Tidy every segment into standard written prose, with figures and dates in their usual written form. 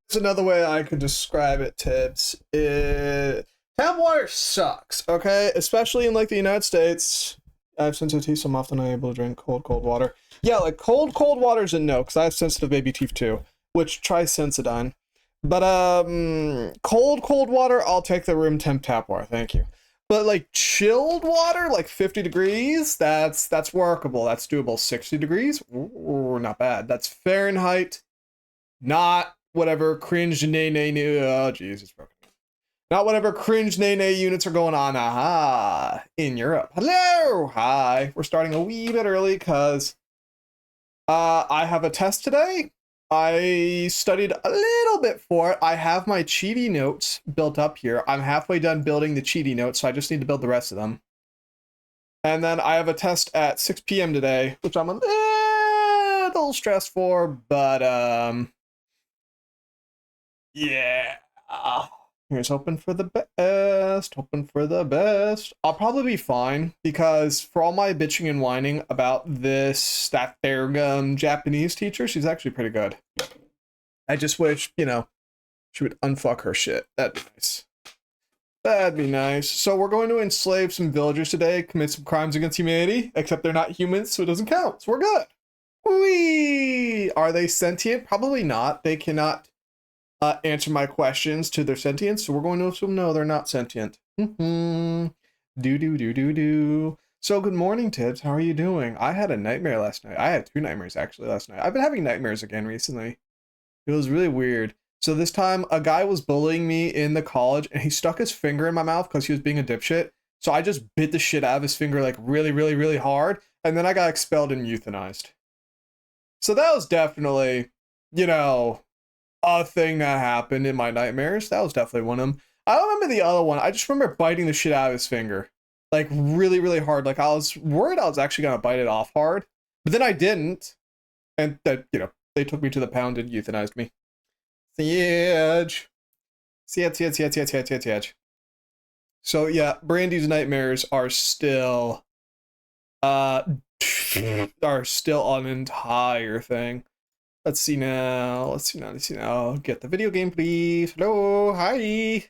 There's another way I could describe it, Tibbs. Tap water sucks, okay? Especially in like the United States. I have sensitive teeth, so I'm often unable to drink cold water. Yeah, like cold water's a no, because I have sensitive baby teeth too. Which try Sensodyne. But cold water, I'll take the room temp tap water, thank you. But like chilled water, like 50 degrees, that's workable. That's doable. 60 degrees, ooh, not bad. That's Fahrenheit, not whatever cringe nay nay nay. Oh, jeez, it's broken. Not whatever cringe nay nay units are going on. Aha, in Europe. Hello, hi. We're starting a wee bit early because I have a test today. I studied a little bit for it. I have my cheaty notes built up here. I'm halfway done building the cheaty notes, so I just need to build the rest of them. And then I have a test at 6 p.m. today, which I'm a little stressed for, but yeah. Here's hoping for the best. Hoping for the best. I'll probably be fine because for all my bitching and whining about that there Japanese teacher, she's actually pretty good. I just wish, you know, she would unfuck her shit. That'd be nice. That'd be nice. So we're going to enslave some villagers today, commit some crimes against humanity, except they're not humans, so it doesn't count. So we're good. Whee! Are they sentient? Probably not. They cannot answer my questions to their sentience, so we're going to assume no, they're not sentient. Do. So good morning, Tibbs. How are you doing? I had a nightmare last night. I had two nightmares actually last night. I've been having nightmares again recently. It was really weird. So this time, a guy was bullying me in the college, and he stuck his finger in my mouth because he was being a dipshit. So I just bit the shit out of his finger like really hard, and then I got expelled and euthanized. So that was definitely, you know, a thing that happened in my nightmares. That was definitely one of them. I don't remember the other one. I just remember biting the shit out of his finger. Like really hard. Like I was worried I was actually gonna bite it off hard. But then I didn't. And that, you know, they took me to the pound and euthanized me. Siege. Siege. So yeah, Brandy's nightmares are still are still an entire thing. Let's see now. Get the video game, please. Hello, hi.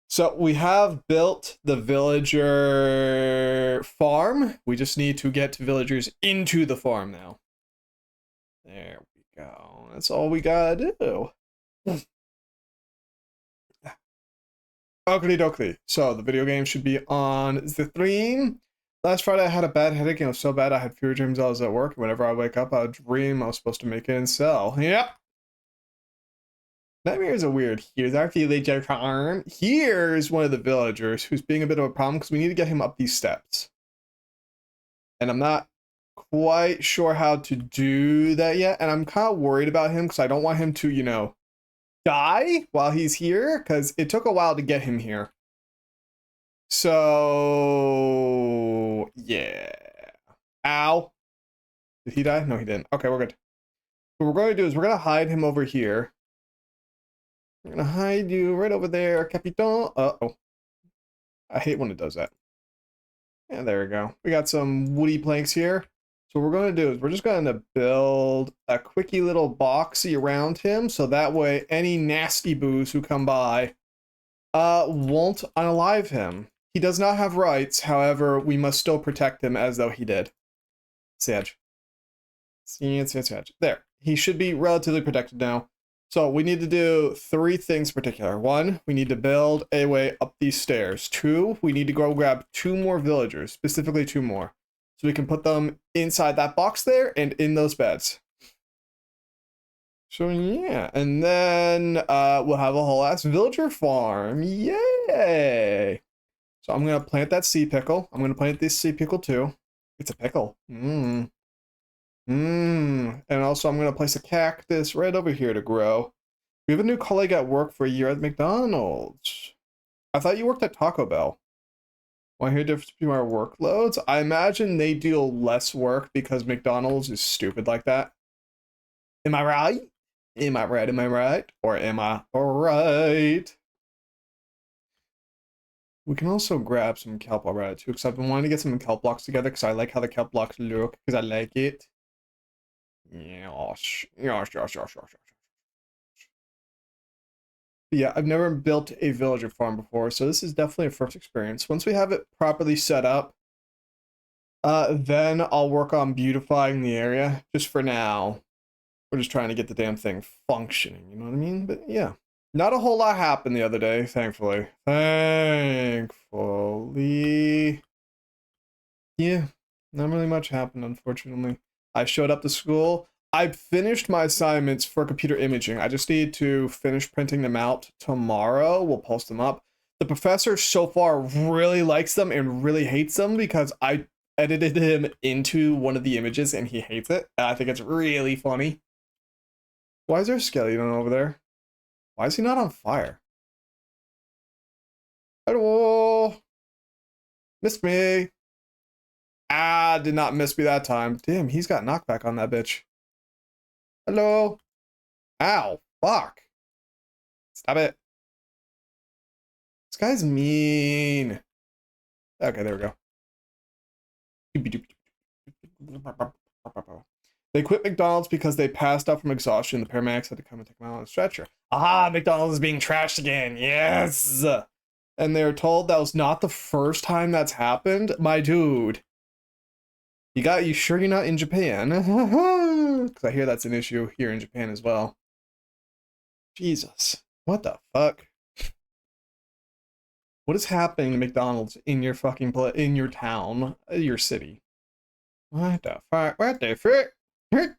So we have built the villager farm. We just need to get villagers into the farm now. There we go. That's all we gotta do. Okie dokie. So the video game should be on the stream. Last Friday I had a bad headache and it was so bad I had fewer dreams while I was at work. Whenever I wake up, I would dream I was supposed to make it and sell. Yep. Nightmares are weird. Here's our villager farm. Here's one of the villagers who's being a bit of a problem because we need to get him up these steps. And I'm not quite sure how to do that yet. And I'm kind of worried about him because I don't want him to, you know, die while he's here because it took a while to get him here. So, yeah. Ow. Did he die? No, he didn't. Okay, we're good. What we're going to do is we're going to hide him over here. We're going to hide you right over there, Capitan. Uh-oh. I hate when it does that. Yeah, there we go. We got some woody planks here. So what we're going to do is we're just going to build a quickie little boxy around him so that way any nasty boos who come by won't unalive him. He does not have rights, however, we must still protect him as though he did. Siege. There. He should be relatively protected now. So we need to do three things in particular. One, we need to build a way up these stairs. Two, we need to go grab two more villagers, specifically two more. So we can put them inside that box there and in those beds. So yeah, and then we'll have a whole ass villager farm. Yay! So I'm gonna plant that sea pickle. I'm gonna plant this sea pickle too. It's a pickle. And also I'm gonna place a cactus right over here to grow. We have a new colleague at work for a year at McDonald's. I thought you worked at Taco Bell. Want to hear the difference between our workloads? I imagine they do less work because McDonald's is stupid like that. Am I right? Am I right? Or am I alright? We can also grab some kelp already too, because I've been wanting to get some kelp blocks together because I like how the kelp blocks look, because I like it. Yes. Yeah, I've never built a villager farm before, so this is definitely a first experience. Once we have it properly set up, then I'll work on beautifying the area. Just for now, we're just trying to get the damn thing functioning, you know what I mean? But yeah, not a whole lot happened the other day, thankfully. Thankfully. Yeah, not really much happened, unfortunately. I showed up to school. I finished my assignments for computer imaging. I just need to finish printing them out tomorrow. We'll post them up. The professor so far really likes them and really hates them because I edited him into one of the images and he hates it. And I think it's really funny. Why is there a skeleton over there? Why is he not on fire? Hello? Missed me. Ah, did not miss me that time. Damn, he's got knockback on that bitch. Hello? Ow, fuck. Stop it. This guy's mean. Okay, there we go. They quit McDonald's because they passed out from exhaustion. The paramedics had to come and take them out on a stretcher. Aha, McDonald's is being trashed again. Yes. And they were told that was not the first time that's happened. My dude. You sure you're not in Japan? Because I hear that's an issue here in Japan as well. Jesus. What the fuck? What is happening to McDonald's in your fucking in your town, your city? What the fuck? What the frick? Free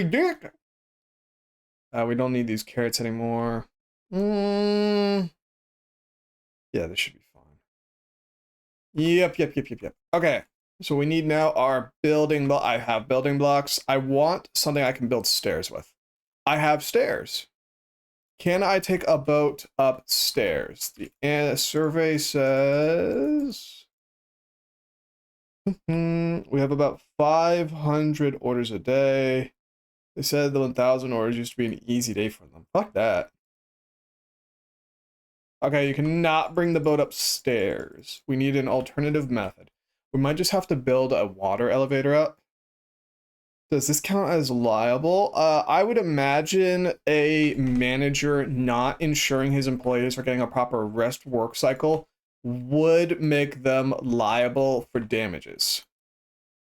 dick. We don't need these carrots anymore. Yeah, this should be fine. Yep. Okay. So we need now our building. I have building blocks. I want something I can build stairs with. I have stairs. Can I take a boat upstairs? The survey says we have about 500 orders a day. They said the 1,000 orders used to be an easy day for them. Fuck that. Okay, you cannot bring the boat upstairs. We need an alternative method. We might just have to build a water elevator up. Does this count as liable? I would imagine a manager not ensuring his employees are getting a proper rest work cycle would make them liable for damages.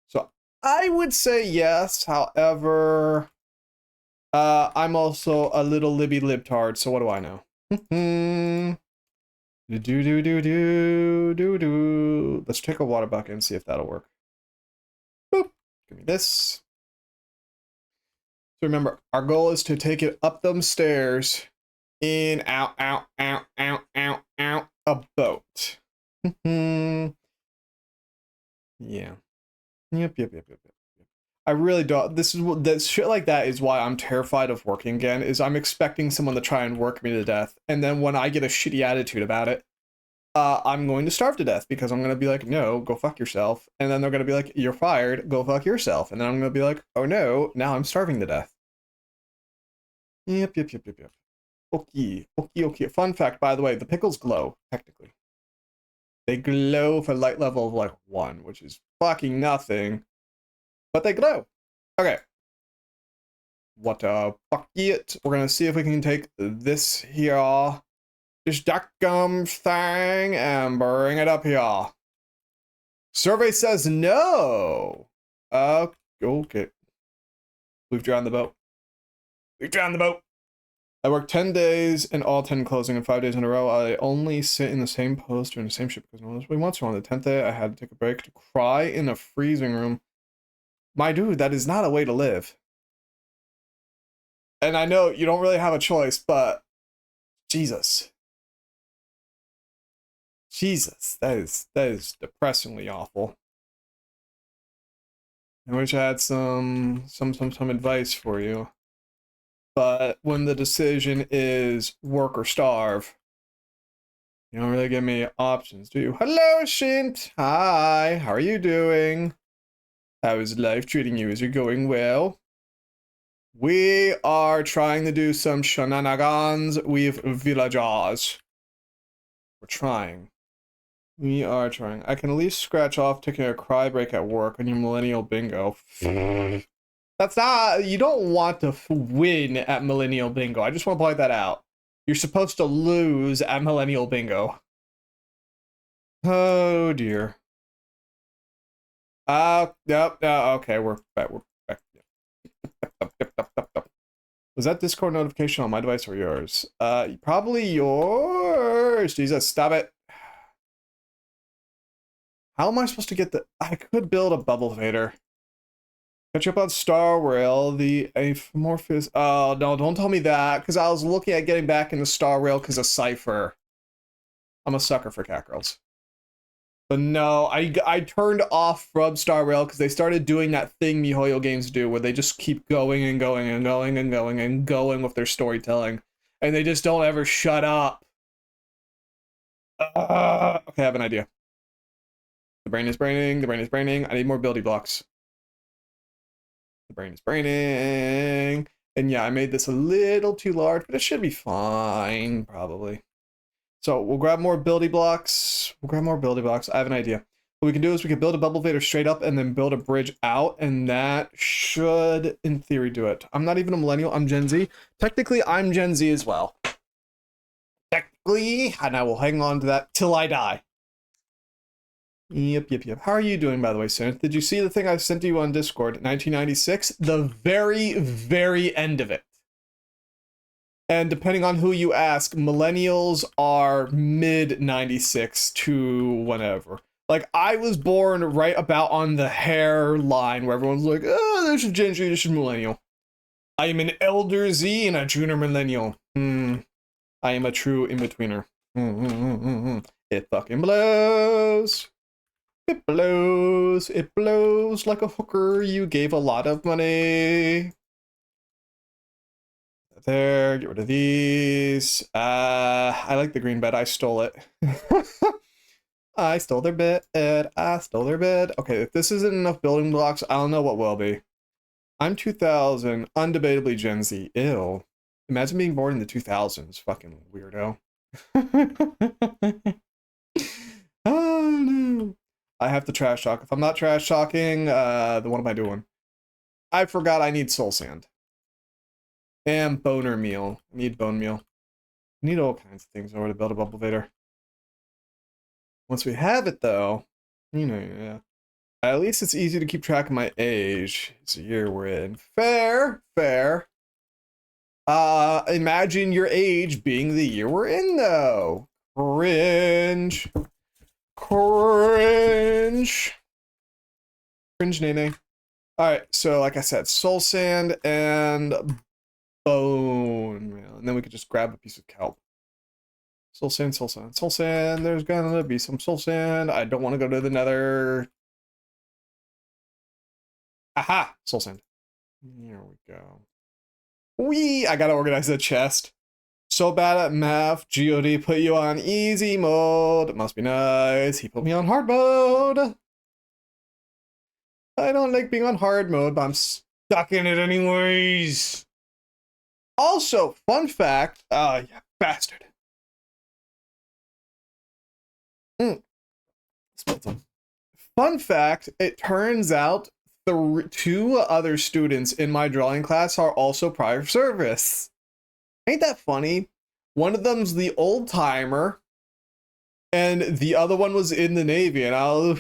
So I would say yes. However, I'm also a little libby libtard, so what do I know? Let's take a water bucket and see if that'll work. Boop. Give me this. So remember, our goal is to take it up them stairs in, out, a boat. Yeah. Yep. I really don't. This shit like that is why I'm terrified of working again, is I'm expecting someone to try and work me to death. And then when I get a shitty attitude about it, I'm going to starve to death because I'm going to be like, no, go fuck yourself. And then they're going to be like, you're fired, go fuck yourself. And then I'm going to be like, oh no, now I'm starving to death. Yep. Okay. Fun fact, by the way, the pickles glow, technically. They glow for light level of like 1, which is fucking nothing. But they glow. Okay. What the fuck it? We're going to see if we can take this here. This duckgum thing and bring it up here. Survey says no. Okay. We've drowned the boat. I work 10 days and all 10 closing and 5 days in a row. I only sit in the same post or in the same ship because no one else really wants to. On the 10th day, I had to take a break to cry in a freezing room. My dude, that is not a way to live. And I know you don't really have a choice, but Jesus, that is depressingly awful. I wish I had some advice for you. But when the decision is work or starve, you don't really give me options, do you? Hello, Shint. Hi, how are you doing? How is life treating you? Is it going well? We are trying to do some shenanigans with villagers. We're trying. We are trying. I can at least scratch off taking a cry break at work on your millennial bingo. That's not, you don't want to win at millennial bingo. I just want to point that out. You're supposed to lose at Millennial Bingo. Oh dear. Yep. Okay, we're back. We're back. Yep. Was that Discord notification on my device or yours? Probably yours. Jesus, stop it. How am I supposed to get the? I could build a bubble fader. Catch up on Star Rail, the amorphous. Oh no, don't tell me that, because I was looking at getting back into Star Rail because of Cypher. I'm a sucker for cat girls. But no, I turned off from Star Rail because they started doing that thing MiHoYo games do, where they just keep going and going and going and going and going with their storytelling, and they just don't ever shut up. Okay, I have an idea. The brain is braining. The brain is braining. I need more building blocks. The brain is braining. And yeah, I made this a little too large, but it should be fine, probably. So we'll grab more building blocks. I have an idea. What we can do is we can build a bubble fader straight up and then build a bridge out, and that should, in theory, do it. I'm not even a millennial. I'm Gen Z. Technically, I'm Gen Z as well. Technically, and I will hang on to that till I die. Yep. How are you doing, by the way, Synth? Did you see the thing I sent to you on Discord? 1996? The very, very end of it. And depending on who you ask, millennials are mid-96 to whatever. Like, I was born right about on the hairline where everyone's like, oh, this is Gen Z, this is millennial. I am an elder Z and a junior millennial. I am a true in-betweener. It fucking blows. It blows. It blows like a hooker. You gave a lot of money. There, get rid of these. I like the green bed. I stole it. I stole their bed. I stole their bed. Okay, if this isn't enough building blocks, I don't know what will be. I'm 2000, undebatably Gen Z. Ew. Imagine being born in the 2000s. Fucking weirdo. Oh no. I have to trash talk. If I'm not trash talking, then what am I doing? I forgot I need soul sand. And boner meal. I need bone meal. I need all kinds of things in order to build a bubble fader. Once we have it, though, you know, yeah. At least it's easy to keep track of my age. It's the year we're in. Fair. Imagine your age being the year we're in, though. Cringe. Cringe, Nene. Alright, so like I said, soul sand and bone meal. And then we could just grab a piece of kelp. Soul sand. There's gonna be some soul sand. I don't want to go to the nether. Aha! Soul sand. Here we go. I gotta organize the chest. So bad at math, God put you on easy mode. It must be nice. He put me on hard mode. I don't like being on hard mode, but I'm stuck in it anyways. Also, fun fact, yeah, bastard. Fun fact, it turns out the two other students in my drawing class are also prior service. Ain't that funny? One of them's the old timer, and the other one was in the Navy. And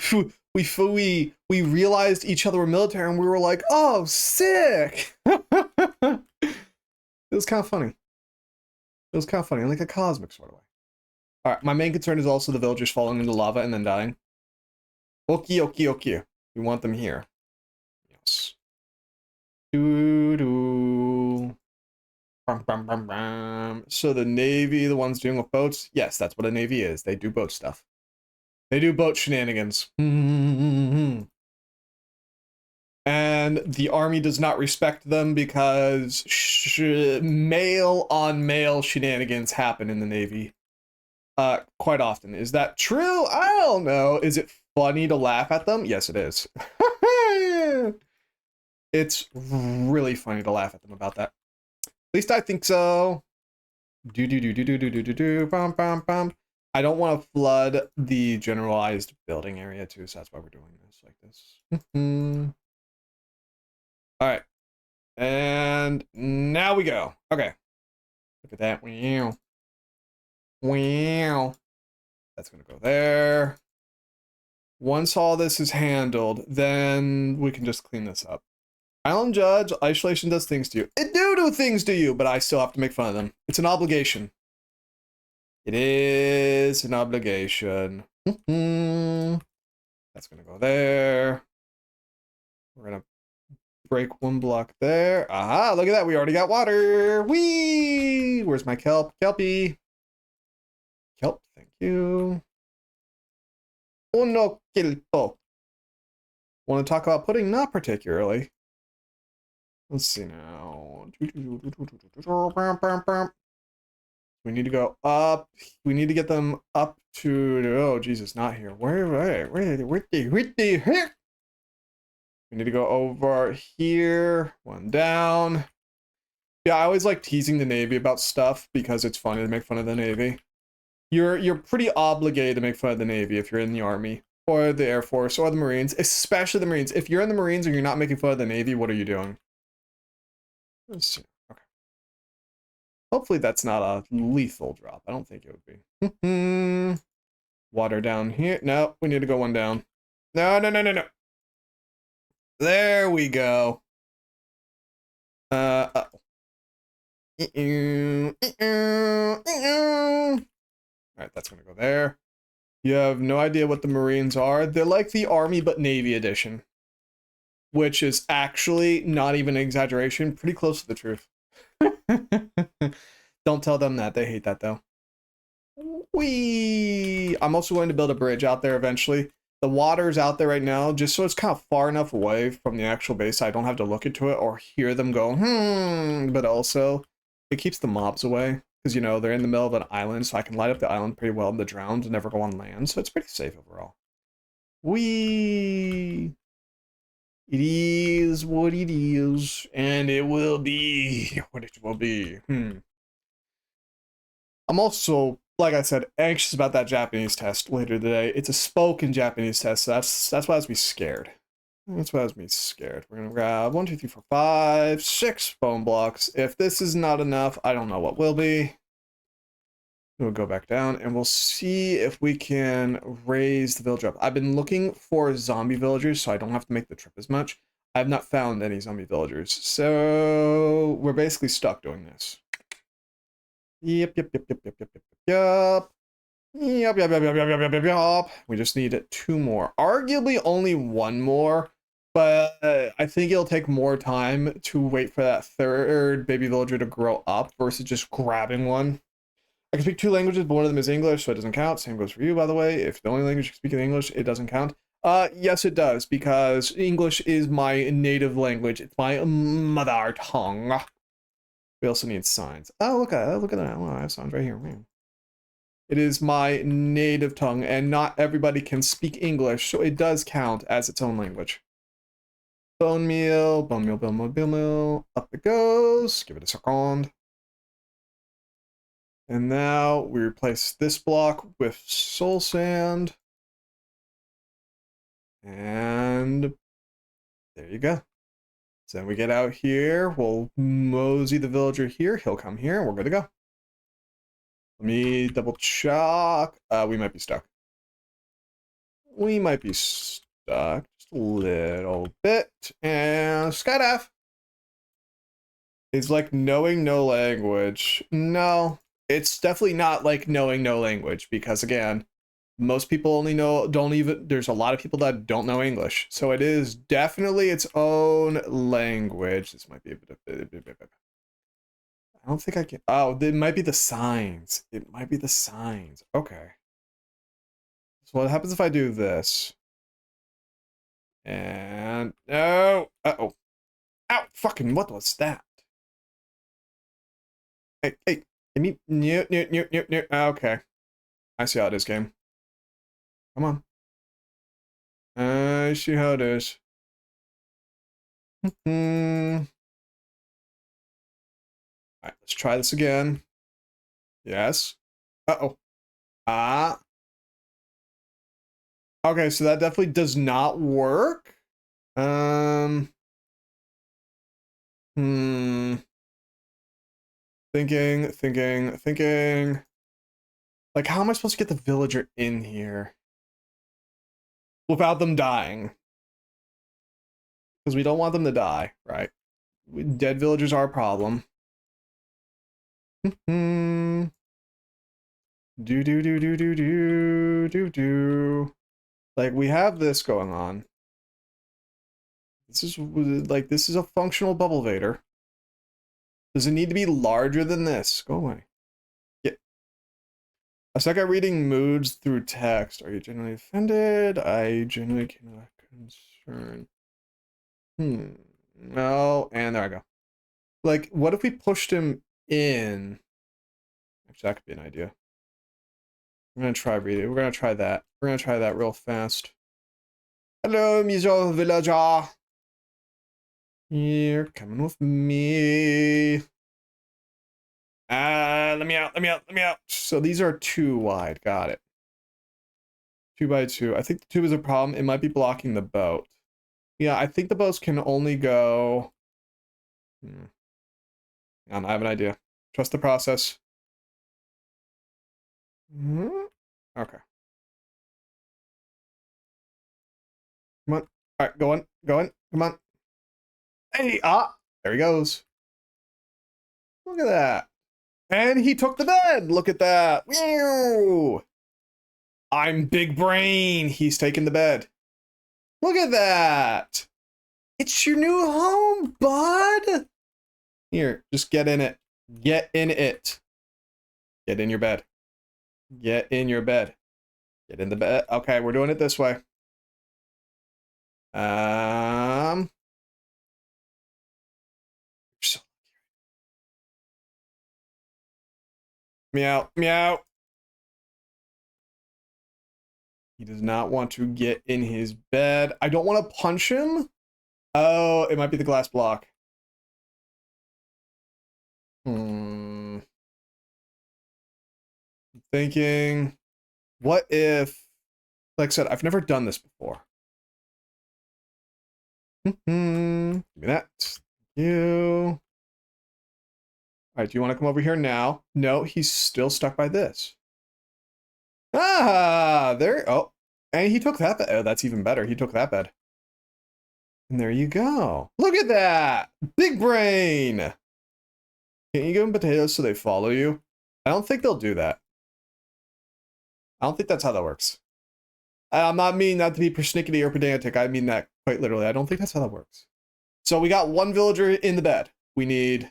we realized each other were military, and we were like, "Oh, sick!" It was kind of funny. In like a cosmic sort of way. All right, my main concern is also the villagers falling into lava and then dying. Okay. We want them here. Yes. So the Navy, the ones doing with boats? Yes, that's what a Navy is. They do boat stuff. They do boat shenanigans. And the Army does not respect them because male on male shenanigans happen in the Navy. Quite often. Is that true? I don't know. Is it funny to laugh at them? Yes, it is. It's really funny to laugh at them about that. At least I think so. I don't want to flood the generalized building area too, so that's why we're doing this like this. All right, and now we go. Okay, look at that. Wow. That's gonna go there. Once all this is handled, then we can just clean this up. Island Judge, isolation does things to you. It do things to you, but I still have to make fun of them. It's an obligation. It is an obligation. That's gonna go there. We're gonna break one block there. Aha, look at that. We already got water. Whee! Where's my kelp? Kelpie. Kelp, thank you. Uno kelpo. Want to talk about pudding? Not particularly. Let's see now. We need to go up. We need to get them up to. Oh Jesus, not here. Where? We need to go over here. One down. Yeah, I always like teasing the Navy about stuff because it's funny to make fun of the Navy. You're pretty obligated to make fun of the Navy if you're in the Army or the Air Force or the Marines, especially the Marines. If you're in the Marines and you're not making fun of the Navy, what are you doing? Let's see. Okay. Hopefully that's not a lethal drop. I don't think it would be. Water down here. No, we need to go one down. No. There we go. Uh-oh. Alright, that's gonna go there. You have no idea what the Marines are. They're like the Army but Navy edition. Which is actually not even an exaggeration. Pretty close to the truth. Don't tell them that. They hate that though. Whee! I'm also going to build a bridge out there eventually. The water's out there right now, just so it's kind of far enough away from the actual base I don't have to look into it or hear them go, but also it keeps the mobs away because, you know, they're in the middle of an island, so I can light up the island pretty well and the drowned and never go on land, so it's pretty safe overall. Whee! It is what it is, and it will be what it will be. I'm also, like I said, anxious about that Japanese test later today. It's a spoken Japanese test, so that's why I was me scared. That's why I was me scared. We're gonna grab 1, 2, 3, 4, 5, 6 bone blocks. If this is not enough, I don't know what will be. We'll go back down and we'll see if we can raise the villager up. I've been looking for zombie villagers so I don't have to make the trip as much. I have not found any zombie villagers, so we're basically stuck doing this. Yep. We just need 2 more. Arguably only 1 more, but I think it'll take more time to wait for that 3rd baby villager to grow up versus just grabbing one. I can speak 2 languages, but one of them is English, so it doesn't count. Same goes for you, by the way. If the only language you speak is English, it doesn't count. Yes, it does, because English is my native language. It's my mother tongue. We also need signs. Oh, look at that. Oh, I have signs right here. Man. It is my native tongue, and not everybody can speak English, so it does count as its own language. Bone meal, bone meal, bone meal, bone meal. Up it goes. Give it a second. And now we replace this block with soul sand. And there you go. So then we get out here. We'll mosey the villager here. He'll come here, and we're good to go. Let me double check. We might be stuck. We might be stuck just a little bit. And skydive. It's like knowing no language. No, it's definitely not like knowing no language because again, most people only know, there's a lot of people that don't know English. So it is definitely its own language. This might be a bit of, I don't think I can, oh, it might be the signs. It might be the signs. Okay. So what happens if I do this? And, no, uh-oh. Ow, fucking, what was that? Hey, can you, no. Okay. I see how it is, game. Come on. I see how it is. Alright, let's try this again. Yes. Uh-oh. Ah. Okay, so that definitely does not work. Thinking. Like, how am I supposed to get the villager in here without them dying? Because we don't want them to die, right? Dead villagers are a problem. Do do do do do do do do. Like, we have this going on. This is like, this is a functional bubble vader. Does it need to be larger than this? Go away. Yeah. I suck at reading moods through text. Are you genuinely offended? I genuinely cannot concern. No, and there I go. Like, what if we pushed him in? Actually, that could be an idea. We're gonna try reading. We're gonna try that. We're gonna try that real fast. Hello, Mizo Villager. You're coming with me. Let me out, let me out, let me out. So these are 2 wide. Got it. 2 by 2. I think the 2 is a problem. It might be blocking the boat. Yeah, I think the boats can only go... I have an idea. Trust the process. Okay. Come on. All right, going. Come on. Hey, there he goes. Look at that. And he took the bed. Look at that. Meow. I'm big brain. He's taking the bed. Look at that. It's your new home, bud. Here, just get in it. Get in it. Get in your bed. Get in your bed. Get in the bed. Okay, we're doing it this way. Meow, meow. He does not want to get in his bed. I don't want to punch him. Oh, it might be the glass block. I'm thinking, what if, like I said, I've never done this before. Give me that. Thank you. All right, do you want to come over here now? No, he's still stuck by this. Ah, there. Oh, and he took that bed. Oh, that's even better. He took that bed. And there you go. Look at that. Big brain. Can't you give them potatoes so they follow you? I don't think they'll do that. I don't think that's how that works. I'm not meaning not to be persnickety or pedantic. I mean that quite literally. I don't think that's how that works. So we got 1 villager in the bed. We need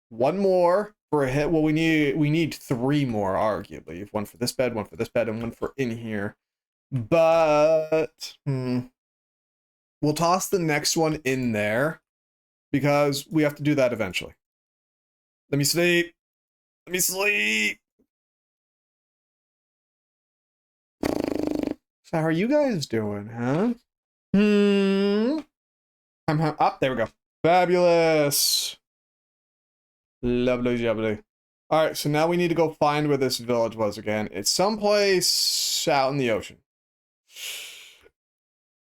1 more for a hit. Well, we need 3 more, arguably. 1 for this bed, 1 for this bed, and 1 for in here. But we'll toss the next one in there because we have to do that eventually. Let me sleep. Let me sleep. So how are you guys doing, huh? I'm up. There we go. Fabulous. Lovely, lovely. All right, so now we need to go find where this village was again. It's someplace out in the ocean.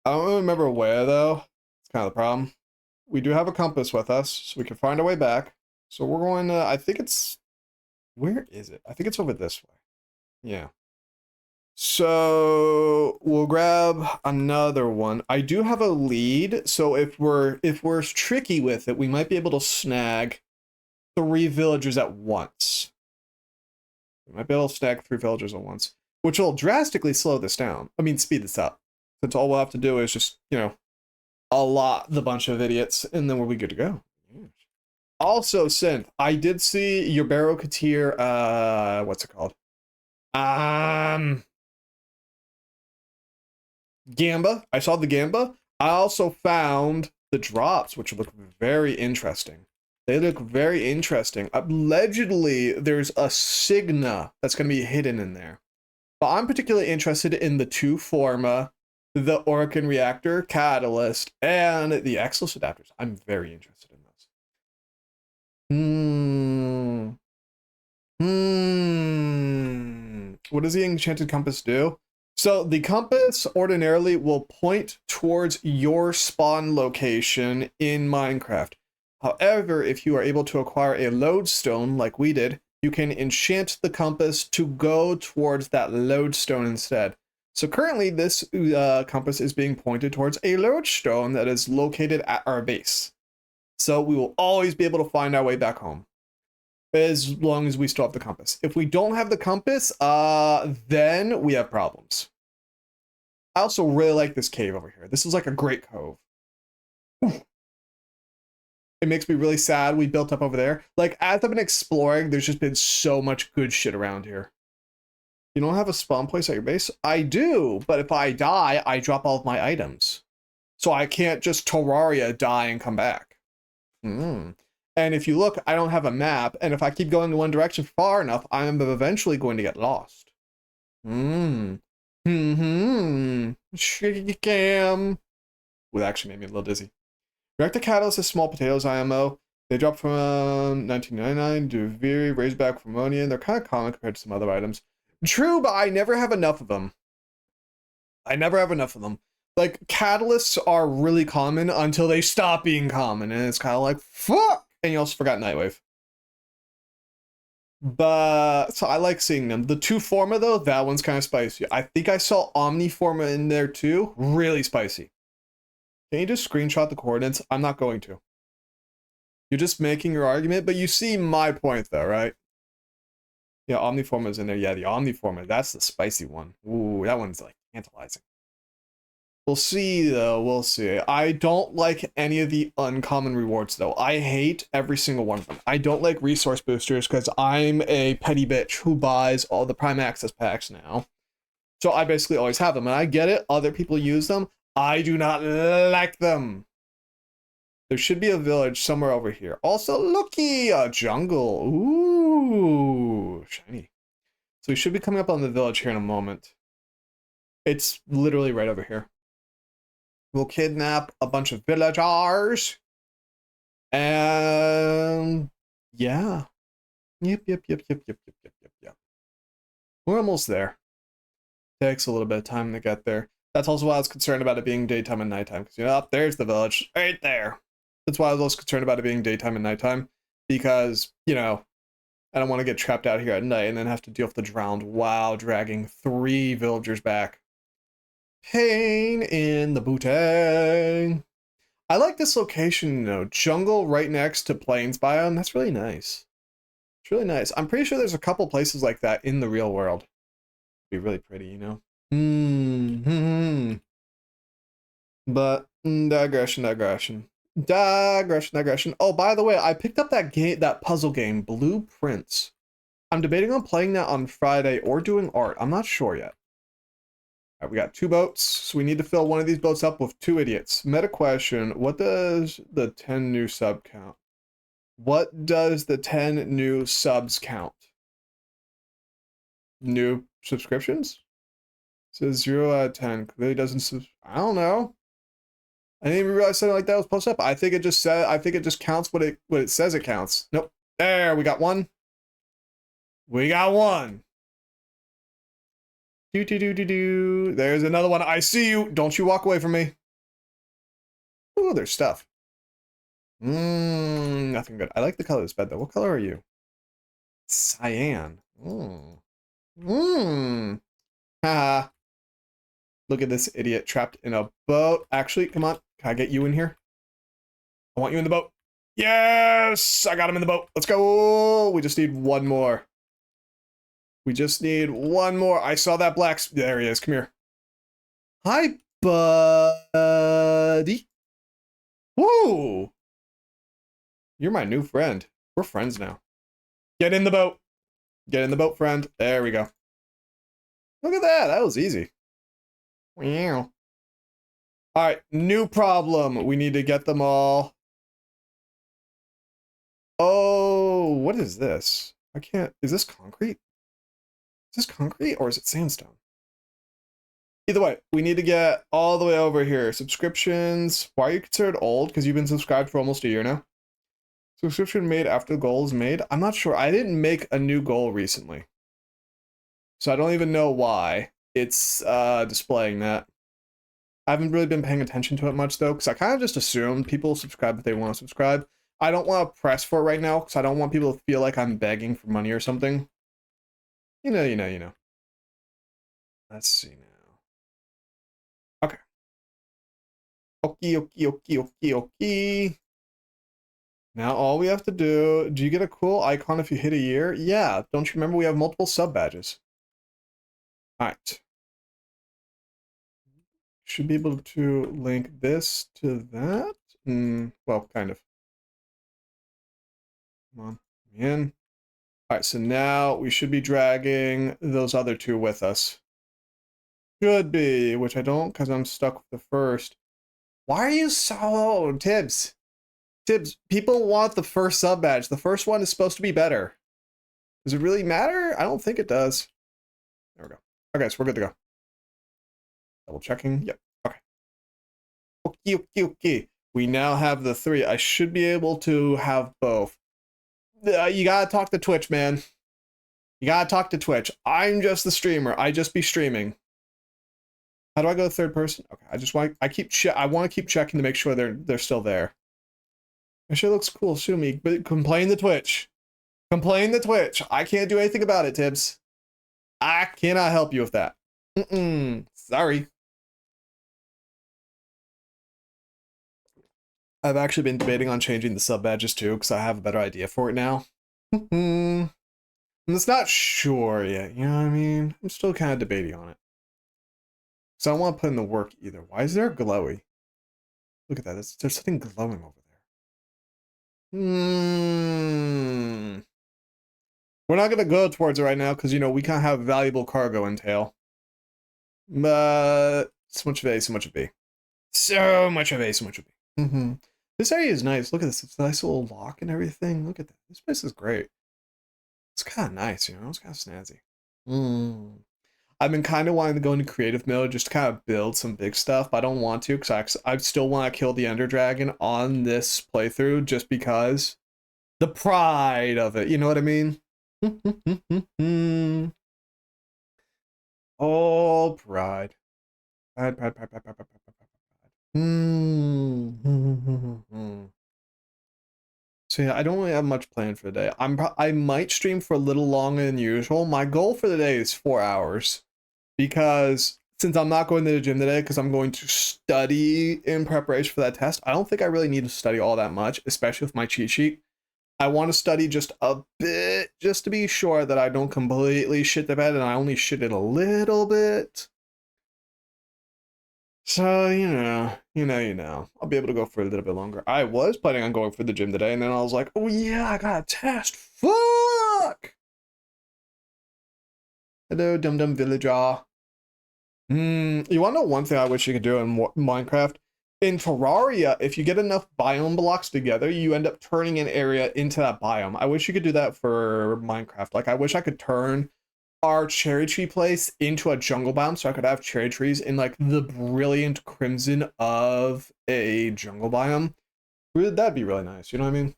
I don't really remember where, though. It's kind of the problem. We do have a compass with us, so we can find our way back. So we're going to, I think it's, where is it? I think it's over this way. Yeah. So we'll grab another one. I do have a lead, so if we're tricky with it, we might be able to snag 3 villagers at once. We might be able to snag 3 villagers at once, which will drastically slow this down. I mean, speed this up. Since all we'll have to do is just, you know, allot the bunch of idiots, and then we'll be good to go. Also, Synth, I did see your Barrow Katir, what's it called? Gamba. I saw the Gamba. I also found the drops, which look very interesting. They look very interesting. Allegedly, there's a Signa that's going to be hidden in there. But I'm particularly interested in the 2 Forma, the Orkin Reactor, Catalyst, and the Exos adapters. I'm very interested in those. What does the Enchanted Compass do? So the compass ordinarily will point towards your spawn location in Minecraft. However, if you are able to acquire a lodestone like we did, you can enchant the compass to go towards that lodestone instead. So currently this compass is being pointed towards a lodestone that is located at our base. So we will always be able to find our way back home as long as we still have the compass. If we don't have the compass, then we have problems. I also really like this cave over here. This is like a great cove. It makes me really sad we built up over there. Like, as I've been exploring, there's just been so much good shit around here. You don't have a spawn place at your base? I do, but if I die, I drop all of my items. So I can't just Terraria die and come back. And if you look, I don't have a map, and if I keep going in one direction far enough, I'm eventually going to get lost. Cam. Well, that actually made me a little dizzy. Reactor Catalyst is small potatoes IMO. They drop from 1999 to very Razorback from Ammonium. They're kind of common compared to some other items. True, but I never have enough of them. Like, catalysts are really common until they stop being common, and it's kind of like, fuck! And you also forgot Nightwave. But, so I like seeing them. The 2 Forma, though, that one's kind of spicy. I think I saw Omniforma in there, too. Really spicy. Can you just screenshot the coordinates? I'm not going to. You're just making your argument, but you see my point, though, right? Yeah, Omniforma's in there. Yeah, the Omniforma, that's the spicy one. Ooh, that one's, like, tantalizing. We'll see, though. We'll see. I don't like any of the uncommon rewards, though. I hate every single one of them. I don't like resource boosters because I'm a petty bitch who buys all the Prime Access packs now. So I basically always have them, and I get it. Other people use them. I do not like them. There should be a village somewhere over here. Also, looky, a jungle. Ooh, shiny. So we should be coming up on the village here in a moment. It's literally right over here. We'll kidnap a bunch of villagers. And yeah. Yep. We're almost there. Takes a little bit of time to get there. That's also why I was concerned about it being daytime and nighttime. Because, you know, up there's the village. Right there. That's why I was also concerned about it being daytime and nighttime. Because, you know, I don't want to get trapped out here at night and then have to deal with the drowned while dragging 3 villagers back. Pain in the booty. I like this location, you know, jungle right next to plains biome. That's really nice. It's really nice. I'm pretty sure there's a couple places like that in the real world. It'd be really pretty, you know. But digression. Oh, by the way, I picked up that puzzle game, Blueprints. I'm debating on playing that on Friday or doing art. I'm not sure yet. All right, we got 2 boats, so we need to fill one of these boats up with 2 idiots. Meta question, what does the 10 new sub count? What does the 10 new subs count? New subscriptions? It says 0 out of 10. Clearly doesn't. I don't know. I didn't even realize something like that was posted up. I think it just counts what it says it counts. Nope. There, we got 1. We got 1. There's another one. I see you. Don't you walk away from me. Ooh, there's stuff. Nothing good. I like the color of this bed, though. What color are you? Cyan. Haha. Look at this idiot trapped in a boat. Actually, come on. Can I get you in here? I want you in the boat. Yes! I got him in the boat. Let's go. We just need 1 more. I saw that black. There he is. Come here. Hi, buddy. Whoa. You're my new friend. We're friends now. Get in the boat. Get in the boat, friend. There we go. Look at that. That was easy. Wow. All right. New problem. We need to get them all. Oh, what is this? I can't. Is this concrete? Is this concrete or is it sandstone? Either way, we need to get all the way over here. Subscriptions. Why are you considered old? Because you've been subscribed for almost a year now. Subscription made after the goal is made. I'm not sure. I didn't make a new goal recently. So I don't even know why it's displaying that. I haven't really been paying attention to it much, though, because I kind of just assumed people subscribe if they want to subscribe. I don't want to press for it right now because I don't want people to feel like I'm begging for money or something. You know. Let's see now. Okay. Okie. Now all we have to do you get a cool icon if you hit a year? Yeah, don't you remember we have multiple sub badges? Alright. Should be able to link this to that. Well, kind of. Come on, in. Alright, so now we should be dragging those other two with us. Should be, which I don't because I'm stuck with the first. Why are you so Tibbs? Tibbs, people want the first sub badge. The first one is supposed to be better. Does it really matter? I don't think it does. There we go. Okay, so we're good to go. Double checking. Yep. Okay. Okay. We now have the 3. I should be able to have both. You gotta talk to Twitch, man. You gotta talk to Twitch. I'm just the streamer. I just be streaming. How do I go third person? Okay, I want to keep checking to make sure they're still there. That shit looks cool. Sue me, but complain to Twitch. Complain to Twitch. I can't do anything about it, Tibbs. I cannot help you with that. Sorry. I've actually been debating on changing the sub badges too, because I have a better idea for it now. I'm just not sure yet, you know what I mean? I'm still kind of debating on it. So I don't want to put in the work either. Why is there a glowy? Look at that. There's something glowing over there. We're not going to go towards it right now because, you know, we can't have valuable cargo in tail. But so much of A, so much of B. So much of A, so much of B. This area is nice. Look at this. It's a nice little lock and everything. Look at that. This place is great. It's kind of nice, you know? It's kind of snazzy. I've been kind of wanting to go into creative mode just to kind of build some big stuff, but I don't want to because I still want to kill the Ender Dragon on this playthrough just because the pride of it, you know what I mean? All pride. Pride. So yeah, I don't really have much planned for the day. I might stream for a little longer than usual. My goal for the day is 4 hours because since I'm not going to the gym today because I'm going to study in preparation for that test, I don't think I really need to study all that much, especially with my cheat sheet. I want to study just a bit just to be sure that I don't completely shit the bed and I only shit it a little bit. So, you know, I'll be able to go for a little bit longer. I was planning on going for the gym today, and then I was like, oh yeah, I got a test. Fuck! Hello, dum-dum villager. You wanna know one thing I wish you could do in Minecraft? In Terraria, if you get enough biome blocks together, you end up turning an area into that biome. I wish you could do that for Minecraft. Like, I wish I could turn our cherry tree place into a jungle biome so I could have cherry trees in like the brilliant crimson of a jungle biome. That'd be really nice, you know what I mean?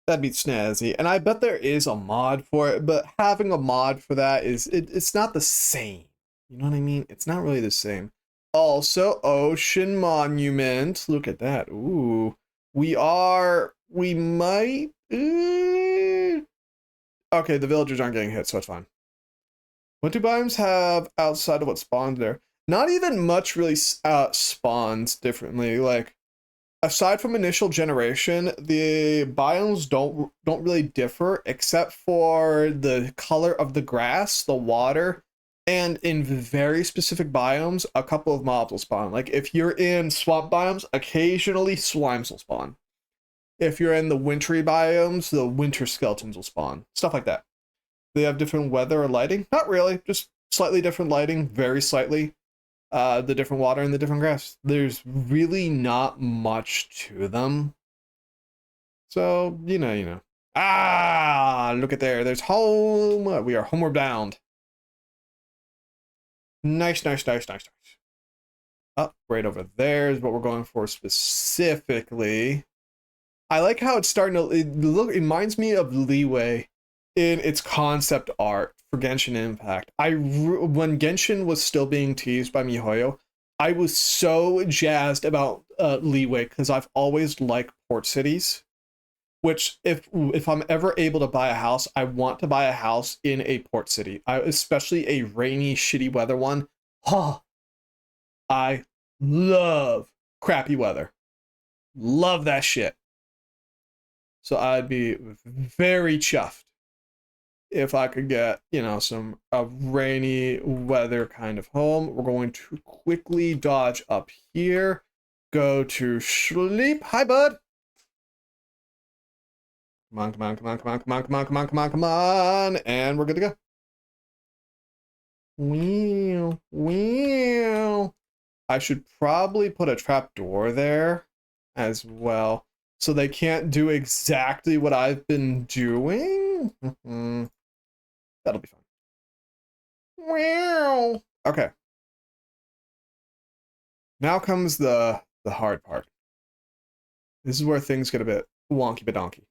That'd be snazzy. And I bet there is a mod for it, but having a mod for that it's not the same. You know what I mean? It's not really the same. Also, Ocean Monument. Look at that. Ooh. We might okay, the villagers aren't getting hit, so it's fine. What do biomes have outside of what spawned there? Not even much really spawns differently. Like, aside from initial generation, the biomes don't really differ except for the color of the grass, the water, and in very specific biomes, a couple of mobs will spawn. Like, if you're in swamp biomes, occasionally slimes will spawn. If you're in the wintry biomes, the winter skeletons will spawn. Stuff like that. They have different weather or lighting? Not really, just slightly different lighting, very slightly. The different water and the different grass. There's really not much to them. So, you know. Ah, look at there. There's home. We are homeward bound. Nice. Up right over there is what we're going for specifically. I like how it's starting to it reminds me of Leeway in its concept art for Genshin Impact. When Genshin was still being teased by MiHoYo, I was so jazzed about leeway because I've always liked port cities. Which, if I'm ever able to buy a house, I want to buy a house in a port city, especially a rainy, shitty weather one. Oh, I love crappy weather. Love that shit. So I'd be very chuffed if I could get, you know, some a rainy weather kind of home. We're going to quickly dodge up here, go to sleep. Hi, bud. Come on, come on, come on, come on, come on, come on, come on, come on, come on, and we're good to go. Wow, wow. I should probably put a trap door there as well, so they can't do exactly what I've been doing. That'll be fun. Wow. Okay. Now comes the hard part. This is where things get a bit wonky badonky.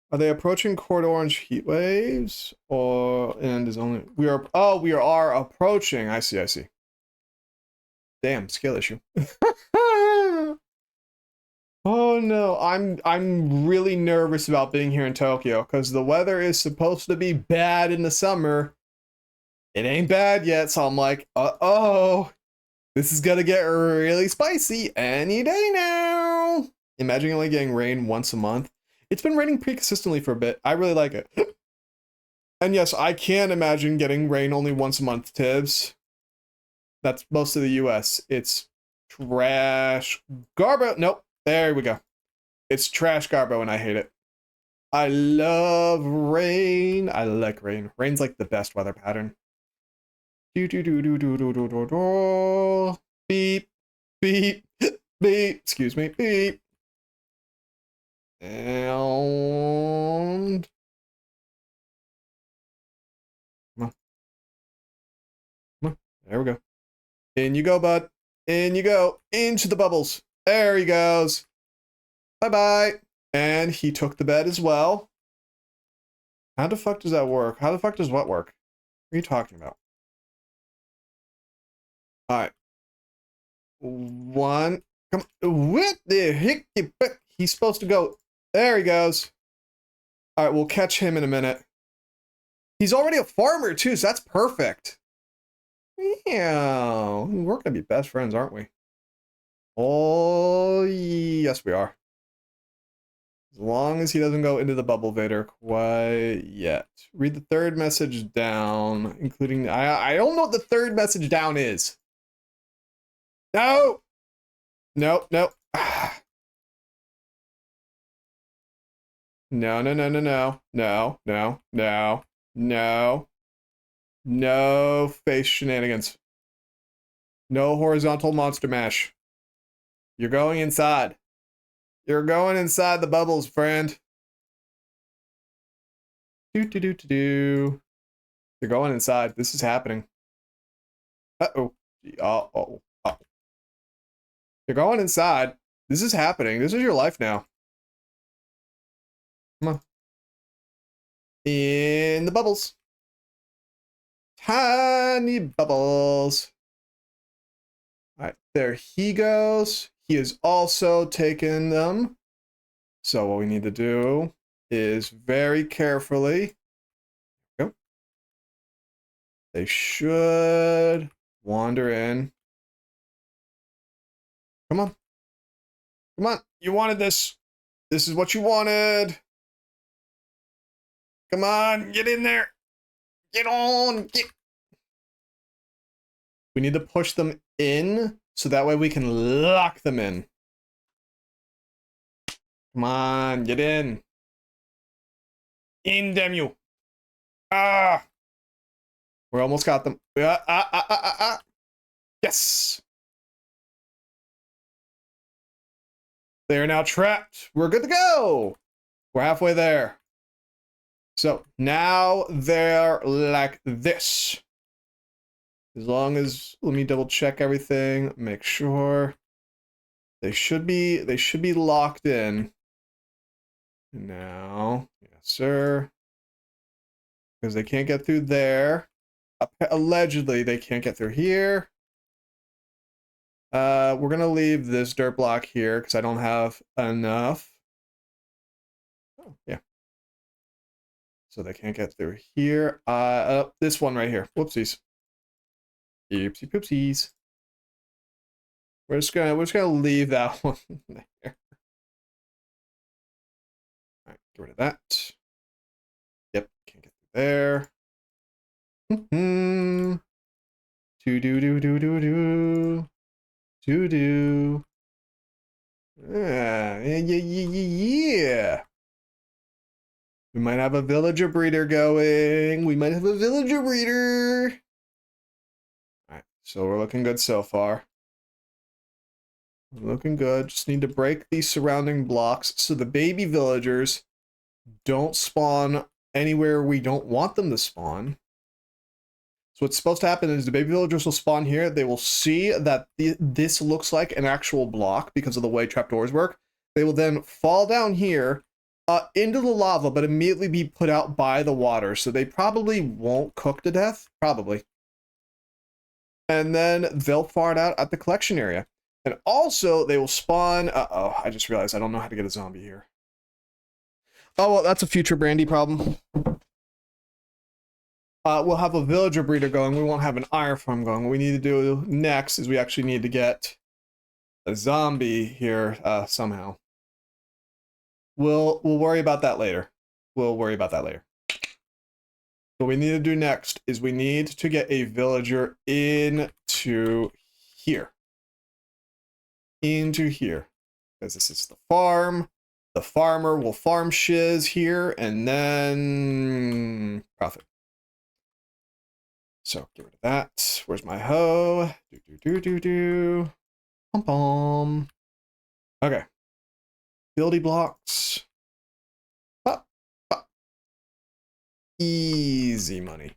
Are they approaching Court Orange heat waves? Or and is only we are approaching. I see, I see. Damn, skill issue. Oh no, I'm really nervous about being here in Tokyo because the weather is supposed to be bad in the summer. It ain't bad yet, so I'm like, uh-oh. This is gonna get really spicy any day now. Imagine only getting rain once a month. It's been raining pretty consistently for a bit. I really like it. And yes, I can imagine getting rain only once a month, Tibbs. That's most of the US. It's trash garbo. Nope. There we go. It's trash garbo and I hate it. I love rain. I like rain. Rain's like the best weather pattern. Do do do do do do do do do. Beep. Beep. Beep. Excuse me. Beep. And come on. Come on. There we go. In you go, bud. In you go. Into the bubbles. There he goes. Bye-bye. And he took the bed as well. How the fuck does that work? How the fuck does what work? What are you talking about? Alright. One. Come on. What the heck? He's supposed to go. There he goes. Alright, we'll catch him in a minute. He's already a farmer too, so that's perfect. Yeah. We're gonna be best friends, aren't we? Oh, yes, we are. As long as he doesn't go into the bubble vader quite yet. Read the third message down, including... I don't know what the third message down is. No! No, no. No, no, no, no, no. No, no, no, no. No face shenanigans. No horizontal monster mash. You're going inside. You're going inside the bubbles, friend. Do. You're going inside. This is happening. Uh-oh. Uh-oh. Uh-oh. You're going inside. This is happening. This is your life now. Come on. In the bubbles. Tiny bubbles. All right, there he goes. He has also taken them. So what we need to do is very carefully. Go. They should wander in. Come on. Come on. You wanted this. This is what you wanted. Come on. Get in there. Get on. Get. We need to push them in so that way we can lock them in. Come on. Get in. In, damn you. Ah. We almost got them. Yes. They are now trapped. We're good to go. We're halfway there. So now they're like this. As long as, let me double check everything, make sure. They should be locked in. Now, yes, sir. Because they can't get through there. Allegedly, they can't get through here. We're gonna leave this dirt block here because I don't have enough. Oh, yeah. So they can't get through here. This one right here. Whoopsies. Oopsie poopsies. We're just gonna leave that one there. All right, get rid of that. Yep, can't get through there. Do do do do do do do do. Yeah, yeah, yeah, yeah. We might have a villager breeder going. We might have a villager breeder. All right, so we're looking good so far. We're looking good. Just need to break these surrounding blocks so the baby villagers don't spawn anywhere we don't want them to spawn. So what's supposed to happen is the baby villagers will spawn here. They will see that this looks like an actual block because of the way trapdoors work. They will then fall down here into the lava, but immediately be put out by the water. So they probably won't cook to death, probably. And then they'll fart out at the collection area. And also they will spawn, uh-oh, I just realized I don't know how to get a zombie here. Oh, well, that's a future Brandy problem. We'll have a villager breeder going. We won't have an iron farm going. What we need to do next is we actually need to get a zombie here somehow. We'll worry about that later. We'll worry about that later. What we need to do next is we need to get a villager into here. Into here. Because this is the farm. The farmer will farm shiz here and then profit. So get rid of that. Where's my hoe? Do. Pom pom. Okay. Building blocks. Pop, pop. Easy money.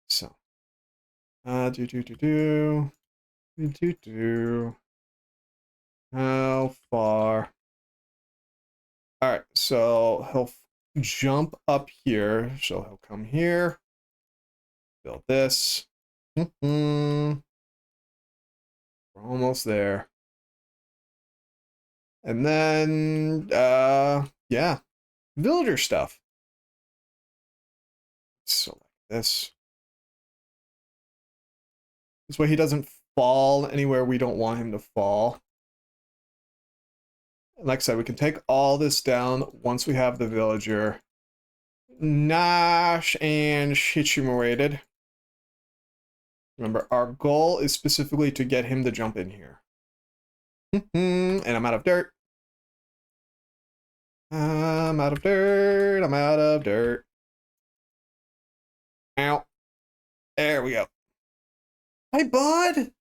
So. Do. How far? All right. So he'll jump up here. So he'll come here. Build this. We're almost there. And then, yeah, villager stuff. So like this. This way he doesn't fall anywhere we don't want him to fall. And like I said, we can take all this down once we have the villager Nash and situated. Remember, our goal is specifically to get him to jump in here. And I'm out of dirt. I'm out of dirt. I'm out of dirt. Ow. There we go. Hi, bud.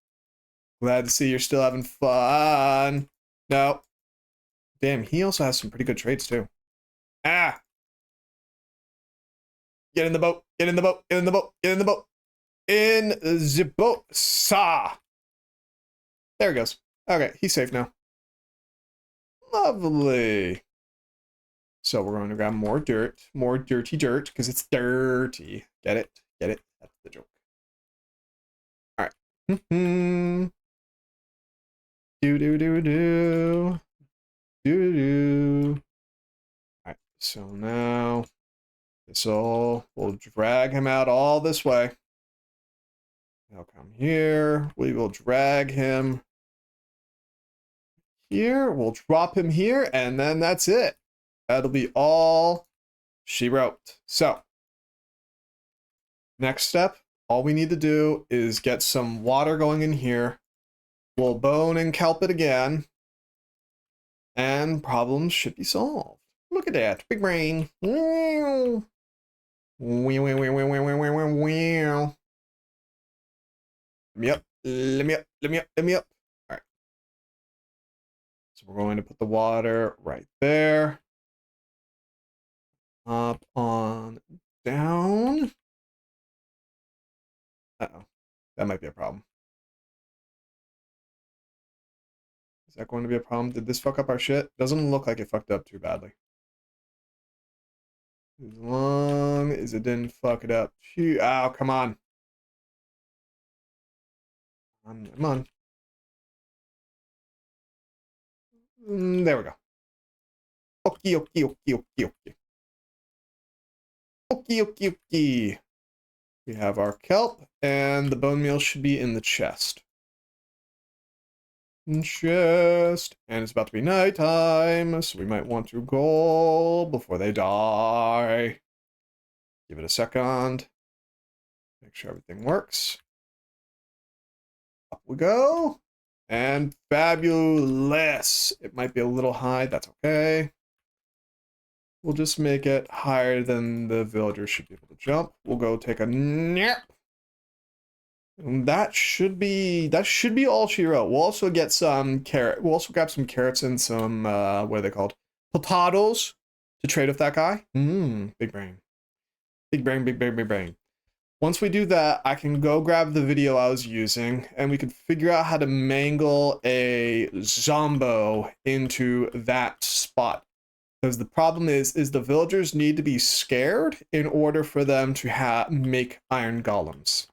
Glad to see you're still having fun. No. Damn, he also has some pretty good traits, too. Ah. Get in the boat. Get in the boat. Get in the boat. Get in the boat. In the boat. Saw. There he goes. Okay, he's safe now. Lovely. So we're going to grab more dirt. More dirty dirt, because it's dirty. Get it? Get it? That's the joke. All right. Do. All right, so now we'll drag him out all this way. He'll come here. We will drag him here. We'll drop him here, and then that's it. That'll be all she wrote. So, next step, all we need to do is get some water going in here. We'll bone and kelp it again. And problems should be solved. Look at that. Big brain. Let me up. Let me up. Let me up. Let me up. All right. So we're going to put the water right there. Up on down. Uh-oh. That might be a problem. Is that going to be a problem? Did this fuck up our shit? Doesn't look like it fucked up too badly. As long as it didn't fuck it up. Oh, come on. Come on. There we go. Okie, okie, okie, okie, okie. Okie, okie, okie. We have our kelp, and the bone meal should be in the chest. Chest. And it's about to be nighttime, so we might want to go before they die. Give it a second. Make sure everything works. Up we go. And fabulous. It might be a little high. That's okay. We'll just make it higher than the villagers should be able to jump. We'll go take a nap. And that should be all she wrote. We'll also get some carrot. We'll also grab some carrots and some what are they called? Potatoes to trade with that guy. Big brain. Big brain, big brain, big brain. Once we do that, I can go grab the video I was using, and we can figure out how to mangle a zombo into that spot. Because the problem is the villagers need to be scared in order for them to make iron golems.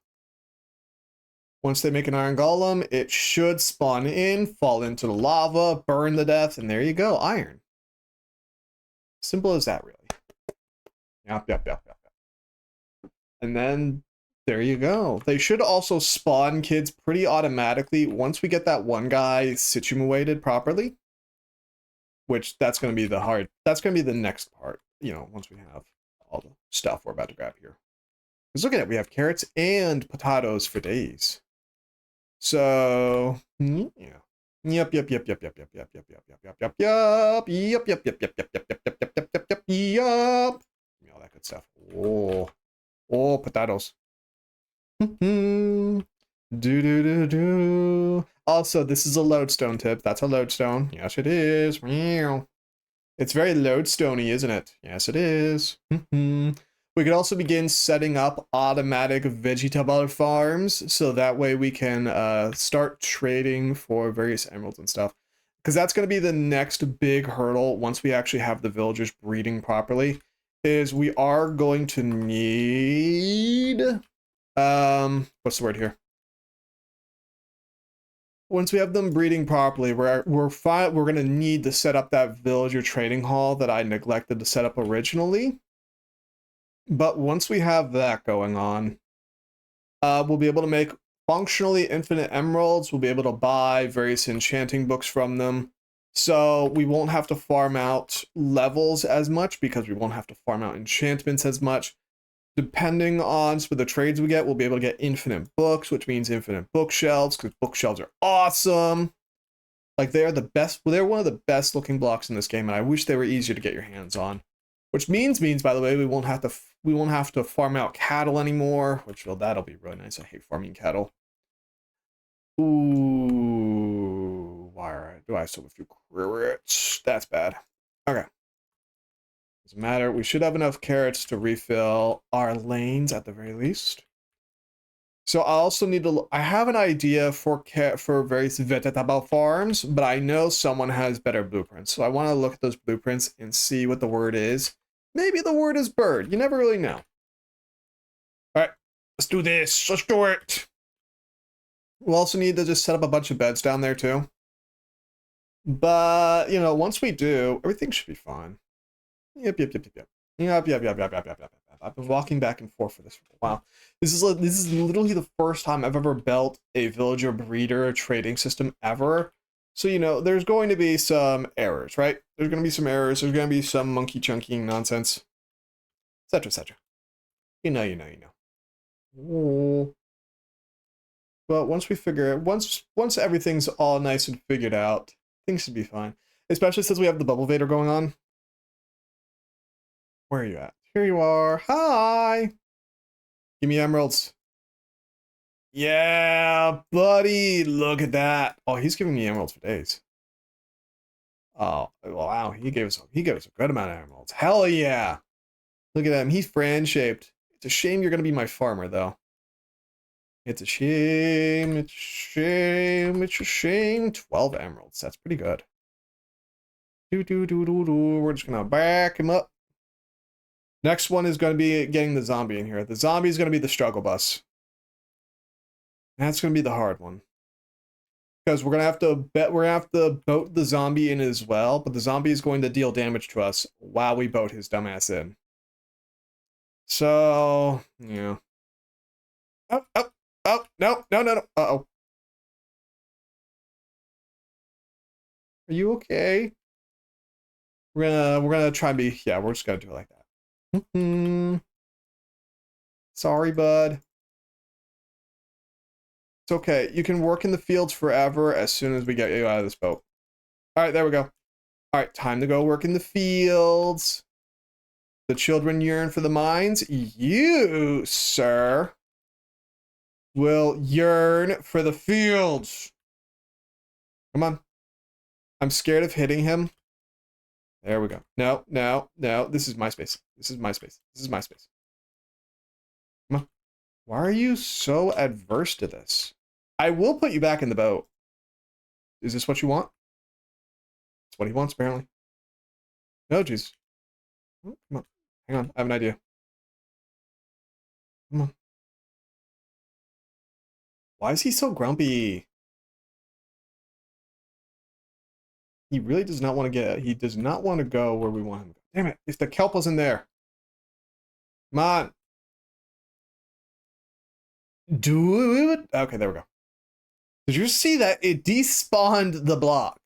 Once they make an iron golem, it should spawn in, fall into the lava, burn to death, and there you go, iron. Simple as that, really. Yep. And then there you go. They should also spawn kids pretty automatically once we get that one guy situated properly. Which that's going to be that's going to be the next part, you know, once we have all the stuff we're about to grab here. Because look at it, we have carrots and potatoes for days. So, yeah. Yep. All that good stuff. Oh, potatoes. Also, this is a lodestone tip. That's a lodestone. Yes, it is. It's very lodestoney, isn't it? Yes, it is. We could also begin setting up automatic vegetable farms, so that way we can start trading for various emeralds and stuff. Because that's going to be the next big hurdle once we actually have the villagers breeding properly, is we are going to need... what's the word here? Once we have them breeding properly, we're going to need to set up that villager trading hall that I neglected to set up originally. But once we have that going on, we'll be able to make functionally infinite emeralds. We'll be able to buy various enchanting books from them. So we won't have to farm out levels as much because we won't have to farm out enchantments as much. Depending on the trades we get, we'll be able to get infinite books, which means infinite bookshelves, because bookshelves are awesome. Like, they're the best. They're one of the best looking blocks in this game, and I wish they were easier to get your hands on. Which means, by the way, we won't have to farm out cattle anymore. Which, well, that'll be really nice. I hate farming cattle. Ooh, why do I still have a few carrots? That's bad. Okay. Doesn't matter. We should have enough carrots to refill our lanes at the very least. So I also need to. I have an idea for various vegetable farms, but I know someone has better blueprints. So I want to look at those blueprints and see what the word is. Maybe the word is bird. You never really know. All right, let's do this. Let's do it. We'll also need to just set up a bunch of beds down there too. But you know, once we do, everything should be fine. Yep. I've been walking back and forth for this for a while. This is literally the first time I've ever built a villager breeder trading system ever. So, you know, there's going to be some errors, right? There's going to be some errors. There's going to be some monkey chunking nonsense, etc., etc. You know. Oh. But once we figure it, once everything's all nice and figured out, things should be fine. Especially since we have the bubble vader going on. Where are you at? Here you are. Hi. Give me emeralds. Yeah, buddy. Look at that. Oh, he's giving me emeralds for days. Oh, wow. He gave us a good amount of emeralds. Hell yeah. Look at him. He's fan-shaped. It's a shame you're going to be my farmer, though. It's a shame. It's a shame. It's a shame. 12 emeralds. That's pretty good. We're just going to back him up. Next one is going to be getting the zombie in here. The zombie is going to be the struggle bus. That's going to be the hard one. because we're gonna have to boat the zombie in as well, but the zombie is going to deal damage to us while we boat his dumbass in. So, yeah. Oh, oh, oh, no, no, no, no. Uh-oh. Are you okay? We're gonna try and be, yeah, we're just gonna do it like that. Sorry, bud. It's okay. You can work in the fields forever as soon as we get you out of this boat. All right, there we go. All right, time to go work in the fields. The children yearn for the mines. You, sir, will yearn for the fields. Come on. I'm scared of hitting him. There we go. No, no, no. This is my space. This is my space. This is my space. Come on. Why are you so adverse to this? I will put you back in the boat. Is this what you want? That's what he wants, apparently. No, jeez. Oh, come on. Hang on. I have an idea. Come on. Why is he so grumpy? He really does not want to get... He does not want to go where we want him to go. Damn it. If the kelp wasn't there. Come on. Do it. Okay, there we go. Did you see that? It despawned the block.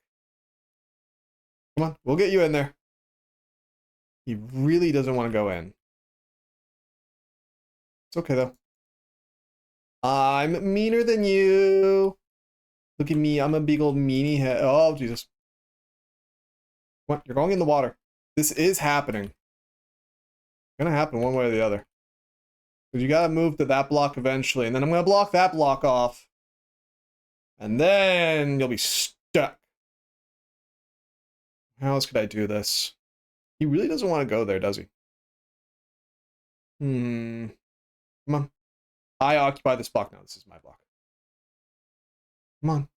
Come on. We'll get you in there. He really doesn't want to go in. It's okay, though. I'm meaner than you. Look at me. I'm a big old meanie head. Oh, Jesus. What? You're going in the water. This is happening. It's gonna happen one way or the other. Because you gotta move to that block eventually, and then I'm gonna block that block off. And then you'll be stuck. How else could I do this? He really doesn't want to go there, does he? Come on. I occupy this block now. This is my block. Come on.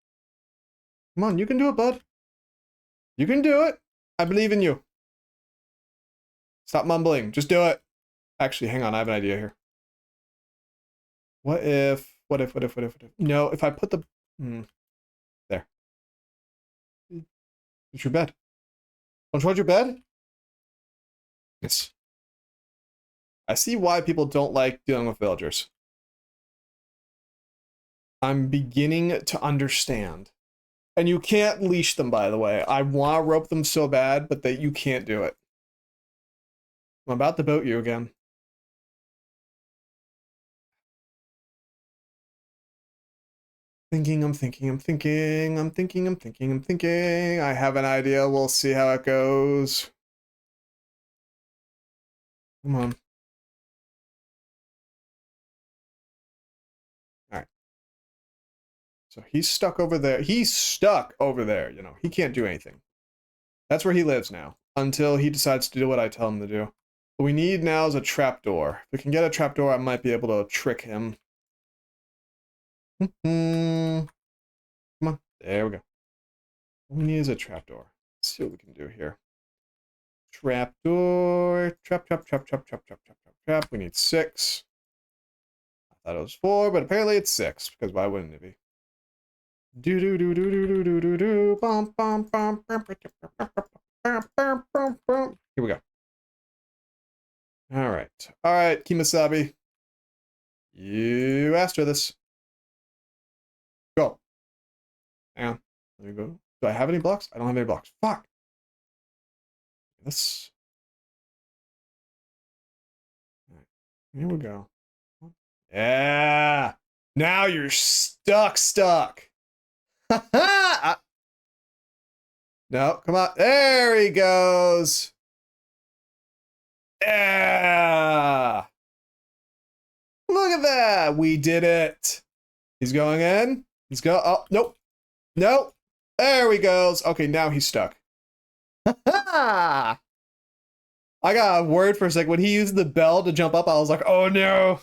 Come on, you can do it, bud. You can do it. I believe in you. Stop mumbling. Just do it. Actually, hang on. I have an idea here. What if... No, if I put the... There. It's your bed. Control your bed? Yes. I see why people don't like dealing with villagers. I'm beginning to understand. And you can't leash them, by the way. I want to rope them so bad, but that you can't do it. I'm about to boat you again. I'm thinking. I have an idea. We'll see how it goes. Come on. All right. So he's stuck over there. He's stuck over there, you know. He can't do anything. That's where he lives now, until he decides to do what I tell him to do. What we need now is a trapdoor. If we can get a trapdoor, I might be able to trick him. Come on. There we go. What we need is a trapdoor. Let's see what we can do here. Trapdoor. Trap. We need 6. I thought it was 4, but apparently it's 6, because why wouldn't it be? Here we go. All right, Kimasabi. You asked her this. Go. Hang on. There you go. Do I have any blocks? I don't have any blocks. Fuck. This. All right. Here we go. Yeah. Now you're stuck. No, come on. There he goes. Yeah. Look at that. We did it. He's going in. He's go. Oh, nope. Nope. There he goes. Okay, now he's stuck. I got worried for a second. When he used the bell to jump up, I was like, oh no.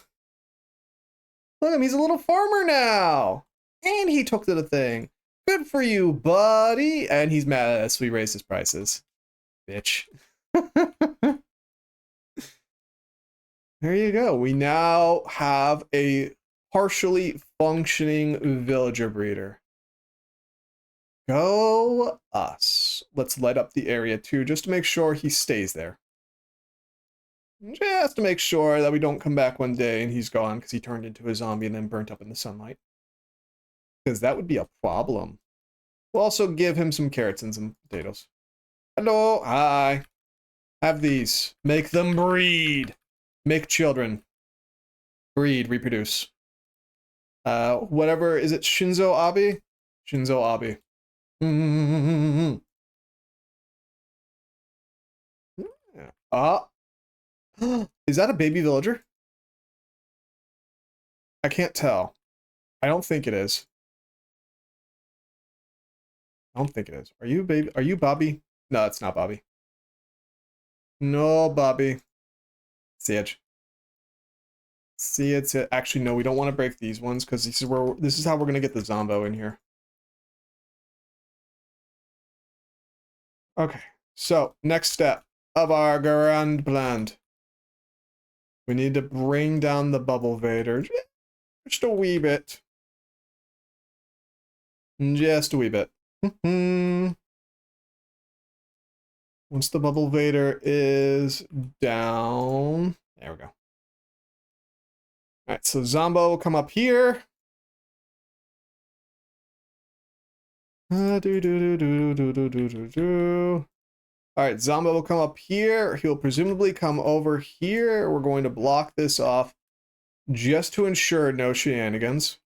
Look at him. He's a little farmer now. And he took to the thing. Good for you, buddy. And he's mad at us. We raised his prices. Bitch. There you go. We now have a partially functioning villager breeder. Go us. Let's light up the area too, just to make sure he stays there. Just to make sure that we don't come back one day and he's gone because he turned into a zombie and then burnt up in the sunlight. Because that would be a problem. We'll also give him some carrots and some potatoes. Hello, hi. Have these. Make them breed. Make children. Breed, reproduce. Whatever, is it Shinzo Abe? Shinzo Abe. Is that a baby villager? I can't tell. I don't think it is. I don't think it is. Are you baby? Are you Bobby? No, it's not Bobby. No, Bobby. Sage. See, it's it. Actually, no, we don't want to break these ones because this is how we're gonna get the Zombo in here. Okay, so next step of our grand plan. We need to bring down the bubble vader just a wee bit. Just a wee bit. Once the bubble vader is down, there we go. All right, so Zombo will come up here. All right, Zombo will come up here. He'll presumably come over here. We're going to block this off just to ensure no shenanigans.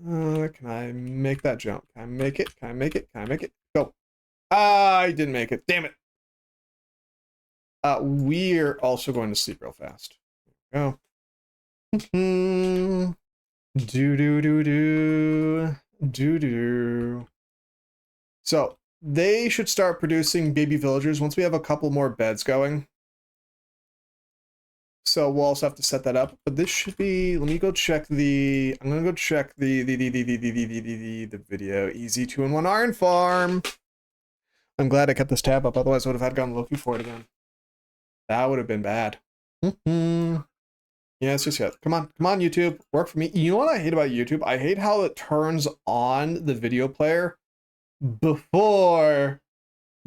Can I make that jump? Can I make it? Can I make it? Can I make it? Go. I didn't make it. Damn it. We're also going to sleep real fast. Go. Do do do do do do. So they should start producing baby villagers once we have a couple more beds going. So we'll also have to set that up. But this should be. Let me go check the. I'm gonna go check the video. Easy 2-in-1 iron farm. I'm glad I kept this tab up. Otherwise, I would have had gone looking for it again. That would have been bad. Yes, yes, yes. Come on, YouTube. Work for me. You know what I hate about YouTube? I hate how it turns on the video player before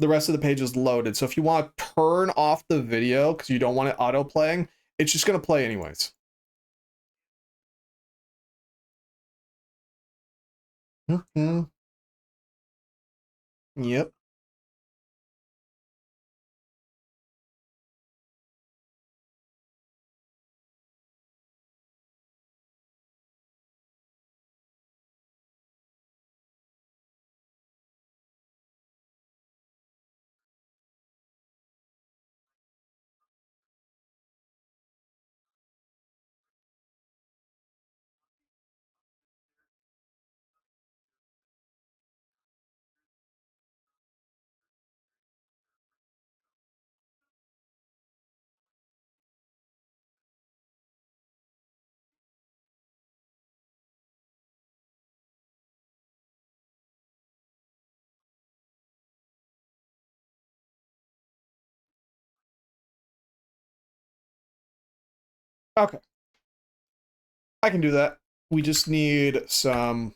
the rest of the page is loaded. So if you want to turn off the video because you don't want it auto playing, it's just going to play anyways. Yep. Okay. I can do that. We just need some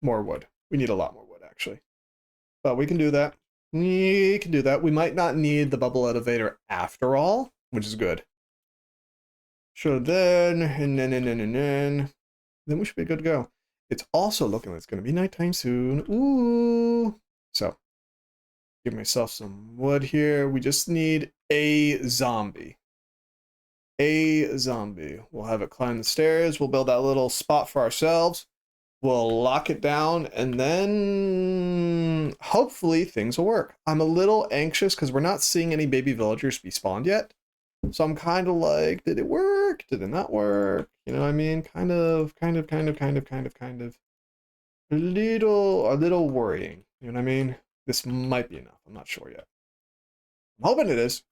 more wood. We need a lot more wood, actually. But we can do that. We can do that. We might not need the bubble elevator after all, which is good. So then, and then we should be good to go. It's also looking like it's going to be nighttime soon. Ooh. So, give myself some wood here. We just need a zombie. A zombie. We'll have it climb the stairs. We'll build that little spot for ourselves. We'll lock it down, and then hopefully things will work. I'm a little anxious because we're not seeing any baby villagers be spawned yet. So I'm kind of like, did it work? Did it not work? You know what I mean? Kind of. A little worrying. You know what I mean? This might be enough. I'm not sure yet. I'm hoping it is.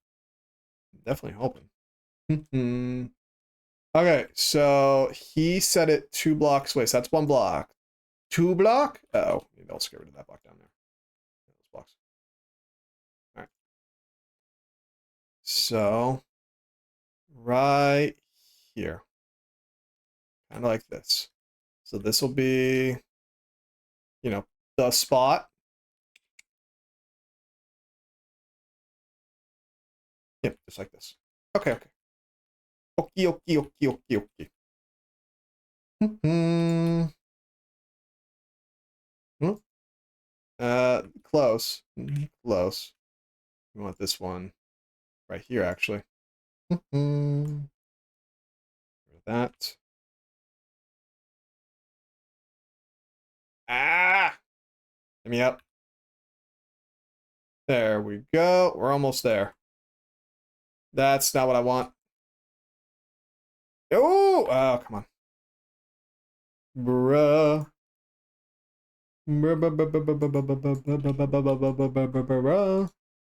I'm definitely hoping. Okay, so he set it 2 blocks away. So that's 1 block. 2 block? Oh, maybe I'll just get rid of that block down there. Those blocks. All right. So right here, kind of like this. So this will be, you know, the spot. Yep, just like this. Okay, okay. Okie, okie, okie, okie, okie. Hmm. Close. Close. We want this one right here, actually. That. Ah! Let me up. There we go. We're almost there. That's not what I want. Oh, come on. Bruh.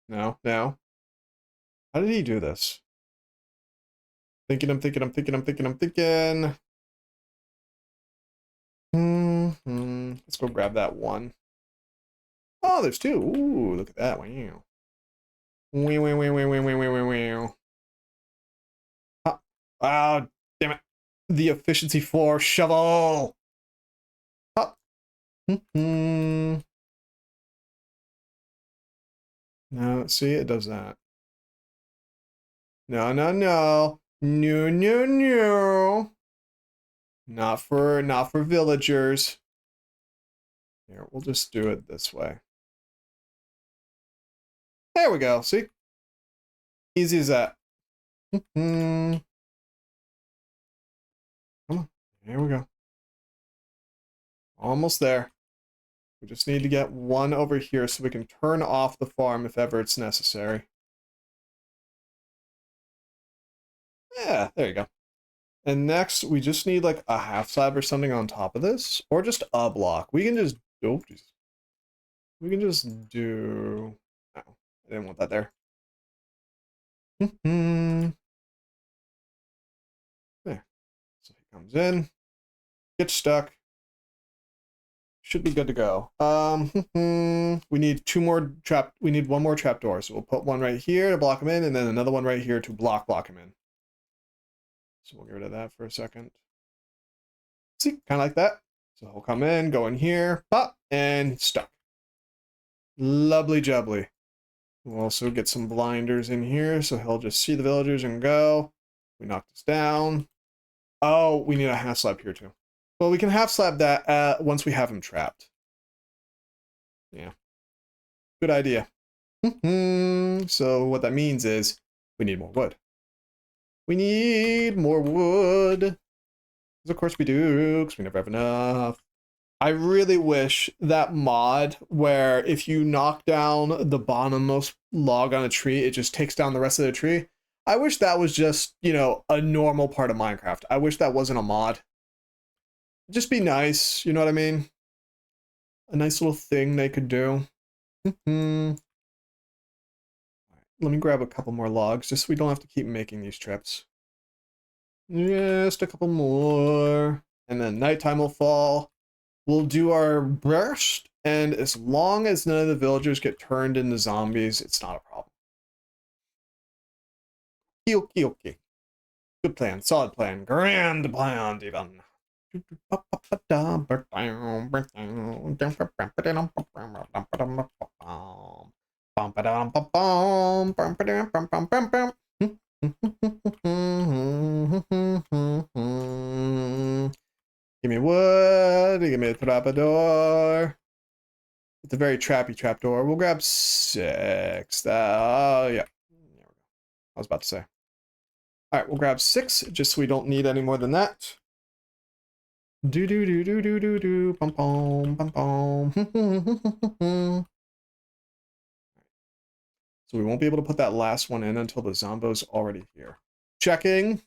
No, no. How did he do this? I'm thinking. Let's go grab that one. Oh, there's two. Ooh, look at that. Wow. Wow. Oh, damn it. The efficiency 4 shovel. Up. No, see, it does that. No, no, no. No, no, no. Not for villagers. Here, we'll just do it this way. There we go. See? Easy as that. Come on. There we go. Almost there. We just need to get one over here so we can turn off the farm if ever it's necessary. Yeah, there you go. And next, we just need like a half slab or something on top of this, or just a block. We can just, oh, geez. We can just do, no, I didn't want that there. There. So he comes in, gets stuck. Should be good to go. We need we need one more trapdoor. So we'll put one right here to block him in, and then another one right here to block him in. So we'll get rid of that for a second. See, kind of like that. So he'll come in, go in here, pop, and stuck. Lovely jubbly. We'll also get some blinders in here, so he'll just see the villagers and go. We knock this down. Oh, we need a half slab here too. Well, we can half slab that once we have him trapped. Yeah. Good idea. So what that means is we need more wood. We need more wood. Because of course we do, because we never have enough. I really wish that mod where if you knock down the bottommost log on a tree, it just takes down the rest of the tree. I wish that was just, you know, a normal part of Minecraft. I wish that wasn't a mod. Just be nice, you know what I mean? A nice little thing they could do. Let me grab a couple more logs just so we don't have to keep making these trips. Just a couple more. And then nighttime will fall. We'll do our best, and as long as none of the villagers get turned into zombies, it's not a problem. Okie okie. Good plan, solid plan, grand plan, even. Give me wood, give me a trapdoor. It's a very trappy trapdoor. We'll grab 6. Yeah. I was about to say. All right, we'll grab 6 just so we don't need any more than that. Do do do do do do do pom pom pom pom. So we won't be able to put that last one in until the zombo's already here. Checking.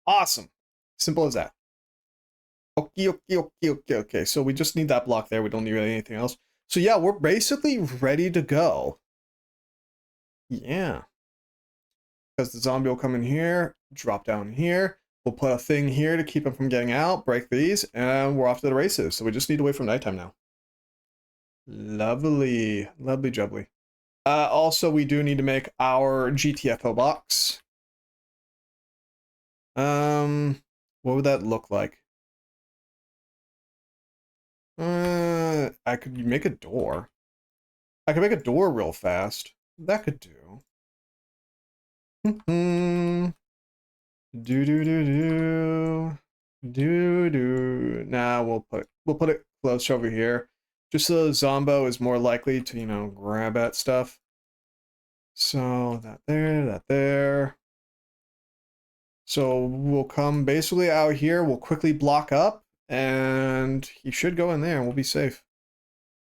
Awesome. Simple as that. Okay. So we just need that block there. We don't need really anything else. So yeah, we're basically ready to go. Yeah. Because the zombie will come in here, drop down here. We'll put a thing here to keep him from getting out, break these, and we're off to the races. So we just need to wait for nighttime now. Lovely. Lovely jubbly. Also, we do need to make our GTFO box. What would that look like? I could make a door. I could make a door real fast. That could do. Do. Nah, we'll put it close over here, just so the Zombo is more likely to, you know, grab at stuff. So that there. So we'll come basically out here. We'll quickly block up, and he should go in there, and we'll be safe,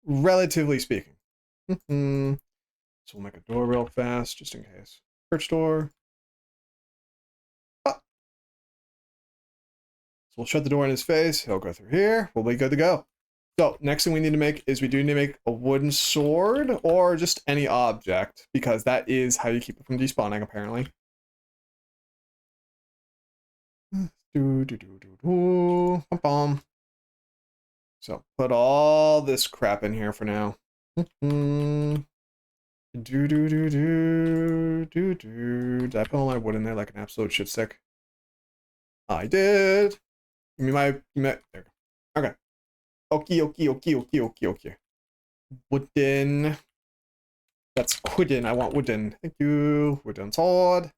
relatively speaking. So we'll make a door real fast, just in case. Perch door. Ah. So we'll shut the door in his face. He'll go through here. We'll be good to go. So next thing we need to make is we do need to make a wooden sword or just any object, because that is how you keep it from despawning, apparently. So put all this crap in here for now. Did I put all my wood in there like an absolute shit stick? I did. You mean there. Okay. Okay. Wooden. That's wooden. I want wooden. Thank you. Wooden sword.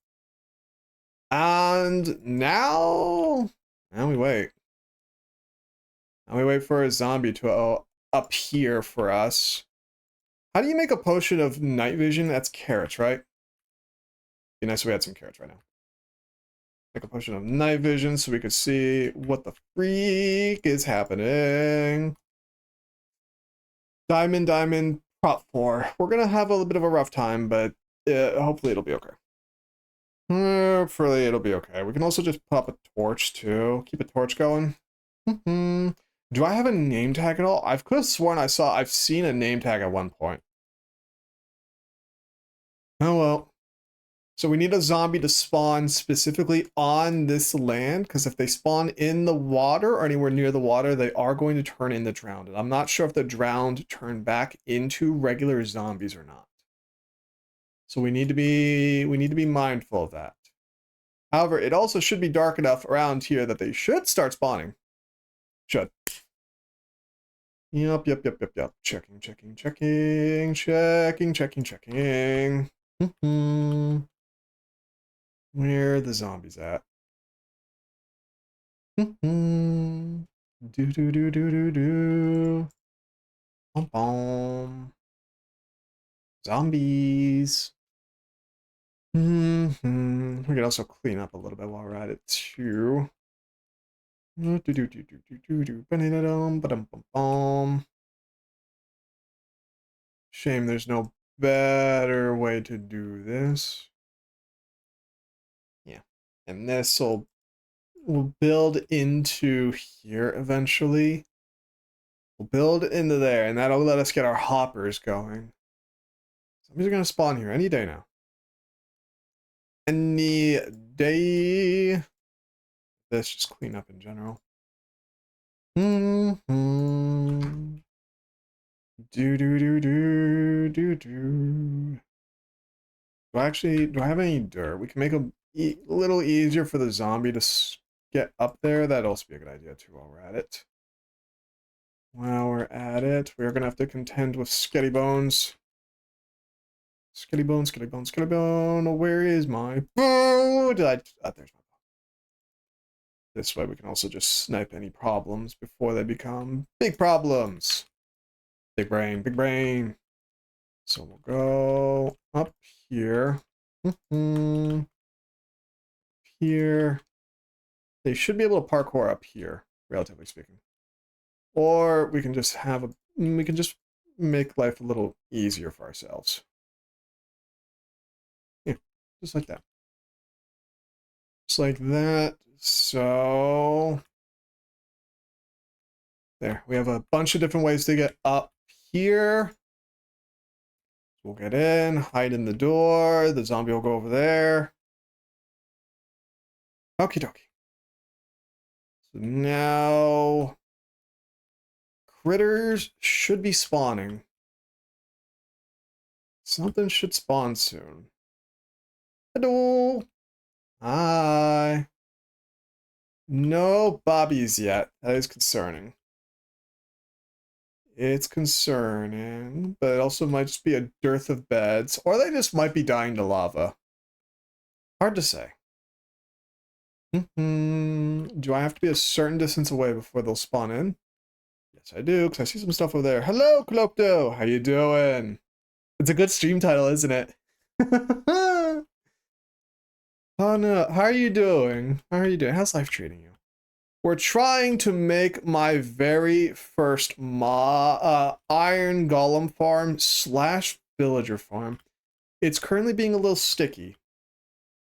And now we wait. Now we wait for a zombie to appear for us. How do you make a potion of night vision? That's carrots, right? Be nice if we had some carrots right now. Make a potion of night vision so we could see what the freak is happening. Diamond, prop 4. We're gonna have a little bit of a rough time, but hopefully it'll be okay. Hopefully it'll be okay. We can also just pop a torch too. Keep a torch going. Do I have a name tag at all? I could have sworn I've seen a name tag at one point. Oh well. So we need a zombie to spawn specifically on this land, because if they spawn in the water or anywhere near the water, they are going to turn into drowned. And I'm not sure if the drowned turn back into regular zombies or not. So we need to be mindful of that. However, it also should be dark enough around here that they should start spawning. Should. Yup. Checking. Where are the zombies at? Do. Bom. Zombies. We can also clean up a little bit while we're at it too. Shame there's no better way to do this. Yeah. And this will build into here eventually. We'll build into there, and that'll let us get our hoppers going. Zombies are gonna spawn here any day now. Any day. Let's just clean up in general. Do I have any dirt? We can make a little easier for the zombie to get up there. That'd also be a good idea too while we're at it. While we're at it, we're gonna have to contend with Sketty Bones. Sketty Bone. Where is my bone? There's my bone. This way we can also just snipe any problems before they become big problems. Big brain. So we'll go up here. Here. They should be able to parkour up here, relatively speaking. Or we can just make life a little easier for ourselves. Yeah, just like that. Just like that. So there, we have a bunch of different ways to get up here. We'll get in, hide in the door. The zombie will go over there. Okie dokie. So now critters should be spawning. Something should spawn soon. Hello. Hi. No bobbies yet. That is concerning. It's concerning, but it also might just be a dearth of beds, or they just might be dying to lava. Hard to say. Do I have to be a certain distance away before they'll spawn in? Yes, I do, because I see some stuff over there. Hello, Clopto! How you doing? It's a good stream title, isn't it? Oh no, how are you doing? How are you doing? How's life treating you? We're trying to make my very first iron golem farm / villager farm. It's currently being a little sticky.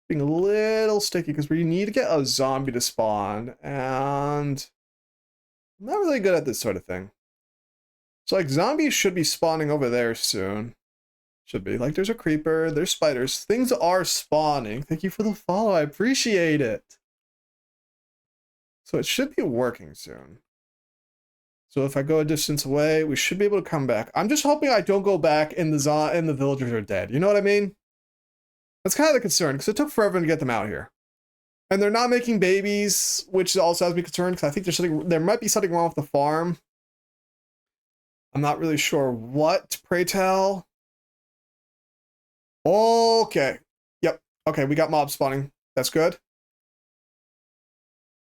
Because we need to get a zombie to spawn, and I'm not really good at this sort of thing. So like zombies should be spawning over there soon. Should be. Like there's a creeper, there's spiders. Things are spawning. Thank you for the follow. I appreciate it. So it should be working soon. So if I go a distance away, we should be able to come back. I'm just hoping I don't go back and the villagers are dead. You know what I mean? That's kind of the concern, because it took forever to get them out here. And they're not making babies, which also has me concerned, because I think there might be something wrong with the farm. I'm not really sure what, pray tell. Okay. Yep. Okay, we got mob spawning. That's good.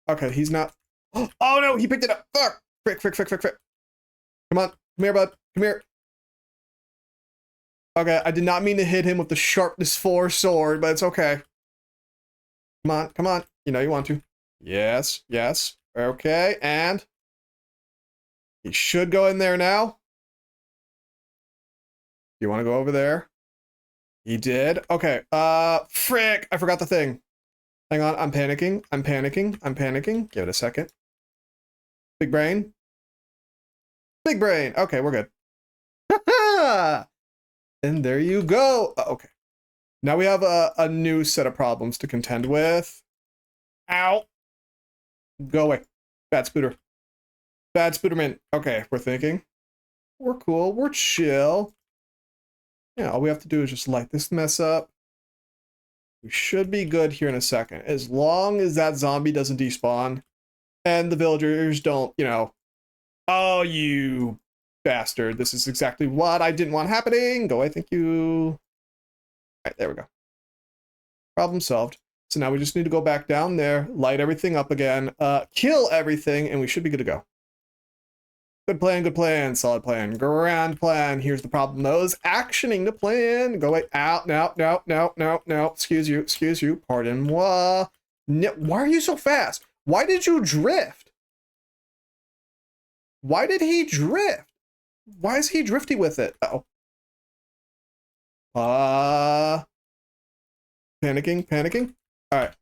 Okay, he's not. Oh no, he picked it up. Fuck. Frick. Come on. Come here, bud. Come here. Okay, I did not mean to hit him with the sharpness 4 sword, but it's okay. Come on. You know you want to. Yes. Okay, and he should go in there now. You want to go over there? He did. Okay. Frick. I forgot the thing. Hang on. I'm panicking. Give it a second. Big brain. Okay, we're good. And there you go. Okay. Now we have a new set of problems to contend with. Ow. Go away. Bad Spooderman. Okay, we're thinking. We're cool. We're chill. Yeah, all we have to do is just light this mess up. We should be good here in a second. As long as that zombie doesn't despawn and the villagers don't, oh, you bastard. This is exactly what I didn't want happening. Go away, thank you. All right, there we go. Problem solved. So now we just need to go back down there, light everything up again, kill everything, and we should be good to go. Good plan, solid plan, grand plan. Here's the problem, though, is actioning the plan. Go away, out, no, excuse you, pardon moi. No, why are you so fast? Why did you drift? Why did he drift? Why is he drifty with it? Uh-oh. Panicking. All right,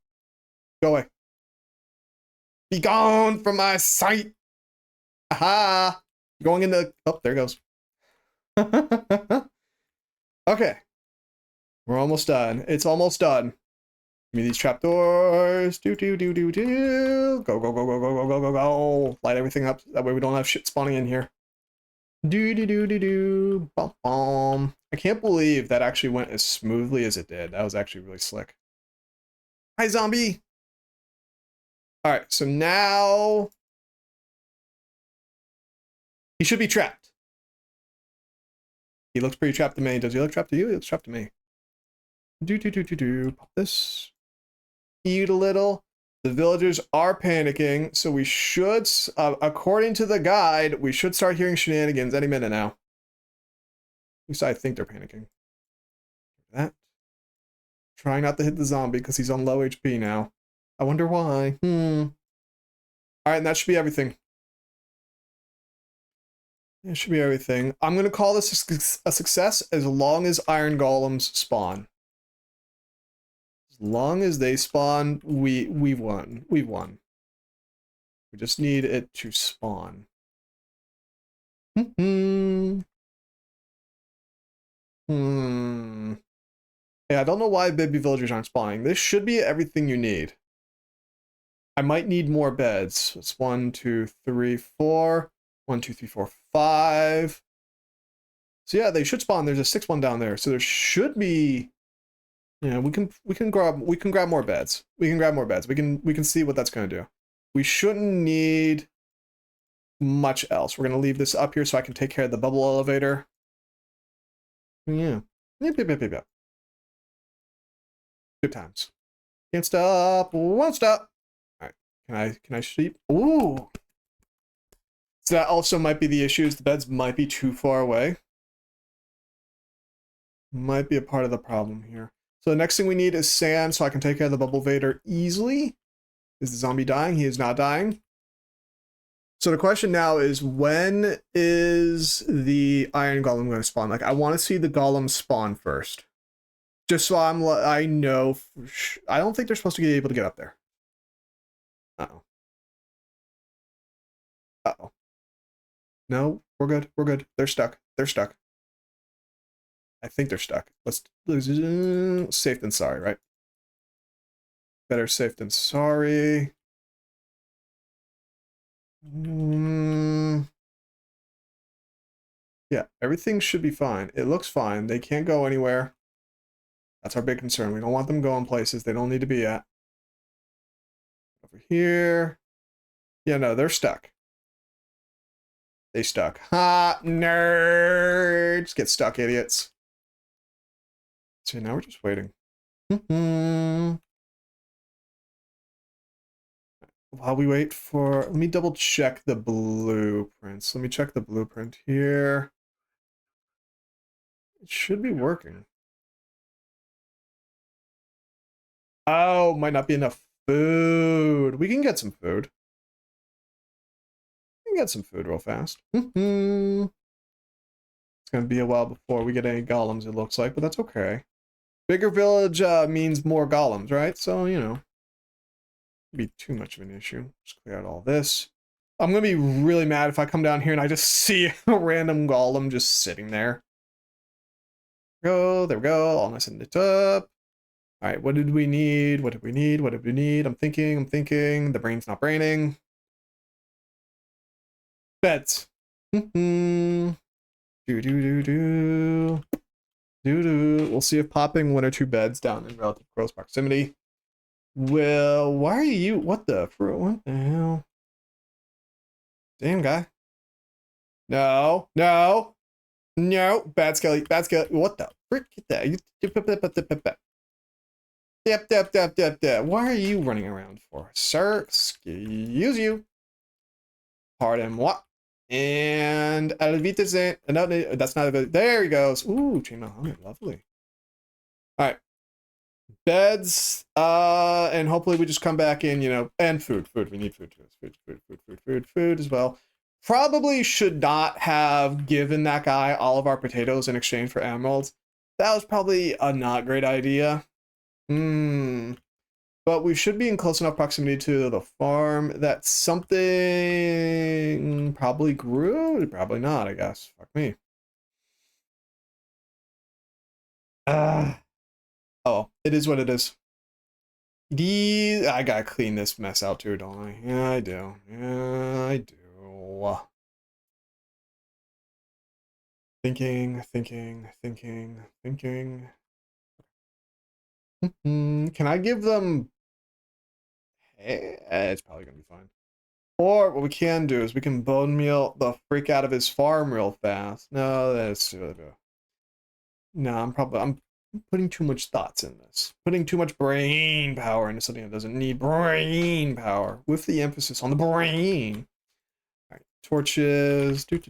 go away. Be gone from my sight. Aha! Going into... Oh, there it goes. Okay. We're almost done. It's almost done. Give me these trapdoors. Do. Go. Light everything up. That way we don't have shit spawning in here. Do. Bum. I can't believe that actually went as smoothly as it did. That was actually really slick. Hi, zombie! Alright, so now... he should be trapped. He looks pretty trapped to me. Does he look trapped to you? He looks trapped to me. Do. Pop this. Eat a little. The villagers are panicking, so we should, according to the guide, we should start hearing shenanigans any minute now. At least I think they're panicking. That. Trying not to hit the zombie because he's on low HP now. I wonder why. Alright, and that should be everything. That should be everything. I'm going to call this a success as long as iron golems spawn. As long as they spawn, we've won. We've won. We just need it to spawn. Hmm. Yeah, I don't know why baby villagers aren't spawning. This should be everything you need. I might need more beds. It's 1, 2, 3, 4. 1, 2, 3, 4, 5. So yeah, they should spawn. There's a 6th one down there. So there should be. Yeah, we can grab more beds. We can grab more beds. We can see what that's gonna do. We shouldn't need much else. We're gonna leave this up here so I can take care of the bubble elevator. Yeah. Yep, yep, yep, yep, yep. Good times. Can't stop. Won't stop. All right. Can I sleep? Ooh. So that also might be the issue. Is the beds might be too far away. Might be a part of the problem here. So the next thing we need is sand so I can take care of the bubble vader easily. Is the zombie dying? He is not dying. So the question now is, when is the iron golem going to spawn? Like, I want to see the golem spawn first. Just so I know. I don't think they're supposed to be able to get up there. Uh-oh. Uh-oh. No, we're good. We're good. They're stuck. They're stuck. I think they're stuck. Let's safe than sorry, right? Better safe than sorry. Yeah, everything should be fine. It looks fine. They can't go anywhere. That's our big concern. We don't want them going places they don't need to be at. Over here. Yeah, no, they're stuck. They stuck. Ha! Nerds! Get stuck, idiots. So now we're just waiting. While we wait for... Let me double check the blueprints. Let me check the blueprint here. It should be working. Oh, might not be enough food. We can get some food. We can get some food real fast. It's going to be a while before we get any golems, it looks like, but that's okay. Bigger village means more golems, right? So, you know, be too much of an issue. Just clear out all this. I'm going to be really mad if I come down here and I just see a random golem just sitting there. There we go. All nice and lit up. All right, what did we need? What did we need? What did we need? I'm thinking. The brain's not braining. Beds. Do. We'll see if popping 1 or 2 beds down in relative close proximity. Well, why are you? What the hell? Damn guy. No. Bad Skelly. What the frick? Get that. Yep. Why are you running around for, sir? Excuse you. Pardon what? And Alvita no, that's not a good. There he goes. Ooh, chain of hunger, lovely. All right, beds. And hopefully we just come back in, you know, and food. We need food. Food as well. Probably should not have given that guy all of our potatoes in exchange for emeralds. That was probably a not great idea. But we should be in close enough proximity to the farm that something probably grew. Probably not, I guess. Fuck me. Oh, it is what it is. I gotta clean this mess out too, don't I? Yeah, I do. Thinking. Can I give them... it's probably gonna be fine. Or what we can do is we can bone meal the freak out of his farm real fast. No, that's... No, I'm putting too much thoughts in this. Putting too much brain power into something that doesn't need brain power. With the emphasis on the brain. All right, torches. Don't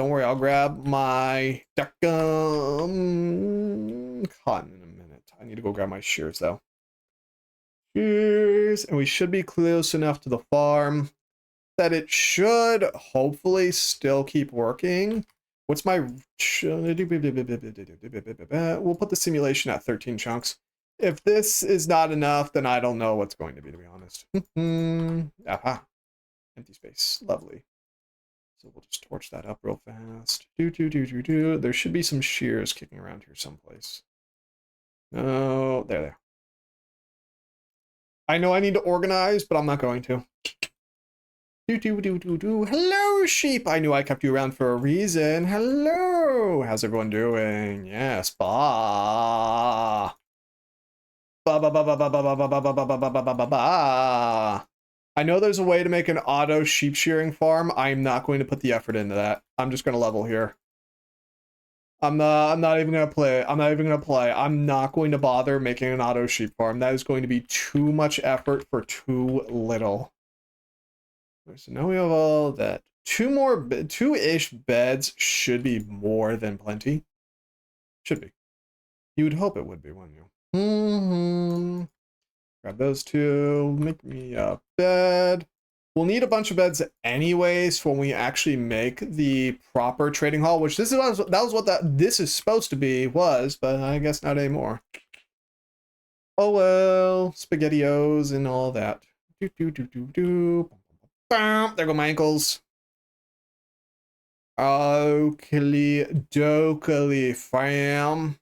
worry, I'll grab my cotton in a minute. I need to go grab my shears though. Shears, and we should be close enough to the farm that it should hopefully still keep working. What's my... We'll put the simulation at 13 chunks. If this is not enough, then I don't know what's going to be honest. Aha. Empty space. Lovely. So we'll just torch that up real fast. There should be some shears kicking around here someplace. Oh, there. I know I need to organize, but I'm not going to. Hello, sheep. I knew I kept you around for a reason. Hello. How's everyone doing? Yes. Bah. Ba ba ba ba ba ba ba ba ba ba ba ba ba ba ba ba. I know there's a way to make an auto sheep shearing farm. I'm not going to put the effort into that. I'm just going to level here. I'm not even going to play. I'm not even going to play. I'm not going to bother making an auto sheep farm. That is going to be too much effort for too little. So now we have all that. Two-ish beds should be more than plenty. Should be. You would hope it would be, wouldn't you? Grab those two. Make me a bed. We'll need a bunch of beds anyways when we actually make the proper trading hall, which this was what this is supposed to be, but I guess not anymore. Oh well, SpaghettiOs and all that. Bam, there go my ankles. Oakley dokily fam.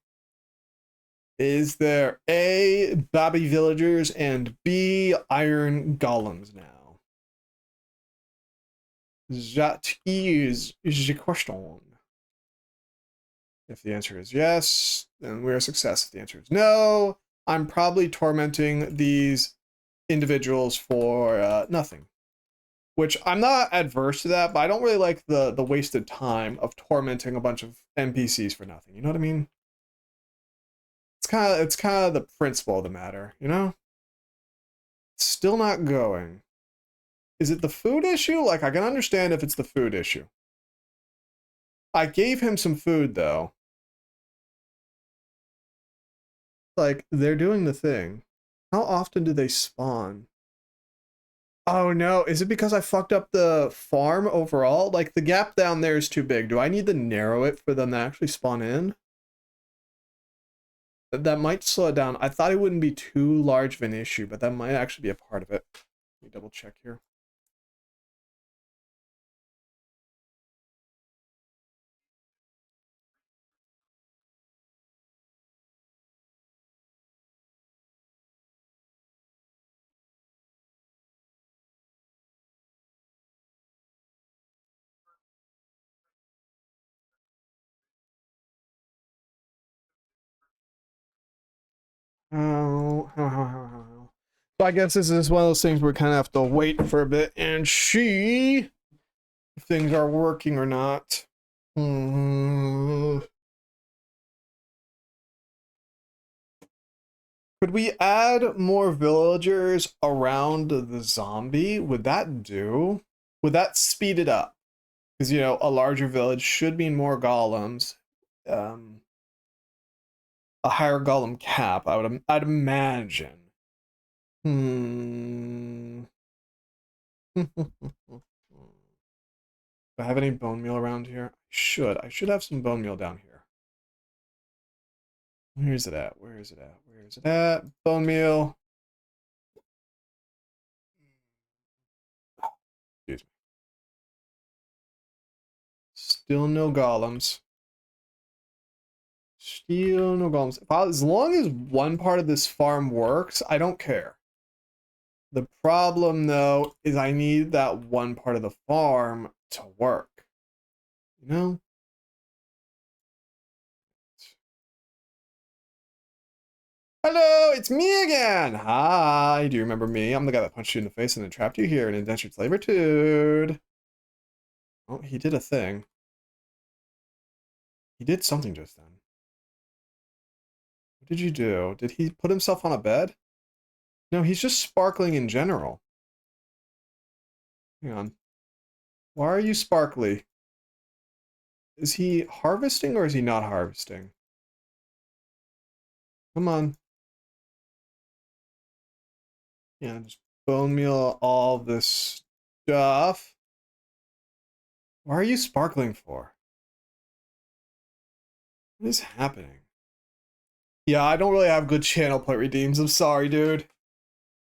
Is there A, Babby villagers, and B, iron golems now? That is the question. If the answer is yes, then we're a success. If the answer is no, I'm probably tormenting these individuals for nothing. Which I'm not adverse to that, but I don't really like the wasted time of tormenting a bunch of NPCs for nothing. You know what I mean? It's kind of the principle of the matter, you know? Still not going. Is it the food issue? Like, I can understand if it's the food issue. I gave him some food, though. Like, they're doing the thing. How often do they spawn? Oh no, is it because I fucked up the farm overall? Like, the gap down there is too big. Do I need to narrow it for them to actually spawn in? That might slow it down. I thought it wouldn't be too large of an issue, but that might actually be a part of it. Let me double check here. So I guess this is one of those things where we kind of have to wait for a bit and see if things are working or not. Could we add more villagers around the zombie? Would that do? Would that speed it up? Because, you know, a larger village should mean more golems. A higher golem cap, I'd imagine. Do I have any bone meal around here? I should have some bone meal down here. Where is it at? Where is it at? Where is it at? Bone meal. Excuse me. Still no golems. Still no golems. As long as one part of this farm works, I don't care. The problem, though, is I need that one part of the farm to work. You know? Hello, it's me again! Hi, do you remember me? I'm the guy that punched you in the face and then trapped you here in indentured servitude. Oh, he did a thing. He did something just then. What did you do? Did he put himself on a bed? No, he's just sparkling in general. Hang on. Why are you sparkly? Is he harvesting or is he not harvesting? Come on. Yeah, just bone meal all this stuff. Why are you sparkling for? What is happening? Yeah, I don't really have good channel point redeems. I'm sorry, dude.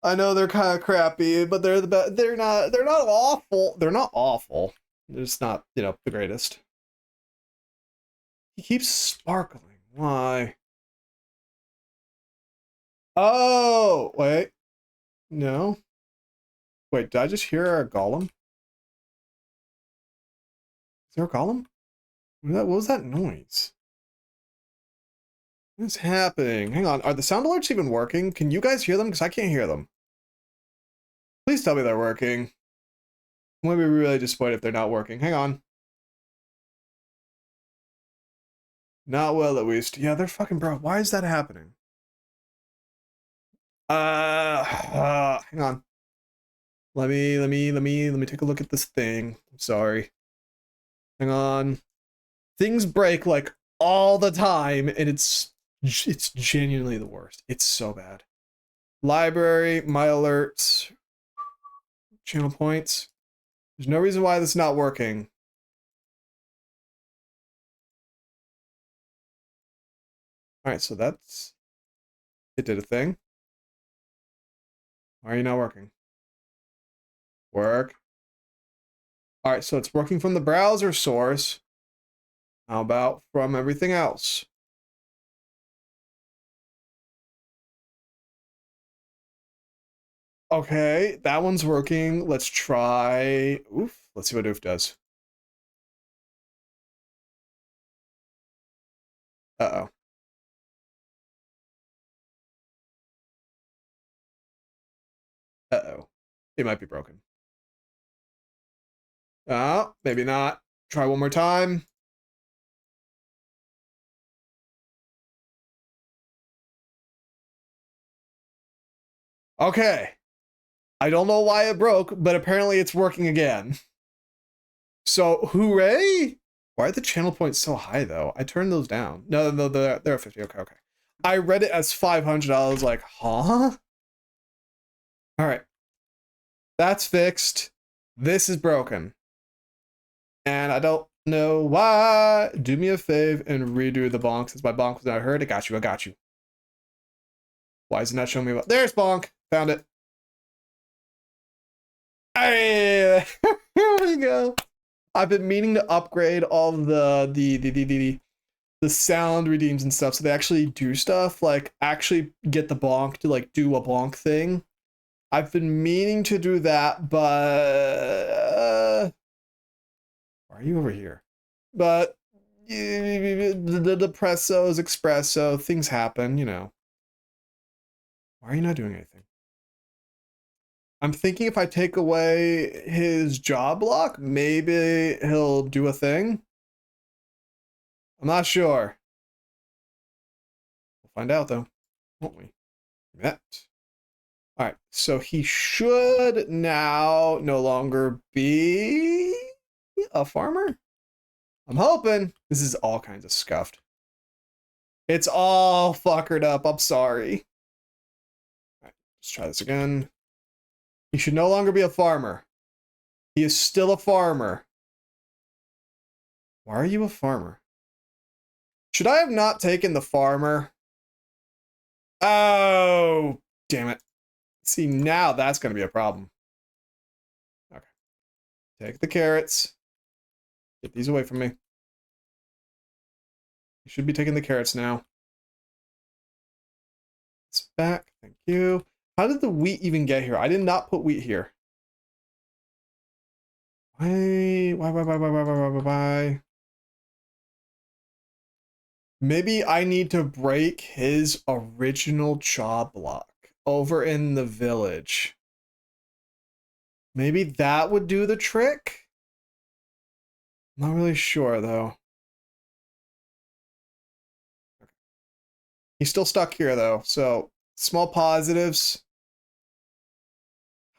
I know they're kind of crappy, but they're the best. They're not. They're not awful. They're not awful. They're just not, the greatest. He keeps sparkling. Why? Oh, wait. No. Wait, did I just hear a golem? Is there a golem? What was that noise? What's happening? Hang on. Are the sound alerts even working? Can you guys hear them? Because I can't hear them. Please tell me they're working. I'm going to be really disappointed if they're not working. Hang on. Not well, at least. Yeah, they're fucking broke. Why is that happening? Hang on. Let me take a look at this thing. I'm sorry. Hang on. Things break like all the time, and it's genuinely the worst. It's so bad. Library, my alerts, channel points. There's no reason why this is not working. All right, so that's it. Did a thing. Why are you not working? Work. All right, so it's working from the browser source. How about from everything else? Okay, that one's working. Let's try oof. Let's see what oof does. Uh-oh. Uh-oh. It might be broken. Oh, maybe not. Try one more time. Okay. I don't know why it broke, but apparently it's working again. So, hooray! Why are the channel points so high, though? I turned those down. No, they're at 50. Okay. I read it as 500. I was like, huh? All right. That's fixed. This is broken. And I don't know why. Do me a fave and redo the bonk. Since my bonk was not heard, I got you. Why is it not showing me? There's bonk. Found it. Hey, here we go. I've been meaning to upgrade all the sound redeems and stuff, so they actually do stuff, like actually get the bonk to like do a bonk thing. I've been meaning to do that, but why are you over here? But the depressos, espresso, things happen, Why are you not doing anything? I'm thinking if I take away his job lock, maybe he'll do a thing. I'm not sure. We'll find out though, won't we? Met. All right, so he should now no longer be a farmer. I'm hoping. This is all kinds of scuffed. It's all fuckered up. I'm sorry. All right, let's try this again. He should no longer be a farmer. He is still a farmer. Why are you a farmer? Should I have not taken the farmer? Oh, damn it. See, now that's going to be a problem. Okay. Take the carrots. Get these away from me. You should be taking the carrots now. It's back. Thank you. How did the wheat even get here? I did not put wheat here. Why? Maybe I need to break his original job block over in the village. Maybe that would do the trick? Not really sure, though. Okay. He's still stuck here, though, so small positives.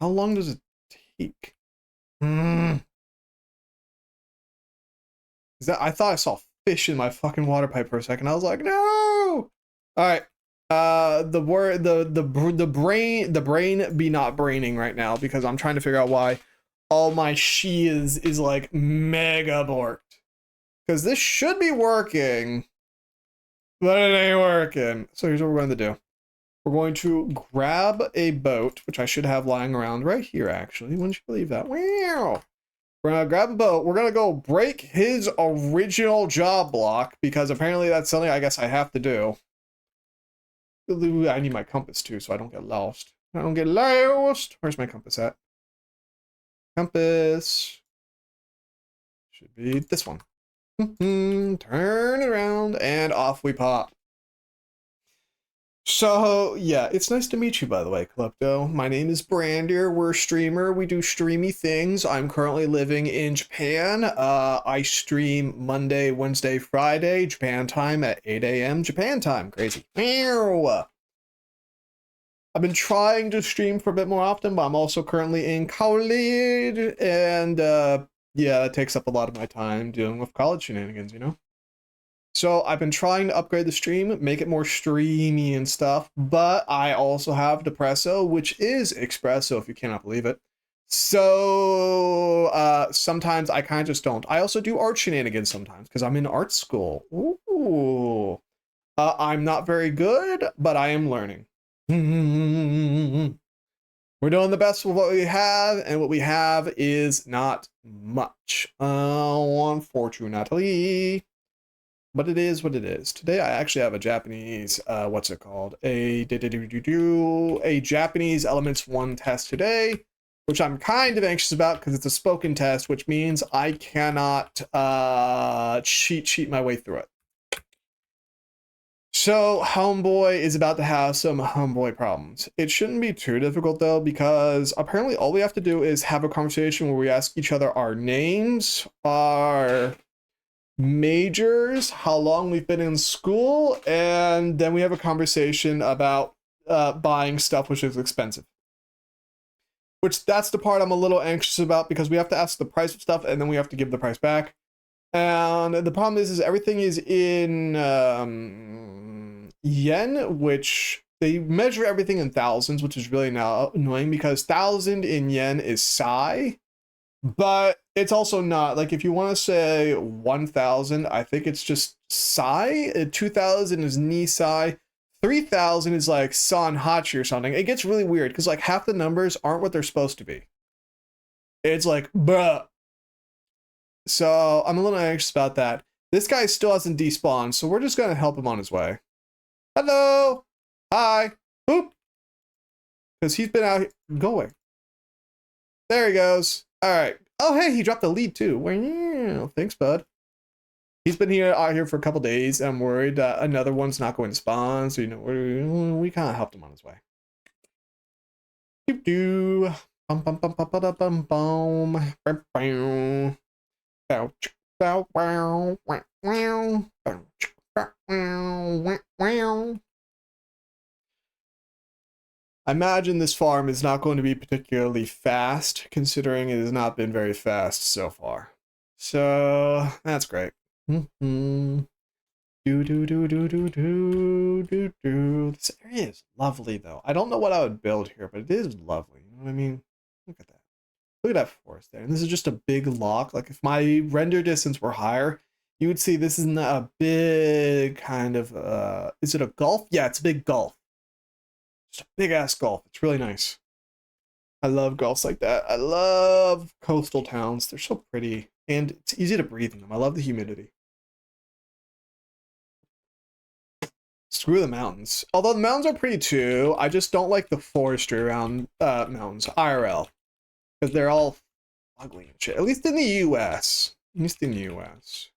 How long does it take? Is that I thought I saw fish in my fucking water pipe for a second. I was like, no. All right. The brain be not braining right now because I'm trying to figure out why all my she is like mega borked. Because this should be working. but it ain't working. So here's what we're going to do. We're going to grab a boat, which I should have lying around right here, actually. Wouldn't you believe that? Wow. We're going to grab a boat. We're going to go break his original job block, because apparently that's something I guess I have to do. I need my compass, too, so I don't get lost. I don't get lost. Where's my compass at? Compass. Should be this one. Turn around, and off we pop. So, yeah, it's nice to meet you, by the way, Klepto. My name is Brandir. We're a streamer. We do streamy things. I'm currently living in Japan. I stream Monday, Wednesday, Friday, Japan time at 8 a.m. Japan time. Crazy. I've been trying to stream for a bit more often, but I'm also currently in college, and yeah, it takes up a lot of my time dealing with college shenanigans, you know? So I've been trying to upgrade the stream, make it more streamy and stuff, but I also have Depresso, which is Espresso, if you cannot believe it. So sometimes I kind of just don't. I also do art shenanigans sometimes because I'm in art school. Ooh. I'm not very good, but I am learning. We're doing the best with what we have, and what we have is not much, unfortunately. But it is what it is. Today I actually have a Japanese, what's it called? A Japanese Elements 1 test today, which I'm kind of anxious about because it's a spoken test, which means I cannot cheat my way through it. So Homeboy is about to have some Homeboy problems. It shouldn't be too difficult though, because apparently all we have to do is have a conversation where we ask each other our names, our majors, how long we've been in school, and then we have a conversation about buying stuff which is expensive. Which that's the part I'm a little anxious about, because we have to ask the price of stuff and then we have to give the price back. And the problem is everything is in yen, which they measure everything in thousands, which is really now annoying because 1,000 in yen is sai. But it's also not, like, if you want to say 1,000, I think it's just Sai. 2,000 is Nisai. 3,000 is like Sanhachi or something. It gets really weird because like half the numbers aren't what they're supposed to be. It's like, bruh. So I'm a little anxious about that. This guy still hasn't despawned, so we're just going to help him on his way. Hello. Hi. Boop. Because he's been out here. Go away. There he goes. All right. Oh, hey, he dropped the lead too. Wow. Thanks, bud. He's been out here for a couple days. I'm worried that another one's not going to spawn. So, you know, we kind of helped him on his way. Doop doo. Bum bum bum bum bum bum bum. Bum bum. Bow bow wow wow wow. Wow wow. I imagine this farm is not going to be particularly fast, considering it has not been very fast so far. So that's great. Do do do do do do do do. This area is lovely, though. I don't know what I would build here, but it is lovely. You know what I mean? Look at that. Look at that forest there. And this is just a big lock. Like if my render distance were higher, you would see this is a big kind of is it a gulf? Yeah, it's a big gulf. Just a big ass gulf. It's really nice. I love gulfs like that. I love coastal towns. They're so pretty and it's easy to breathe in them. I love the humidity. Screw the mountains. Although the mountains are pretty too. I just don't like the forestry around mountains, IRL. Because they're all ugly and shit. At least in the US. At least in the US.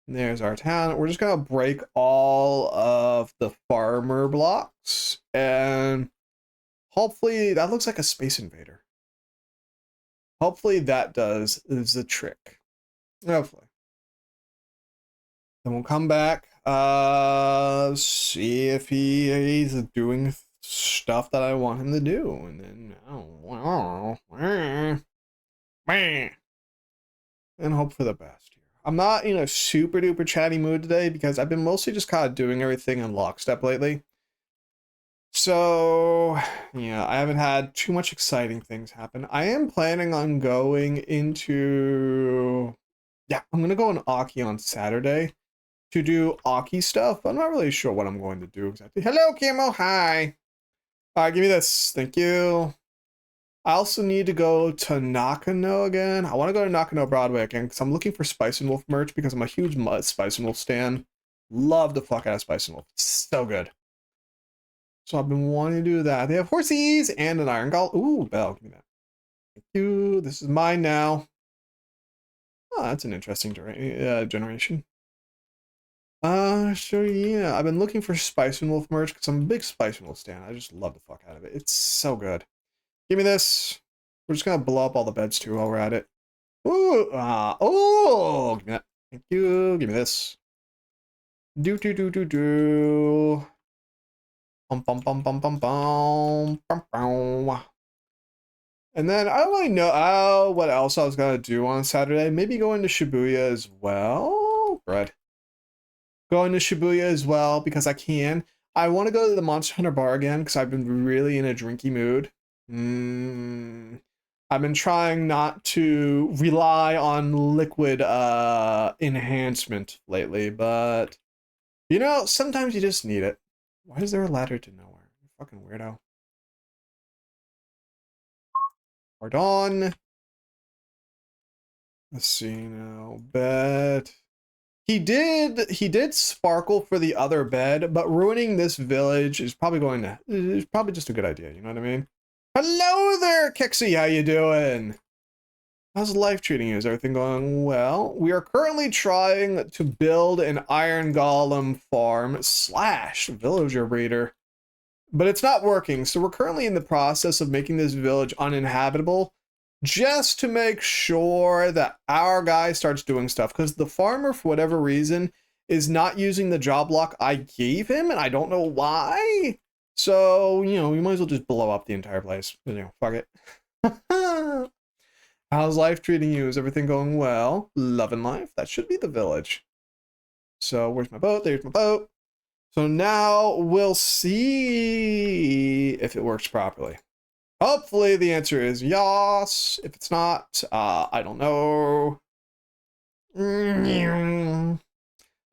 And there's our town. We're just gonna break all of the farmer blocks. And hopefully that looks like a Space Invader. Hopefully that does the trick. Hopefully. Then we'll come back. See if he's doing stuff that I want him to do. And then and hope for the best here. I'm not in a super duper chatty mood today because I've been mostly just kind of doing everything in lockstep lately. So, yeah, I haven't had too much exciting things happen. I am planning on going into... Yeah, I'm going to go in Aki on Saturday to do Aki stuff. I'm not really sure what I'm going to do exactly. Hello, Camo. Hi. All right, give me this. Thank you. I also need to go to Nakano again. I want to go to Nakano Broadway again because I'm looking for Spice and Wolf merch because I'm a huge Spice and Wolf stan. Love the fuck out of Spice and Wolf. It's so good. So I've been wanting to do that. They have horsies and an iron gall. Ooh, bell. Give me that. Thank you. This is mine now. Oh, that's an interesting generation. Sure, yeah. I've been looking for Spice and Wolf merch because I'm a big Spice and Wolf stan. I just love the fuck out of it. It's so good. Give me this. We're just gonna blow up all the beds too while we're at it. Ooh, oh, give me that. Thank you. Give me this. Do do do do do. Bum bum bum bum bum bum bum bum. And then I don't really know what else I was gonna do on Saturday. Maybe going to Shibuya as well. Bread. Going to Shibuya as well because I can. I want to go to the Monster Hunter bar again because I've been really in a drinky mood. I've been trying not to rely on liquid enhancement lately, but you know, sometimes you just need it. Why is there a ladder to nowhere? You fucking weirdo. Pardon. Let's see now. Bed. He did sparkle for the other bed, but ruining this village is probably just a good idea, you know what I mean? Hello there, Kixie, how you doing? How's life treating you? Is everything going well? We are currently trying to build an iron golem farm / villager breeder, but it's not working. So we're currently in the process of making this village uninhabitable just to make sure that our guy starts doing stuff, because the farmer, for whatever reason, is not using the job lock I gave him, and I don't know why. So, you know, we might as well just blow up the entire place. You know, fuck it. How's life treating you? Is everything going well? Loving life? That should be the village. So, where's my boat? There's my boat. So now we'll see if it works properly. Hopefully the answer is yes. If it's not, I don't know.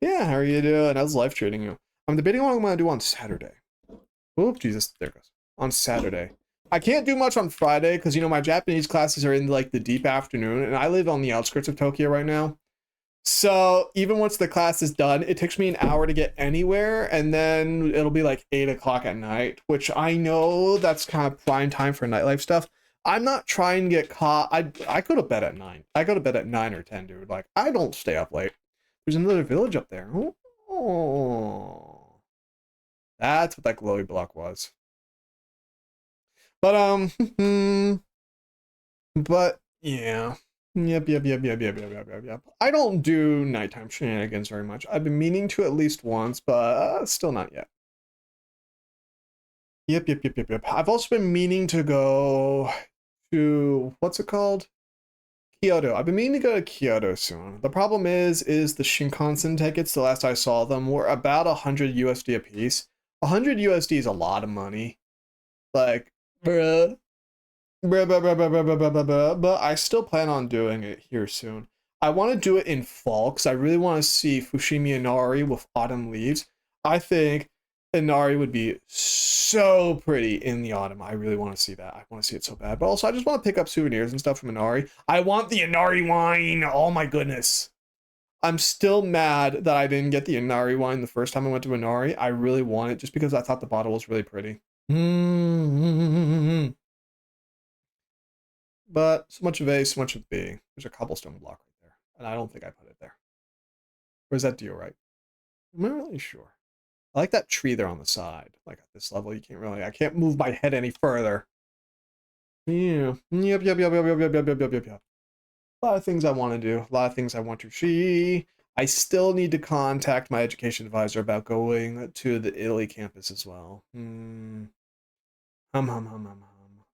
Yeah, how are you doing? How's life treating you? I'm debating what I'm going to do on Saturday. Oop, Jesus, there it goes. On Saturday. I can't do much on Friday because, you know, my Japanese classes are in, like, the deep afternoon, and I live on the outskirts of Tokyo right now. So even once the class is done, it takes me an hour to get anywhere, and then it'll be like 8 o'clock at night, which I know that's kind of prime time for nightlife stuff. I'm not trying to get caught. I go to bed at 9. I go to bed at 9 or 10, dude. Like, I don't stay up late. There's another village up there. Oh, that's what that glowy block was. But but yeah. Yep. I don't do nighttime shenanigans very much. I've been meaning to at least once, but still not yet. Yep. I've also been meaning to go to, what's it called? Kyoto. I've been meaning to go to Kyoto soon. The problem is the Shinkansen tickets, the last I saw them, were about 100 USD a piece. 100 USD is a lot of money. Like, bruh. But I still plan on doing it here soon. I want to do it in fall because I really want to see Fushimi Inari with autumn leaves. I think Inari would be so pretty in the autumn. I really want to see that. I want to see it so bad. But also, I just want to pick up souvenirs and stuff from Inari. I want the Inari wine. Oh my goodness. I'm still mad that I didn't get the Inari wine the first time I went to Inari. I really want it just because I thought the bottle was really pretty. But so much of A, so much of B. There's a cobblestone block right there. And I don't think I put it there. Or is that deal right? I'm not really sure. I like that tree there on the side. Like at this level, you can't really, I can't move my head any further. Yeah. Yep. A lot of things I want to do. A lot of things I want to see. I still need to contact my education advisor about going to the Italy campus as well.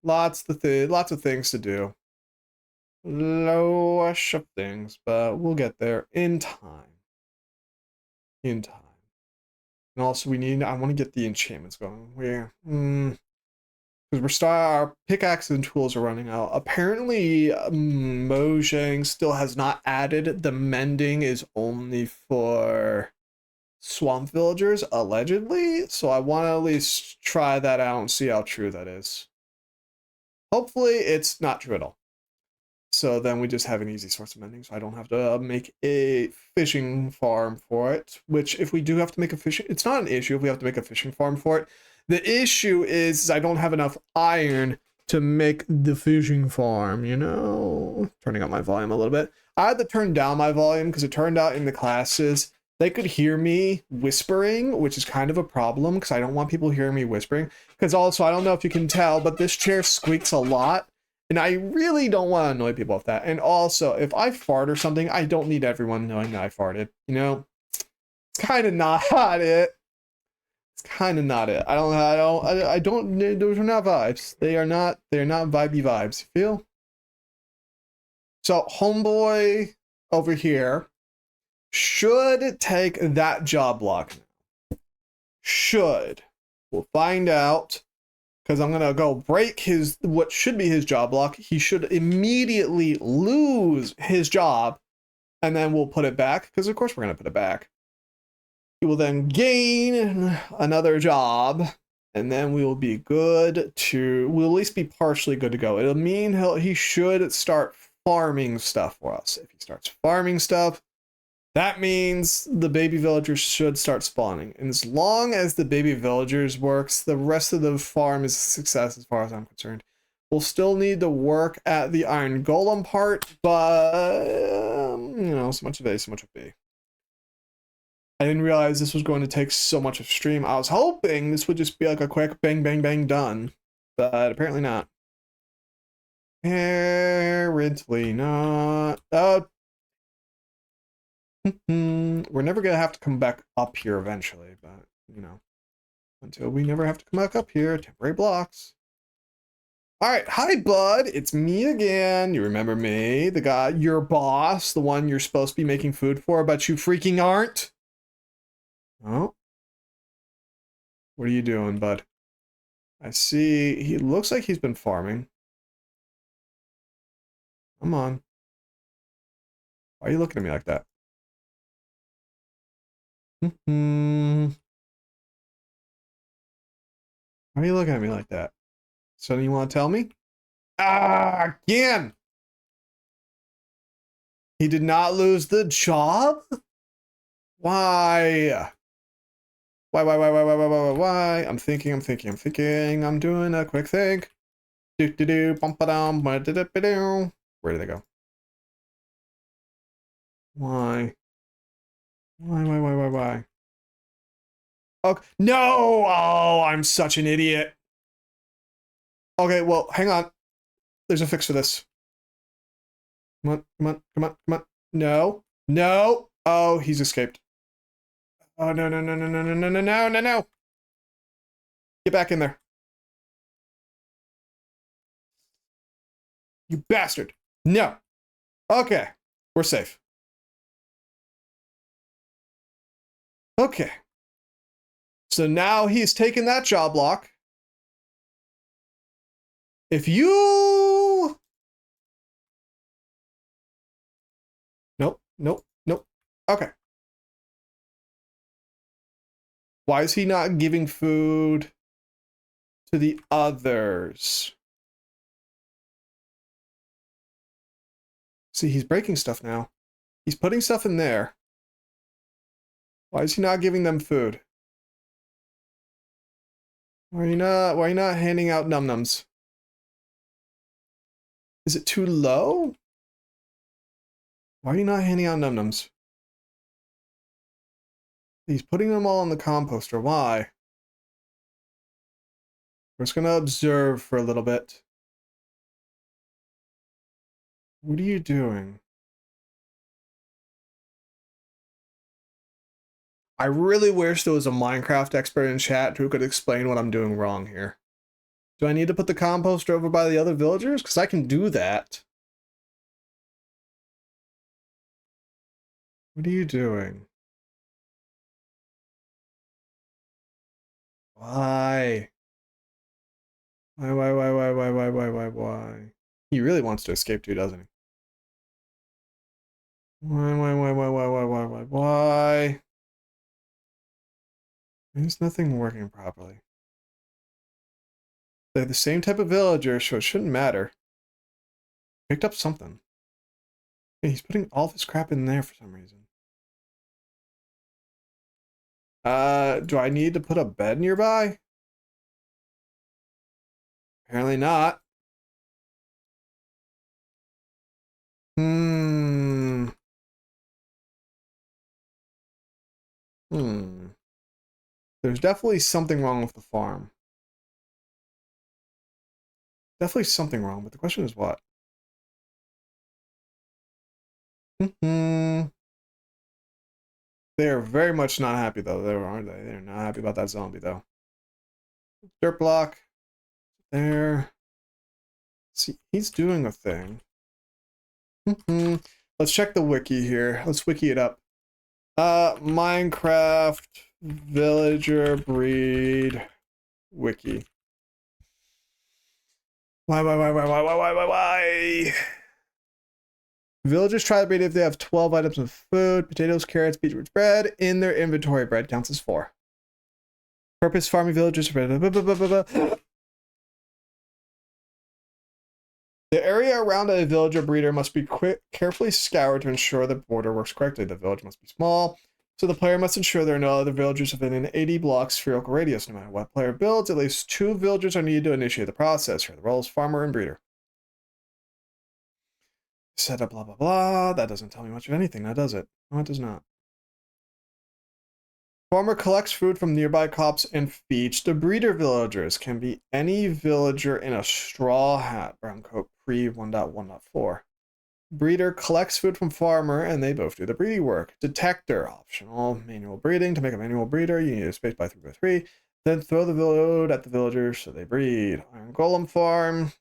Lots of things to do. Lots of things, but we'll get there in time. And also I want to get the enchantments going. Because our pickaxe and tools are running out. Apparently, Mojang still has not added the mending is only for swamp villagers, allegedly. So I want to at least try that out and see how true that is. Hopefully, it's not true at all. So then we just have an easy source of mending, so I don't have to make a fishing farm for it. Which, if we do have to make a fishing, it's not an issue if we have to make a fishing farm for it. The issue is I don't have enough iron to make the fishing farm, you know? Turning up my volume a little bit. I had to turn down my volume because it turned out in the classes they could hear me whispering, which is kind of a problem because I don't want people hearing me whispering. Because also, I don't know if you can tell, but this chair squeaks a lot. And I really don't want to annoy people with that. And also, if I fart or something, I don't need everyone knowing that I farted. You know? It's kind of not it. It's kind of not it. I don't, those are not vibes. They are not vibey vibes. You feel? So, homeboy over here should take that job block now. Should. We'll find out. Because I'm going to go break what should be his job block. He should immediately lose his job. And then we'll put it back. Because of course we're going to put it back. He will then gain another job. And then we will be good to... We'll at least be partially good to go. It'll mean he should start farming stuff for us. If he starts farming stuff, that means the baby villagers should start spawning. And as long as the baby villagers works, the rest of the farm is a success as far as I'm concerned. We'll still need to work at the iron golem part, but, you know, so much of A, so much of B. I didn't realize this was going to take so much of stream. I was hoping this would just be like a quick bang, bang, bang done, but apparently not. Apparently not. We're never gonna have to come back up here eventually, but you know, until we never have to come back up here, temporary blocks. All right, hi bud, it's me again. You remember me, the guy, your boss, the one you're supposed to be making food for, but you freaking aren't. Oh, what are you doing, bud? I see. He looks like he's been farming. Come on. Why are you looking at me like that? Why are you looking at me like that? Something you want to tell me? Ah, again! He did not lose the job? Why? Why? I'm thinking. I'm doing a quick think. Where did they go? Why? Why? Oh, no! Oh, I'm such an idiot. Okay, well, hang on. There's a fix for this. Come on. No. Oh, he's escaped. Oh, no. Get back in there. You bastard. No. Okay. We're safe. Okay. So now he's taken that job lock. If you... Nope. Okay. Why is he not giving food to the others? See, he's breaking stuff now. He's putting stuff in there. Why is he not giving them food? Why are you not handing out num-nums? Is it too low? Why are you not handing out num-nums? He's putting them all in the composter. Why? We're just gonna observe for a little bit. What are you doing? I really wish there was a Minecraft expert in chat who could explain what I'm doing wrong here. Do I need to put the composter over by the other villagers? Because I can do that. What are you doing? Why? Why? He really wants to escape too, doesn't he? Why? There's nothing working properly. They're the same type of villager, so it shouldn't matter. Picked up something. Hey, he's putting all of his crap in there for some reason. Do I need to put a bed nearby? Apparently not. Hmm. Hmm. There's definitely something wrong with the farm. Definitely something wrong, but the question is what? Hmm. They're very much not happy though, aren't they? They're not happy about that zombie though. Dirt block. There. See, he's doing a thing. Let's check the wiki here. Let's wiki it up. Minecraft villager breed wiki. Why? Villagers try to breed if they have 12 items of food, potatoes, carrots, beetroot, bread in their inventory. Bread counts as 4. Purpose farming villagers. The area around a villager breeder must be carefully scoured to ensure the border works correctly. The village must be small, so the player must ensure there are no other villagers within an 80-block spherical radius. No matter what player builds, at least 2 villagers are needed to initiate the process. Here are the roles: farmer and breeder. Set up blah blah blah. That doesn't tell me much of anything, now does it? No, it does not. Farmer collects food from nearby crops and feeds the breeder villagers. Can be any villager in a straw hat. Brown coat pre 1.1.4. Breeder collects food from farmer and they both do the breeding work. Detector, optional. Manual breeding. To make a manual breeder, you need a space by 3x3. Then throw the load at the villagers so they breed. Iron Golem farm.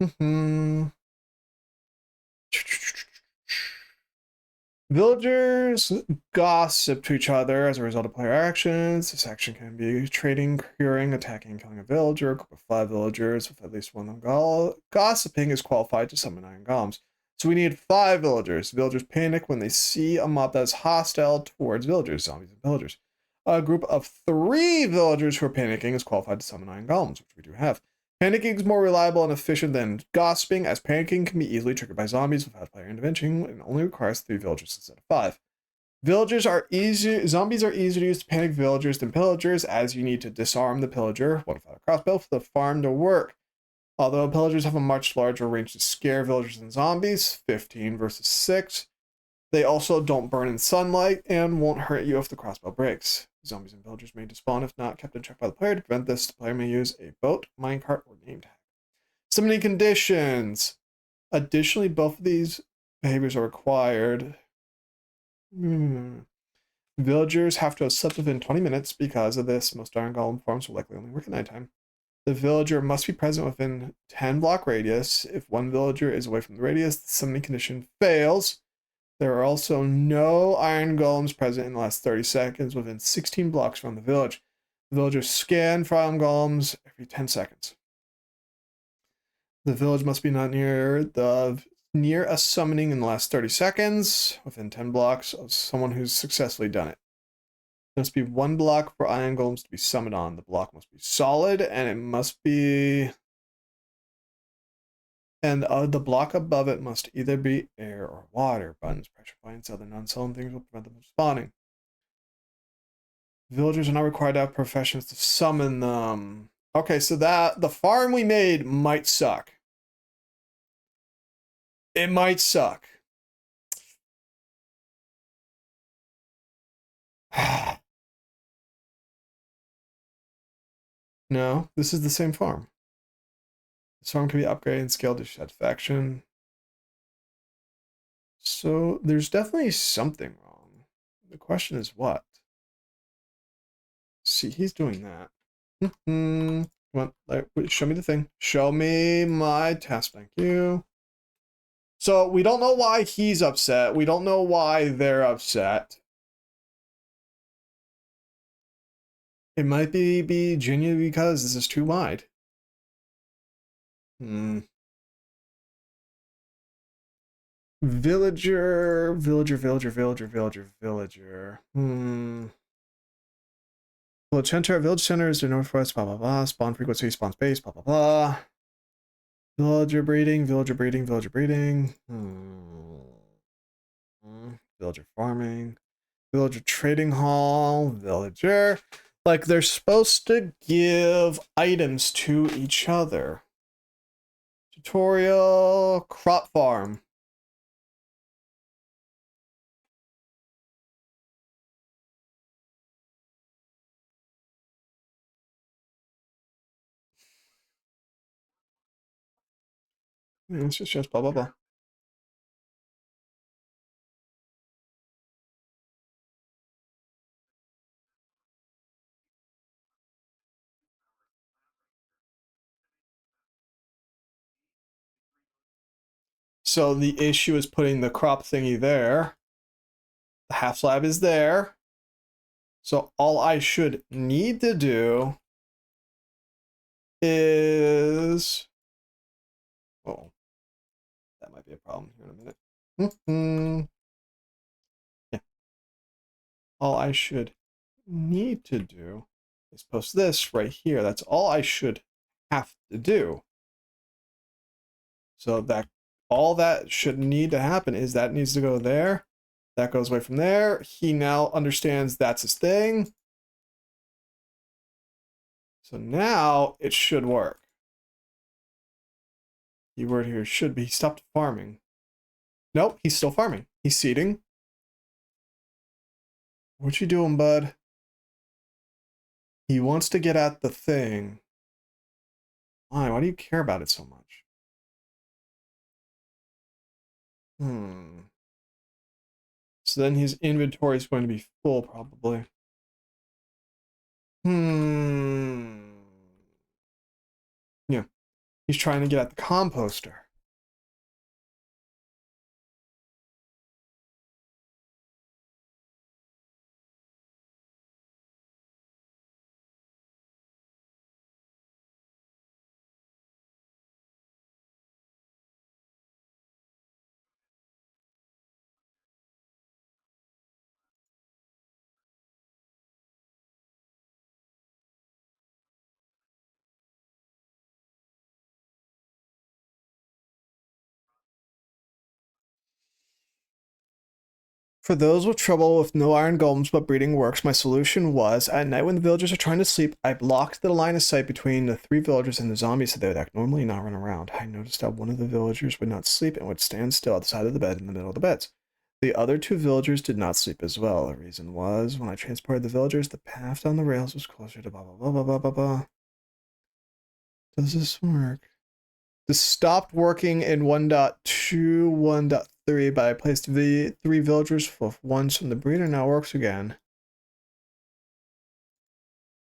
Villagers gossip to each other as a result of player actions. This action can be trading, curing, attacking, killing a villager. A group of 5 villagers with at least one of them gossiping is qualified to summon iron golems. So we need 5 villagers. Villagers panic when they see a mob that is hostile towards villagers, zombies and villagers. A group of 3 villagers who are panicking is qualified to summon iron golems, which we do have. Panicking is more reliable and efficient than gossiping, as panicking can be easily triggered by zombies without player intervention and only requires 3 villagers instead of 5. Zombies are easier to use to panic villagers than pillagers, as you need to disarm the pillager, one without a crossbow, for the farm to work. Although pillagers have a much larger range to scare villagers than zombies, 15 versus 6, they also don't burn in sunlight and won't hurt you if the crossbow breaks. Zombies and villagers may despawn if not kept in check by the player. To prevent this, the player may use a boat, minecart, or name tag. Summoning conditions. Additionally, both of these behaviors are required. Villagers have to have slept within 20 minutes. Because of this, most iron golem farms will likely only work at nighttime. The villager must be present within 10-block radius. If one villager is away from the radius, the summoning condition fails. There are also no iron golems present in the last 30 seconds within 16 blocks from the village. The villagers scan for iron golems every 10 seconds. The village must be not near a summoning in the last 30 seconds within 10 blocks of someone who's successfully done it. There must be 1 block for iron golems to be summoned on. The block must be solid and it must be... And the block above it must either be air or water. Buttons, pressure points, other non-solid things will prevent them from spawning. Villagers are not required to have professions to summon them. Okay, so that the farm we made might suck. It might suck. No, this is the same farm. This farm can be upgraded and scaled to satisfaction. So there's definitely something wrong. The question is what? See, he's doing that. Come on, show me the thing. Show me my task. Thank you. So we don't know why he's upset. We don't know why they're upset. It might be genuinely because this is too wide. Villager. Village center is the northwest, blah, blah, blah. Spawn frequency, spawn space, blah, blah, blah. Villager breeding, villager breeding, villager breeding. Villager farming. Villager trading hall, villager. Like, they're supposed to give items to each other. Tutorial, crop farm. It's just blah, blah, blah. So the issue is putting the crop thingy there. The half slab is there. So all I should need to do is... Oh, that might be a problem here in a minute. Yeah. All I should need to do is post this right here. That's all I should have to do. So that all that should need to happen is that needs to go there. That goes away from there. He now understands that's his thing. So now it should work. Keyword here should be he stopped farming. Nope, he's still farming. He's seeding. What you doing, bud? He wants to get at the thing. Why? Why do you care about it so much? So then his inventory is going to be full, probably. Yeah. He's trying to get at the composter. For those with trouble with no iron golems but breeding works, my solution was, at night when the villagers are trying to sleep, I blocked the line of sight between the 3 villagers and the zombies so they would act normally and not run around. I noticed that one of the villagers would not sleep and would stand still at the side of the bed in the middle of the beds. The other 2 villagers did not sleep as well. The reason was, when I transported the villagers, the path down the rails was closer to blah blah blah blah blah blah blah. Does this work? This stopped working in 1.2, 1.3, but I placed the 3 villagers with ones from the breeder. Now works again.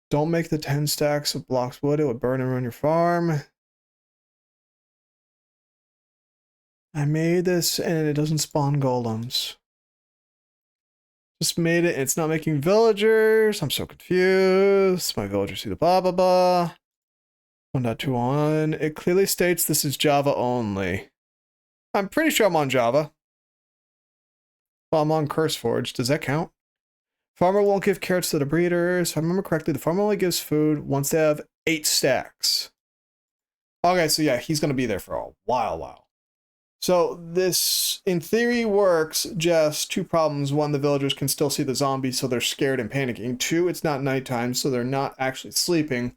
Don't make the 10 stacks of blocks wood. It would burn and ruin your farm. I made this and it doesn't spawn golems. Just made it and it's not making villagers. I'm so confused. My villagers see the blah blah blah. 1.21. It clearly states this is Java only. I'm pretty sure I'm on Java. Well, I'm on CurseForge. Does that count? Farmer won't give carrots to the breeders. If I remember correctly, the farmer only gives food once they have 8 stacks. Okay, so yeah, he's going to be there for a while. So this, in theory, works. Just 2 problems. 1, the villagers can still see the zombies, so they're scared and panicking. 2, it's not nighttime, so they're not actually sleeping.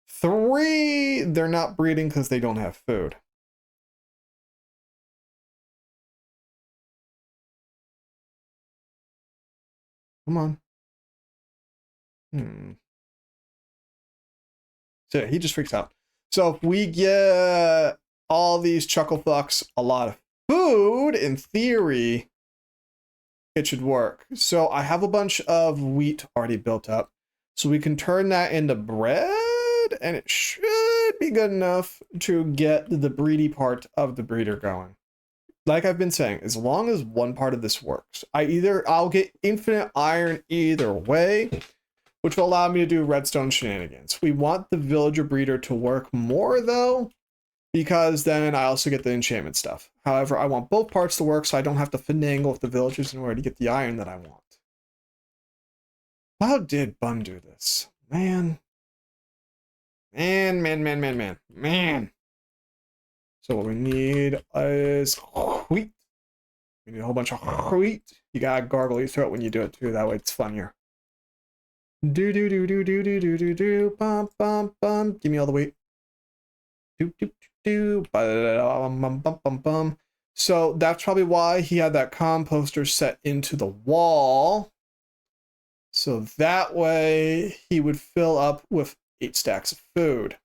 3, they're not breeding because they don't have food. Come on. So yeah, he just freaks out. So if we get all these chuckle fucks a lot of food, in theory, it should work. So I have a bunch of wheat already built up. So we can turn that into bread, and it should be good enough to get the breedy part of the breeder going. Like I've been saying, as long as one part of this works, I'll get infinite iron either way, which will allow me to do redstone shenanigans. We want the villager breeder to work more though, because then I also get the enchantment stuff. However, I want both parts to work so I don't have to finagle with the villagers in order to get the iron that I want. How did Bum do this? Man. Man. So what we need is wheat. We need a whole bunch of wheat. You gotta gargle your throat when you do it too. That way it's funnier. Do do do do do do do do do bum bum bum. Give me all the wheat. Do do do bum bum bum bum bum. So that's probably why he had that composter set into the wall. So that way he would fill up with 8 stacks of food.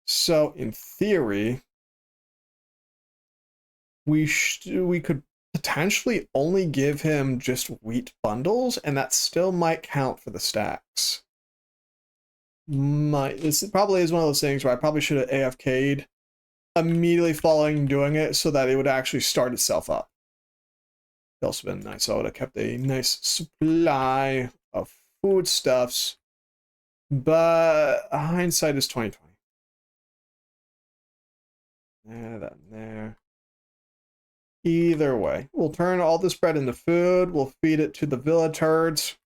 So in theory, we could potentially only give him just wheat bundles, and that still might count for the stacks. This probably is one of those things where I probably should have AFK'd immediately following doing it so that it would actually start itself up. It also been nice. I would have kept a nice supply of foodstuffs, but hindsight is 2020. Yeah, that in there. Either way, we'll turn all this bread into food. We'll feed it to the villagers.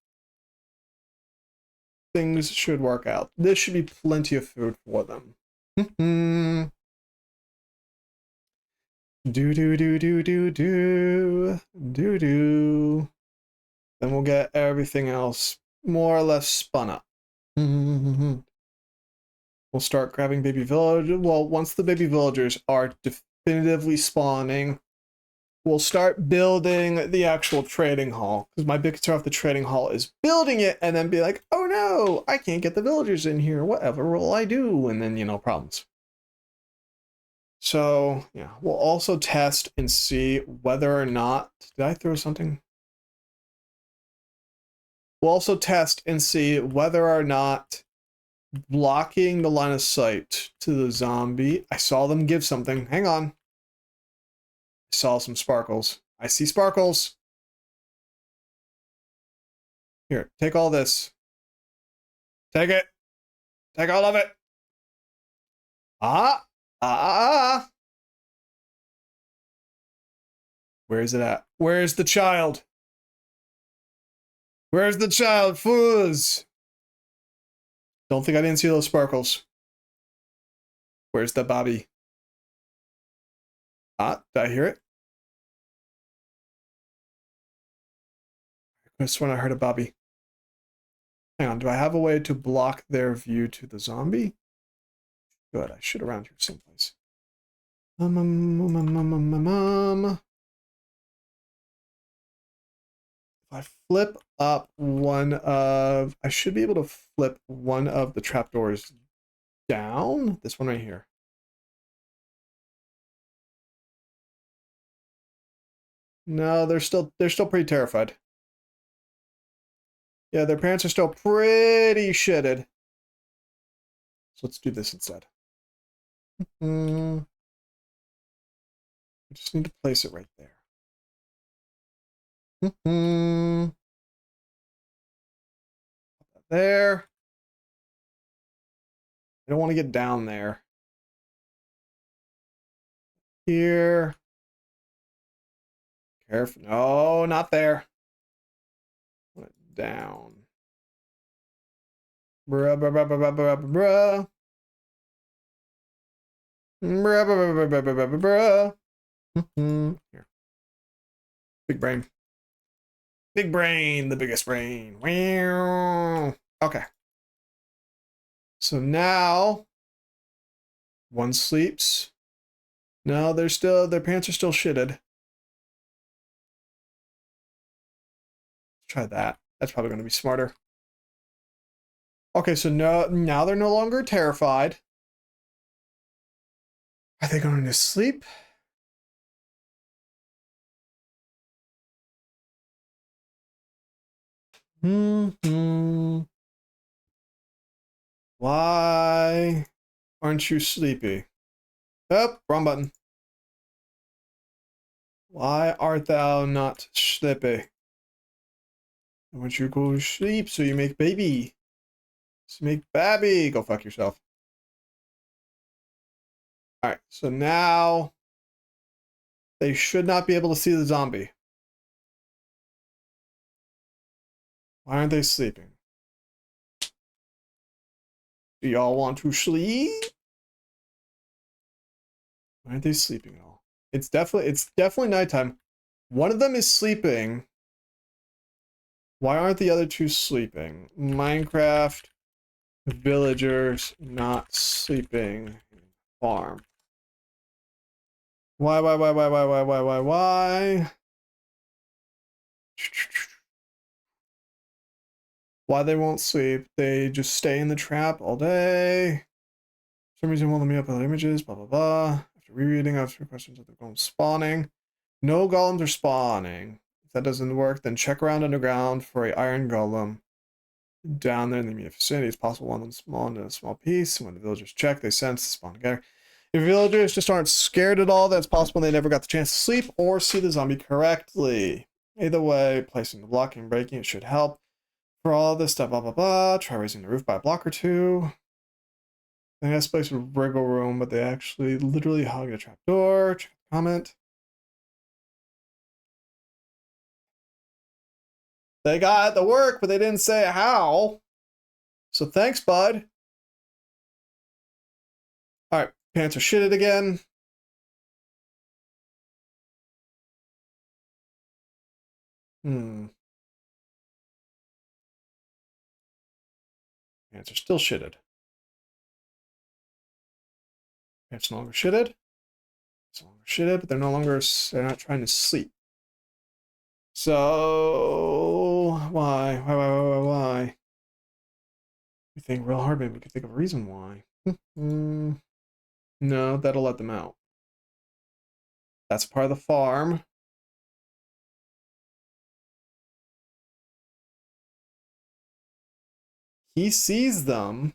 Things should work out. This should be plenty of food for them. Do do do do do do do do. Then we'll get everything else more or less spun up. We'll start grabbing baby villagers. Well, once the baby villagers are definitively spawning, we'll start building the actual trading hall. Because my big concern with the trading hall is building it and then be like, oh no, I can't get the villagers in here. Whatever will I do? And then, problems. So, yeah, we'll also test and see whether or not... Did I throw something? We'll also test and see whether or not blocking the line of sight to the zombie... I saw them give something. Hang on. I saw some sparkles. I see sparkles. Here, take all this. Take it. Take all of it. Where's it at? Where's the child? Where's the child? Fools! Don't think I didn't see those sparkles. Where's the Bobby? Did I hear it? I swear I heard a Bobby. Hang on, do I have a way to block their view to the zombie? Good, I should around here someplace. If I flip up one of... I should be able to flip one of the trapdoors down. This one right here. No, they're still pretty terrified. Yeah, their parents are still pretty shitted. So let's do this instead. I just need to place it right there. There. I don't want to get down there. Here. Careful. No, not there. Put it down. Bruh, bruh, bruh, bruh, bruh, bruh, bruh. Bruh, bruh, bruh, bruh, bruh, bruh, bruh. Here. Big brain. Big brain, the biggest brain. Okay. So now one sleeps. No, their parents are still shitted. Let's try that. That's probably going to be smarter. Okay, so now they're no longer terrified. Are they going to sleep? Why aren't you sleepy? Oh, wrong button. Why art thou not sleepy? I want you to go to sleep so you make baby. So make baby. Go fuck yourself. Alright, so now they should not be able to see the zombie. Why aren't they sleeping? Do y'all want to sleep? Why aren't they sleeping at all? It's definitely nighttime. One of them is sleeping. Why aren't the other two sleeping? Minecraft villagers not sleeping. Farm. Why? Why they won't sleep? They just stay in the trap all day. For some reason won't let me upload images, blah blah blah. After rereading, I have 3 questions of the golems spawning. No golems are spawning. If that doesn't work, then check around underground for a iron golem. Down there in the immediate vicinity, it's possible one of them spawned in a small piece. When the villagers check, they sense spawn together. If villagers just aren't scared at all, then it's possible they never got the chance to sleep or see the zombie correctly. Either way, placing the block and breaking it should help. For all this stuff, blah blah blah. Try raising the roof by a block or two. I guess place a wriggle room, but they actually literally hug a trapdoor. Check the comment. They got the work, but they didn't say how. So thanks, bud. Alright, pants are shitted again. Pants are still shitted. Pants no longer shitted. It's no longer shitted, but they're not trying to sleep. So why? We think real hard, maybe we could think of a reason why. No, that'll let them out. That's part of the farm. He sees them.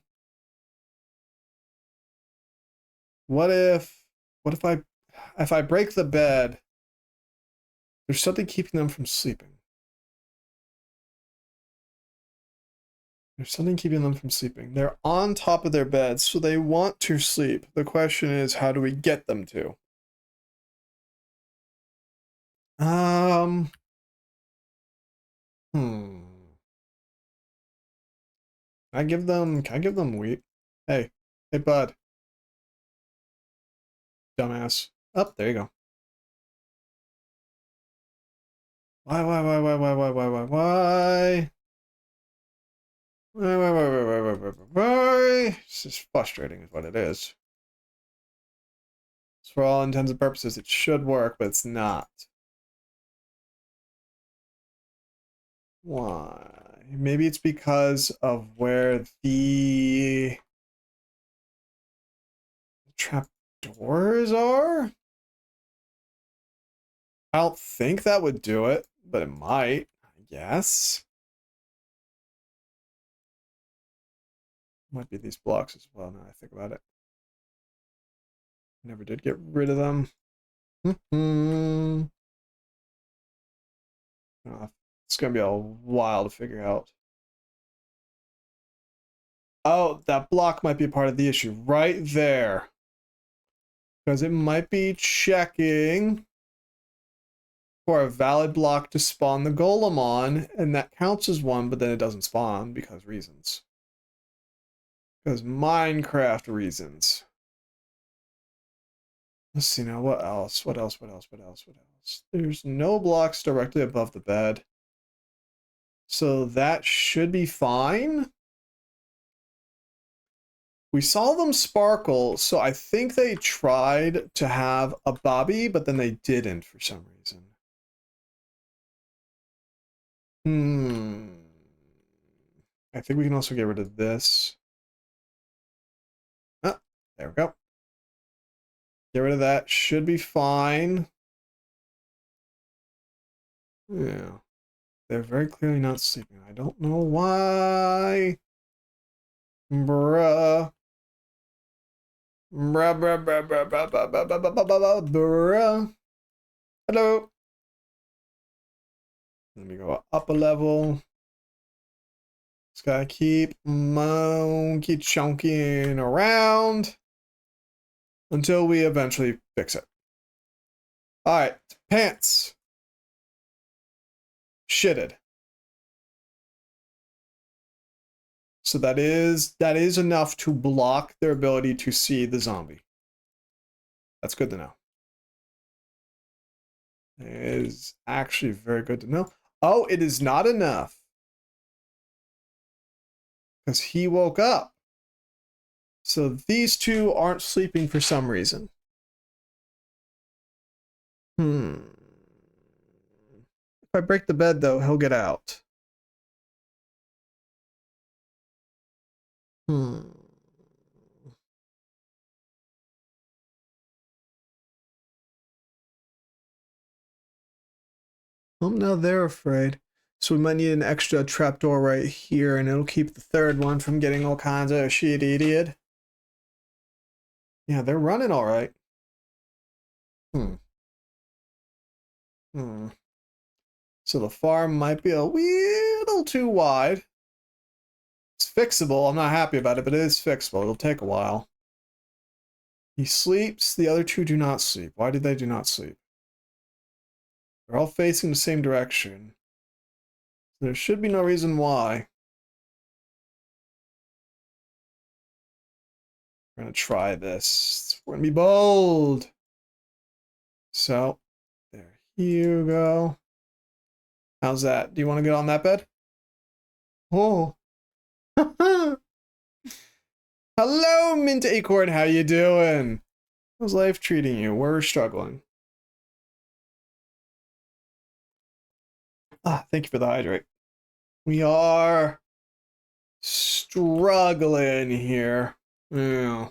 What if I break the bed, there's something keeping them from sleeping. There's something keeping them from sleeping. They're on top of their beds, so they want to sleep. The question is, how do we get them to? Can I give them wheat? Hey, bud. Dumbass. Oh, there you go. Why? It's just frustrating is what it is. So for all intents and purposes, it should work, but it's not. Why? Maybe it's because of where the trap doors are? I don't think that would do it, but it might, I guess. Might be these blocks as well, now I think about it. Never did get rid of them. It's gonna be a while to figure out. Oh, that block might be a part of the issue right there. Because it might be checking for a valid block to spawn the golem on, and that counts as one, but then it doesn't spawn because reasons. Because Minecraft reasons. Let's see now, what else? There's no blocks directly above the bed. So that should be fine. We saw them sparkle, so I think they tried to have a Bobby, but then they didn't for some reason. I think we can also get rid of this. Oh, there we go. Get rid of that. Should be fine. Yeah. They're very clearly not sleeping. I don't know why. Bruh. Bruh. Hello. Let me go up a level. Just gotta keep monkey chunking around until we eventually fix it. Alright, pants. Shitted. So that is enough to block their ability to see the zombie. That's good to know. It is actually very good to know. Oh, it is not enough. Because he woke up. So these two aren't sleeping for some reason. If I break the bed, though, he'll get out. Oh, now they're afraid. So we might need an extra trapdoor right here, and it'll keep the third one from getting all kinds of shit idiot. Yeah, they're running all right. So the farm might be a little too wide. It's fixable. I'm not happy about it, but it is fixable. It'll take a while. He sleeps. The other two do not sleep. Why did they do not sleep? They're all facing the same direction. There should be no reason why. We're going to try this. We're going to be bold. So, there you go. How's that? Do you want to get on that bed? Oh. Hello, Mint Acorn. How you doing? How's life treating you? We're struggling. Thank you for the hydrate. We are struggling here. Yeah.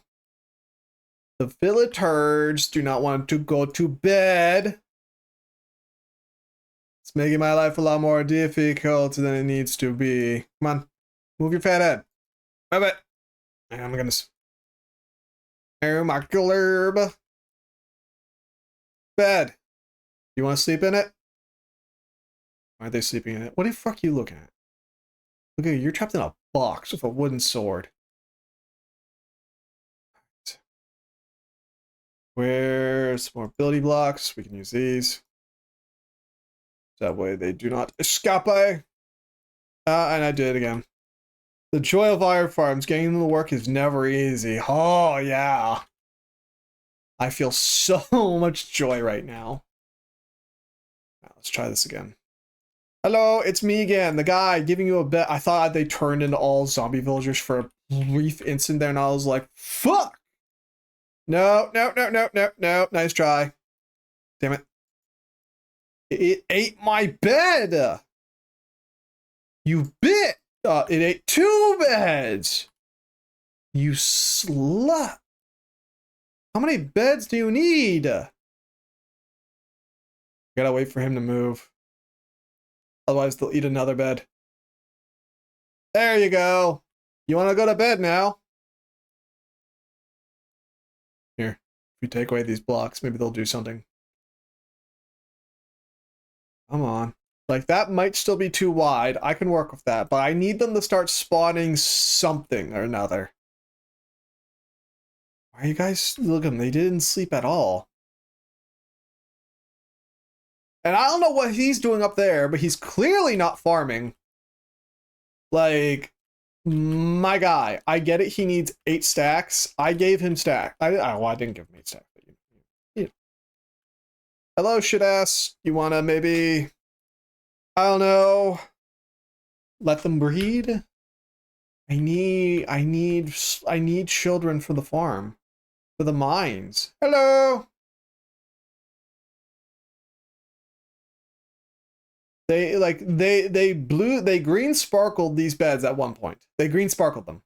The villagers do not want to go to bed. It's making my life a lot more difficult than it needs to be. Come on. Move your fat head. Move it. I'm gonna... Oh my glurb. Bed. You want to sleep in it? Why are they sleeping in it? What the fuck are you looking at? Look at you. You're trapped in a box with a wooden sword. Where's more ability blocks? We can use these. That way they do not escape. And I did it again. The joy of iron farms. Getting them to work is never easy. Oh, yeah. I feel so much joy right now. Let's try this again. Hello, it's me again. The guy giving you a bet. I thought they turned into all zombie villagers for a brief instant there, and I was like, fuck! No. Nice try. Damn it. It ate my bed! You bit! It ate 2 beds! You slut! How many beds do you need? Gotta wait for him to move. Otherwise, they'll eat another bed. There you go. You want to go to bed now? Here, if we take away these blocks, maybe they'll do something. Come on. Like, that might still be too wide. I can work with that, but I need them to start spawning something or another. Why are you guys... Look at them. They didn't sleep at all. And I don't know what he's doing up there, but he's clearly not farming. Like, my guy. I get it. He needs 8 stacks. I gave him stack. I didn't give him 8 stacks. Yeah. Hello, shit ass. You wanna maybe... I don't know. Let them breed? I need children for the farm. For the mines. Hello! They green sparkled these beds at one point. They green sparkled them.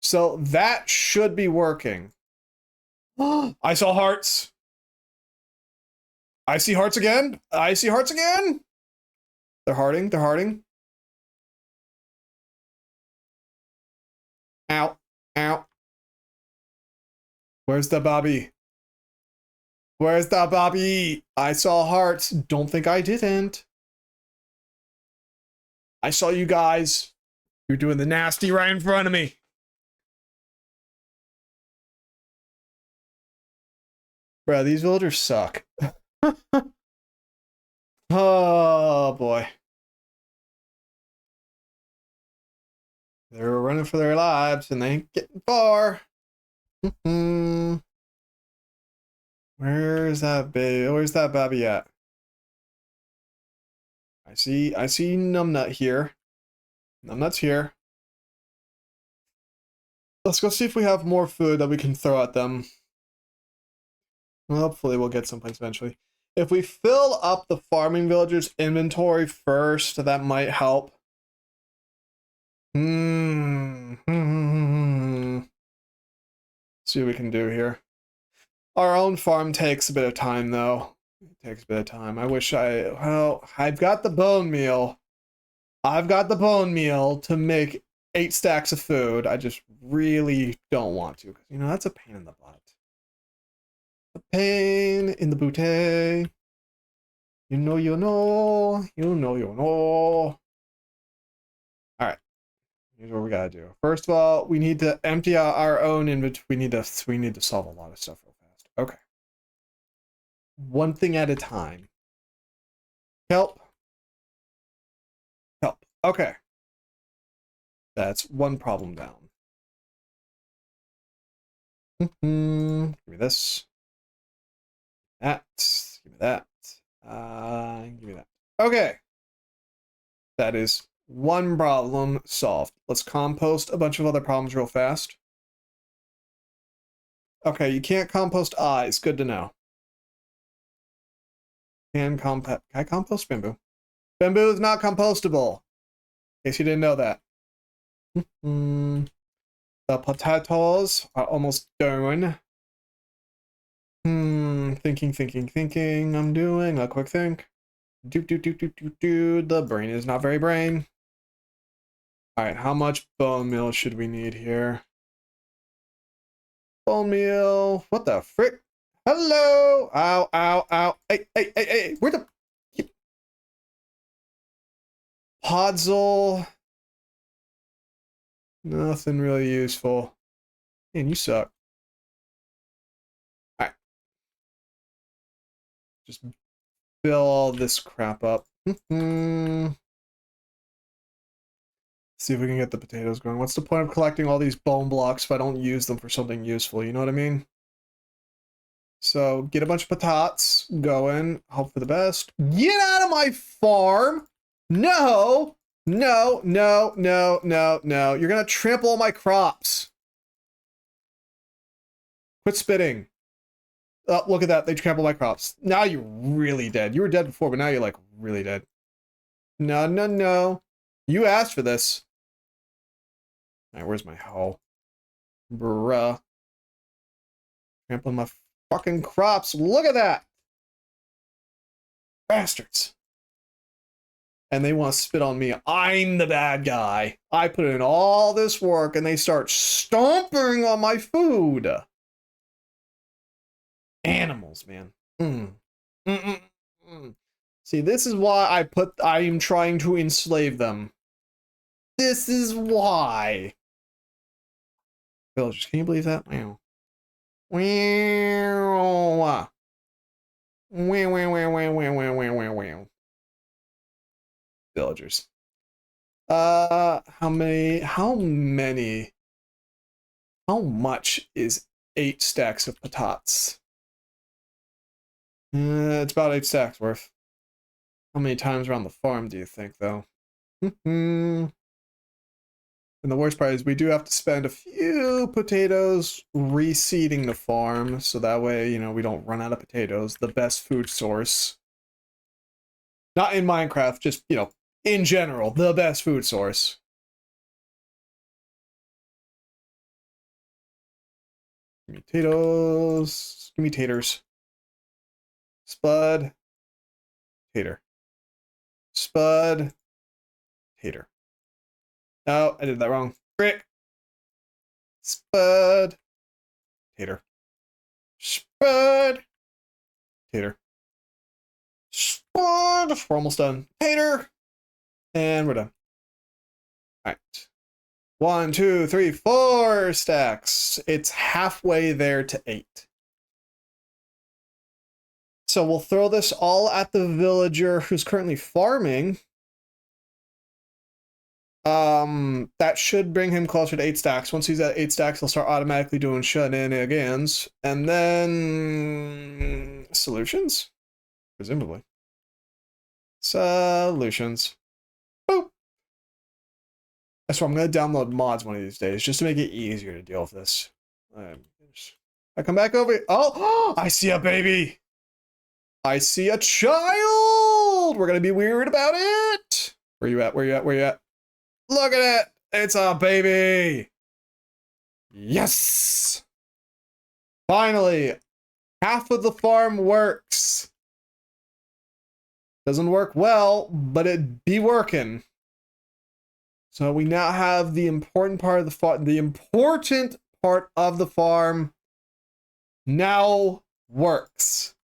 So that should be working. I saw hearts. I see hearts again. I see hearts again. They're hearting. They're hearting. Ow. Ow. Where's the Bobby? Where's the Bobby? I saw hearts. Don't think I didn't. I saw you guys. You're doing the nasty right in front of me. Bro, these villagers suck. Oh, boy. running for their lives and they ain't getting far. Where's that baby? Where's that baby at? I see Numbnut here. Numbnut's here. Let's go see if we have more food that we can throw at them. Hopefully we'll get someplace eventually. If we fill up the farming villagers' inventory first, that might help. See what we can do here. Our own farm takes a bit of time, though. It takes a bit of time. I wish well, I've got the bone meal. I've got the bone meal to make 8 stacks of food. I just really don't want to, because, you know, that's a pain in the butt. A pain in the booty. You know, you know. You know, you know. Alright. Here's what we gotta do. First of all, we need to empty out our own inventory. We need to solve a lot of stuff real fast. Okay. One thing at a time. Help. Help. Okay. That's one problem down. Give me this. That. Give me that. Give me that. Okay. That is one problem solved. Let's compost a bunch of other problems real fast. Okay, you can't compost eyes. Good to know. Can I compost bamboo? Bamboo is not compostable. In case you didn't know that. The potatoes are almost done. Thinking. I'm doing a quick think. The brain is not very brain. Alright, how much bone meal should we need here? Bone meal. What the frick? Hello! Ow, ow, ow. Hey. Where the... Podzol. Nothing really useful. Man, you suck. Alright. Just fill all this crap up. See if we can get the potatoes going. What's the point of collecting all these bone blocks if I don't use them for something useful? You know what I mean? So get a bunch of potatoes going. Hope for the best. Get out of my farm! No! No. You're gonna trample all my crops. Quit spitting. Oh, look at that. They trampled my crops. Now you're really dead. You were dead before, but now you're like really dead. No. You asked for this. Alright, where's my hoe? Bruh. Trampling my fucking crops. Look at that! Bastards. And they want to spit on me. I'm the bad guy. I put in all this work and they start stomping on my food. Animals, man. See, this is why I am trying to enslave them. This is why. Villagers, can you believe that? Wow. Wow. Villagers. How much is 8 stacks of potatoes? It's about 8 stacks worth. How many times around the farm do you think, though? And the worst part is we do have to spend a few potatoes reseeding the farm, so that way, you know, we don't run out of potatoes. The best food source. Not in Minecraft, just, you know, in general, the best food source. Give me potatoes. Give me taters. Spud. Tater. Spud. Tater. Oh, I did that wrong. Frick. Spud. Tater. Spud. Tater. Spud. We're almost done. Tater. And we're done. Alright. 1, 2, 3, 4 stacks. It's halfway there to 8. So we'll throw this all at the villager who's currently farming. That should bring him closer to 8 stacks. Once he's at 8 stacks, he'll start automatically doing shenanigans. And then solutions, presumably. Solutions. Boop. So I'm gonna download mods one of these days just to make it easier to deal with this. I come back over. Oh, I see a baby. I see a child. We're gonna be weird about it. Where you at? Where you at? Where you at? Look at it. It's a baby. Yes. Finally, half of the farm works. Doesn't work well, but it be working. So we now have the important part of the farm. The important part of the farm now works.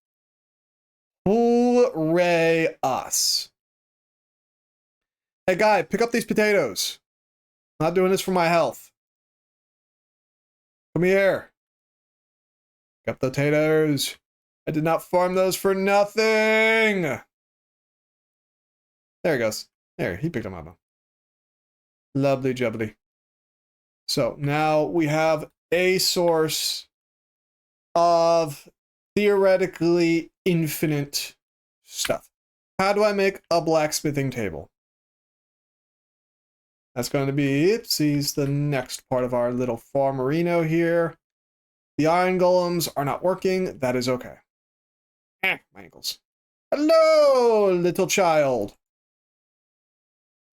Hooray us. Hey guy, pick up these potatoes. I'm not doing this for my health. Come here. Pick up the potatoes. I did not farm those for nothing. There he goes. There, he picked them up. Lovely jubbly. So now we have a source of theoretically infinite stuff. How do I make a blacksmithing table? That's going to be, oopsies, the next part of our little farmerino here. The iron golems are not working. That is okay. My ankles. Hello, little child.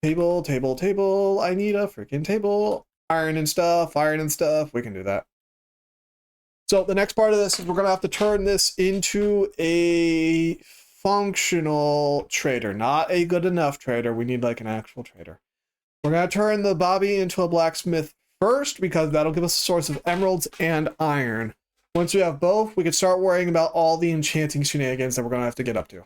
Table, table, table. I need a freaking table. Iron and stuff, iron and stuff. We can do that. So the next part of this is we're going to have to turn this into a functional trader, not a good enough trader. We need like an actual trader. We're going to turn the Bobby into a blacksmith first because that'll give us a source of emeralds and iron. Once we have both, we can start worrying about all the enchanting shenanigans that we're going to have to get up to.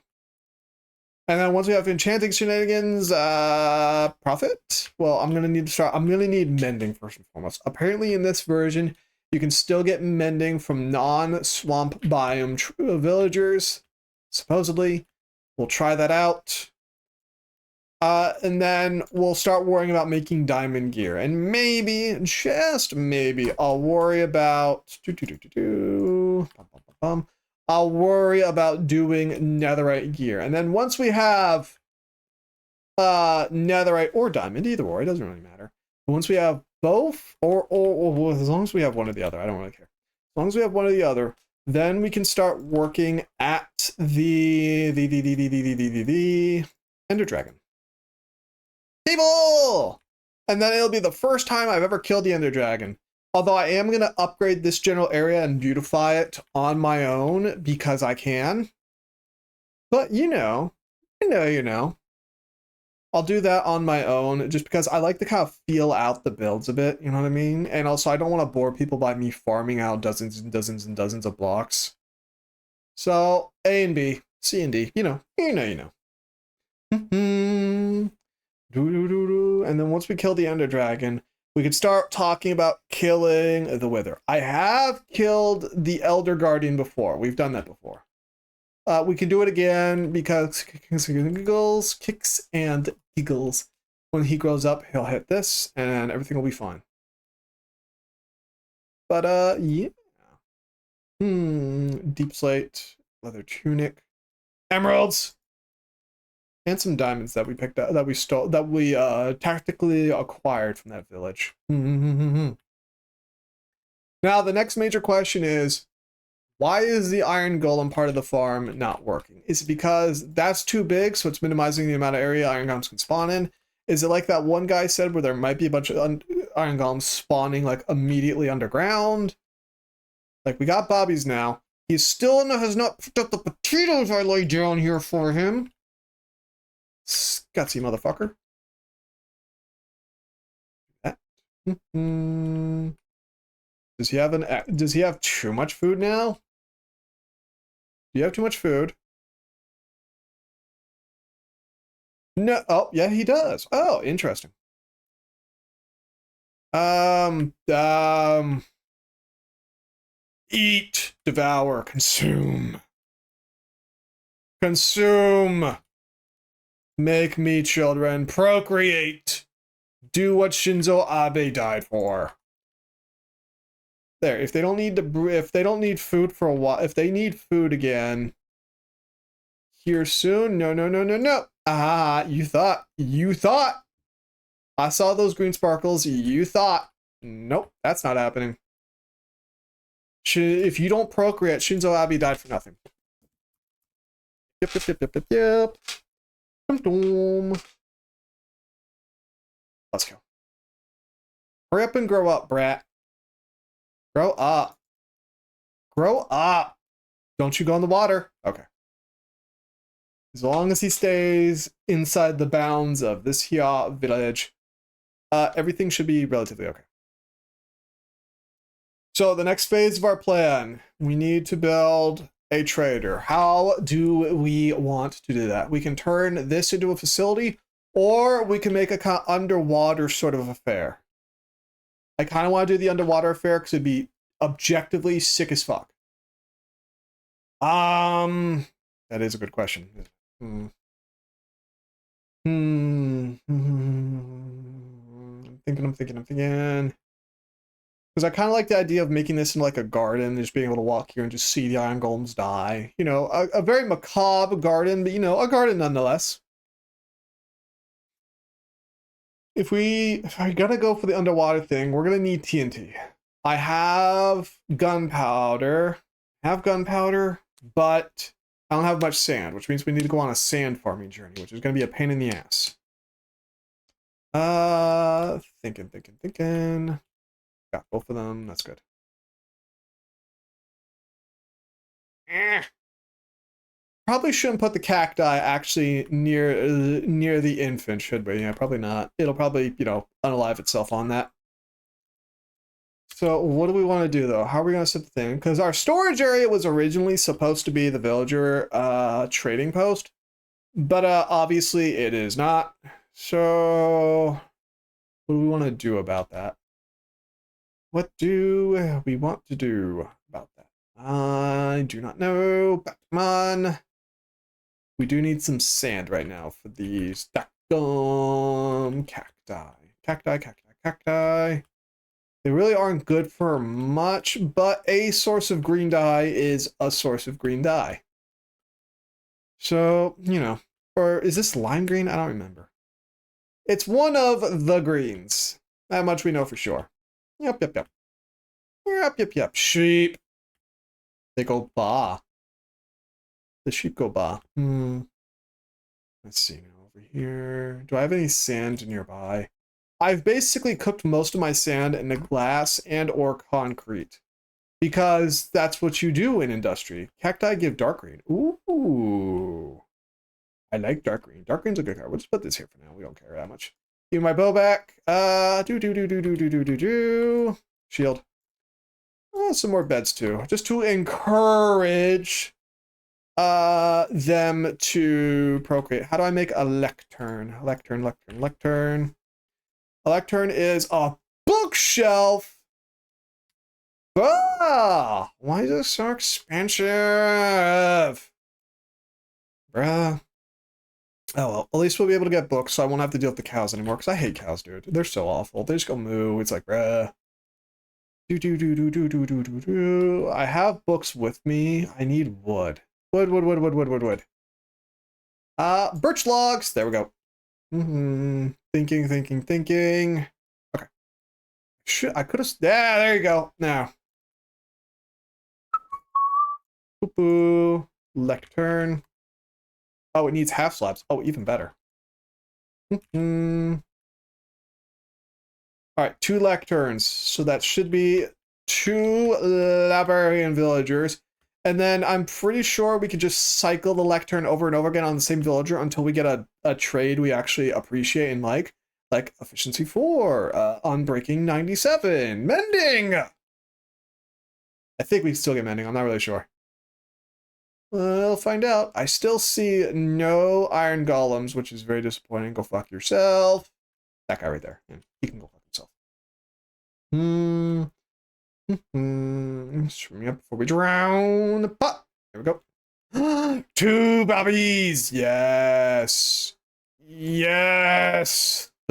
And then once we have enchanting shenanigans, profit? Well, I'm going to need mending first and foremost. Apparently in this version, you can still get mending from non-swamp biome villagers. Supposedly. We'll try that out. And then we'll start worrying about making diamond gear. And maybe, just maybe, I'll worry about... I'll worry about doing netherite gear. And then once we have netherite or diamond, either or, it doesn't really matter. But once we have both, or as long as we have one or the other, I don't really care. As long as we have one or the other, then we can start working at the Ender Dragon. Table! And then it'll be the first time I've ever killed the Ender Dragon. Although I am going to upgrade this general area and beautify it on my own because I can. But you know. I'll do that on my own just because I like to kind of feel out the builds a bit, you know what I mean? And also I don't want to bore people by me farming out dozens and dozens and dozens of blocks. So A and B, C and D, you know. And then once we kill the Ender Dragon, we could start talking about killing the Wither. I have killed the Elder Guardian before. We've done that before. We can do it again because kicks and giggles. When he grows up, he'll hit this and everything will be fine. But yeah. Deep slate, leather tunic, emeralds, and some diamonds that we picked up, that we stole, that we tactically acquired from that village. Now the next major question is, why is the iron golem part of the farm not working? Is it because that's too big, so it's minimizing the amount of area iron golems can spawn in? Is it like that one guy said where there might be a bunch of iron golems spawning like immediately underground? Like we got Bobby's now. He still has not picked up the potatoes I laid down here for him. Gutsy motherfucker. Does he have too much food now? Do you have too much food? No. Oh, yeah, he does. Oh, interesting. Eat, devour, consume. Consume. Make me children. Procreate. do what Shinzo Abe died for. There, if they don't need food for a while, if they need food again here soon, no. Ah, you thought. I saw those green sparkles, you thought. Nope, that's not happening. If you don't procreate, Shinzo Abe died for nothing. Yep. Let's go. Hurry up and grow up, brat. Grow up. Grow up. Don't you go in the water. Okay. As long as he stays inside the bounds of this here village, everything should be relatively okay. So the next phase of our plan, we need to build a trader. How do we want to do that? We can turn this into a facility, or we can make a underwater sort of affair. I kind of want to do the underwater affair because it'd be objectively sick as fuck. That is a good question. I'm thinking. Because I kind of like the idea of making this into like a garden, just being able to walk here and just see the iron golems die. You know, a very macabre garden, but you know, a garden nonetheless. If I gotta go for the underwater thing, we're gonna need TNT. I have gunpowder. But I don't have much sand, which means we need to go on a sand farming journey, which is gonna be a pain in the ass. Thinking. Got both of them. That's good. Probably shouldn't put the cacti actually near the infant, should we? Yeah, probably not. It'll probably, you know, unalive itself on that. So what do we want to do though? How are we going to set the thing? Because our storage area was originally supposed to be the villager trading post, but obviously it is not. So what do we want to do about that? What do we want to do about that? I do not know. Batman. We do need some sand right now for these cacti. They really aren't good for much, but a source of green dye is a source of green dye. So, you know, or is this lime green? I don't remember. It's one of the greens. That much we know for sure. Yep. Sheep. They go ba. The sheep go ba. Let's see now over here. Do I have any sand nearby? I've basically cooked most of my sand into glass and or concrete because that's what you do in industry. Cacti give dark green. Ooh. I like dark green. Dark green's a good card. We'll just put this here for now. We don't care that much. Give my bow back. Shield. Some more beds too, just to encourage them to procreate. How do I make a lectern? Lectern. A lectern is a bookshelf. Ah, why is this so expensive? Bruh. Oh well, at least we'll be able to get books, so I won't have to deal with the cows anymore, because I hate cows, dude. They're so awful. They just go moo. It's like, bruh. I have books with me. I need wood. Wood. Birch logs. There we go. Thinking. Okay. I could have. Yeah, there you go. Now. Boop. Lectern. Oh, it needs half slabs. Oh, even better. All right, 2 lecterns. So that should be 2 librarian villagers. And then I'm pretty sure we could just cycle the lectern over and over again on the same villager until we get a trade we actually appreciate and like efficiency 4, unbreaking 97, mending. I think we can still get mending. I'm not really sure. We'll find out. I still see no iron golems, which is very disappointing. Go fuck yourself. That guy right there. He can go fuck himself. Swim me up before we drown. Pop. There we go. 2 bobbies. Yes.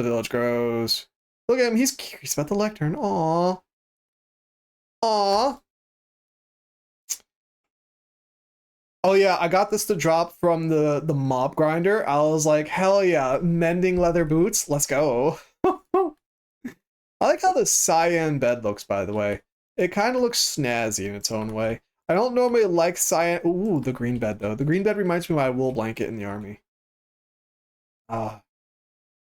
The village grows. Look at him, he's curious about the lectern. Aww. Aww. Oh yeah, I got this to drop from the mob grinder. I was like, hell yeah, mending leather boots, let's go. I like how the cyan bed looks, by the way. It kind of looks snazzy in its own way. I don't normally like cyan. Ooh, the green bed though. The green bed reminds me of my wool blanket in the army. Ah,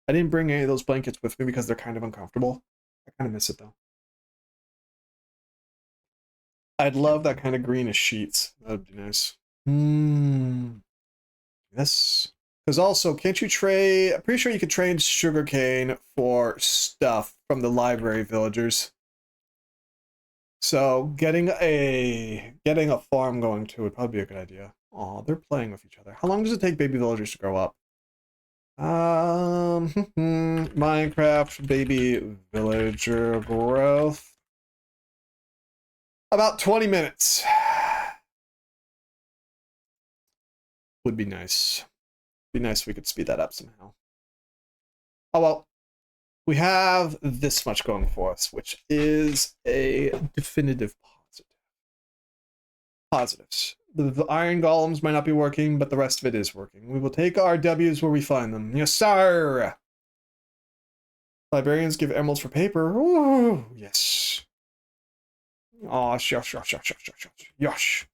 I didn't bring any of those blankets with me because they're kind of uncomfortable. I kind of miss it though. I'd love that kind of greenish sheets. That'd be nice. Yes. Because also, can't you trade? I'm pretty sure you could trade sugarcane for stuff from the library villagers. So getting a farm going too would probably be a good idea. Oh, they're playing with each other. How long does it take baby villagers to grow up? Minecraft baby villager growth. About 20 minutes. Would be nice. Be nice if we could speed that up somehow. Oh well. We have this much going for us, which is a definitive positive. Positives. The iron golems might not be working, but the rest of it is working. We will take our W's where we find them. Yes, sir! Librarians give emeralds for paper. Ooh, yes. Oh, yosh.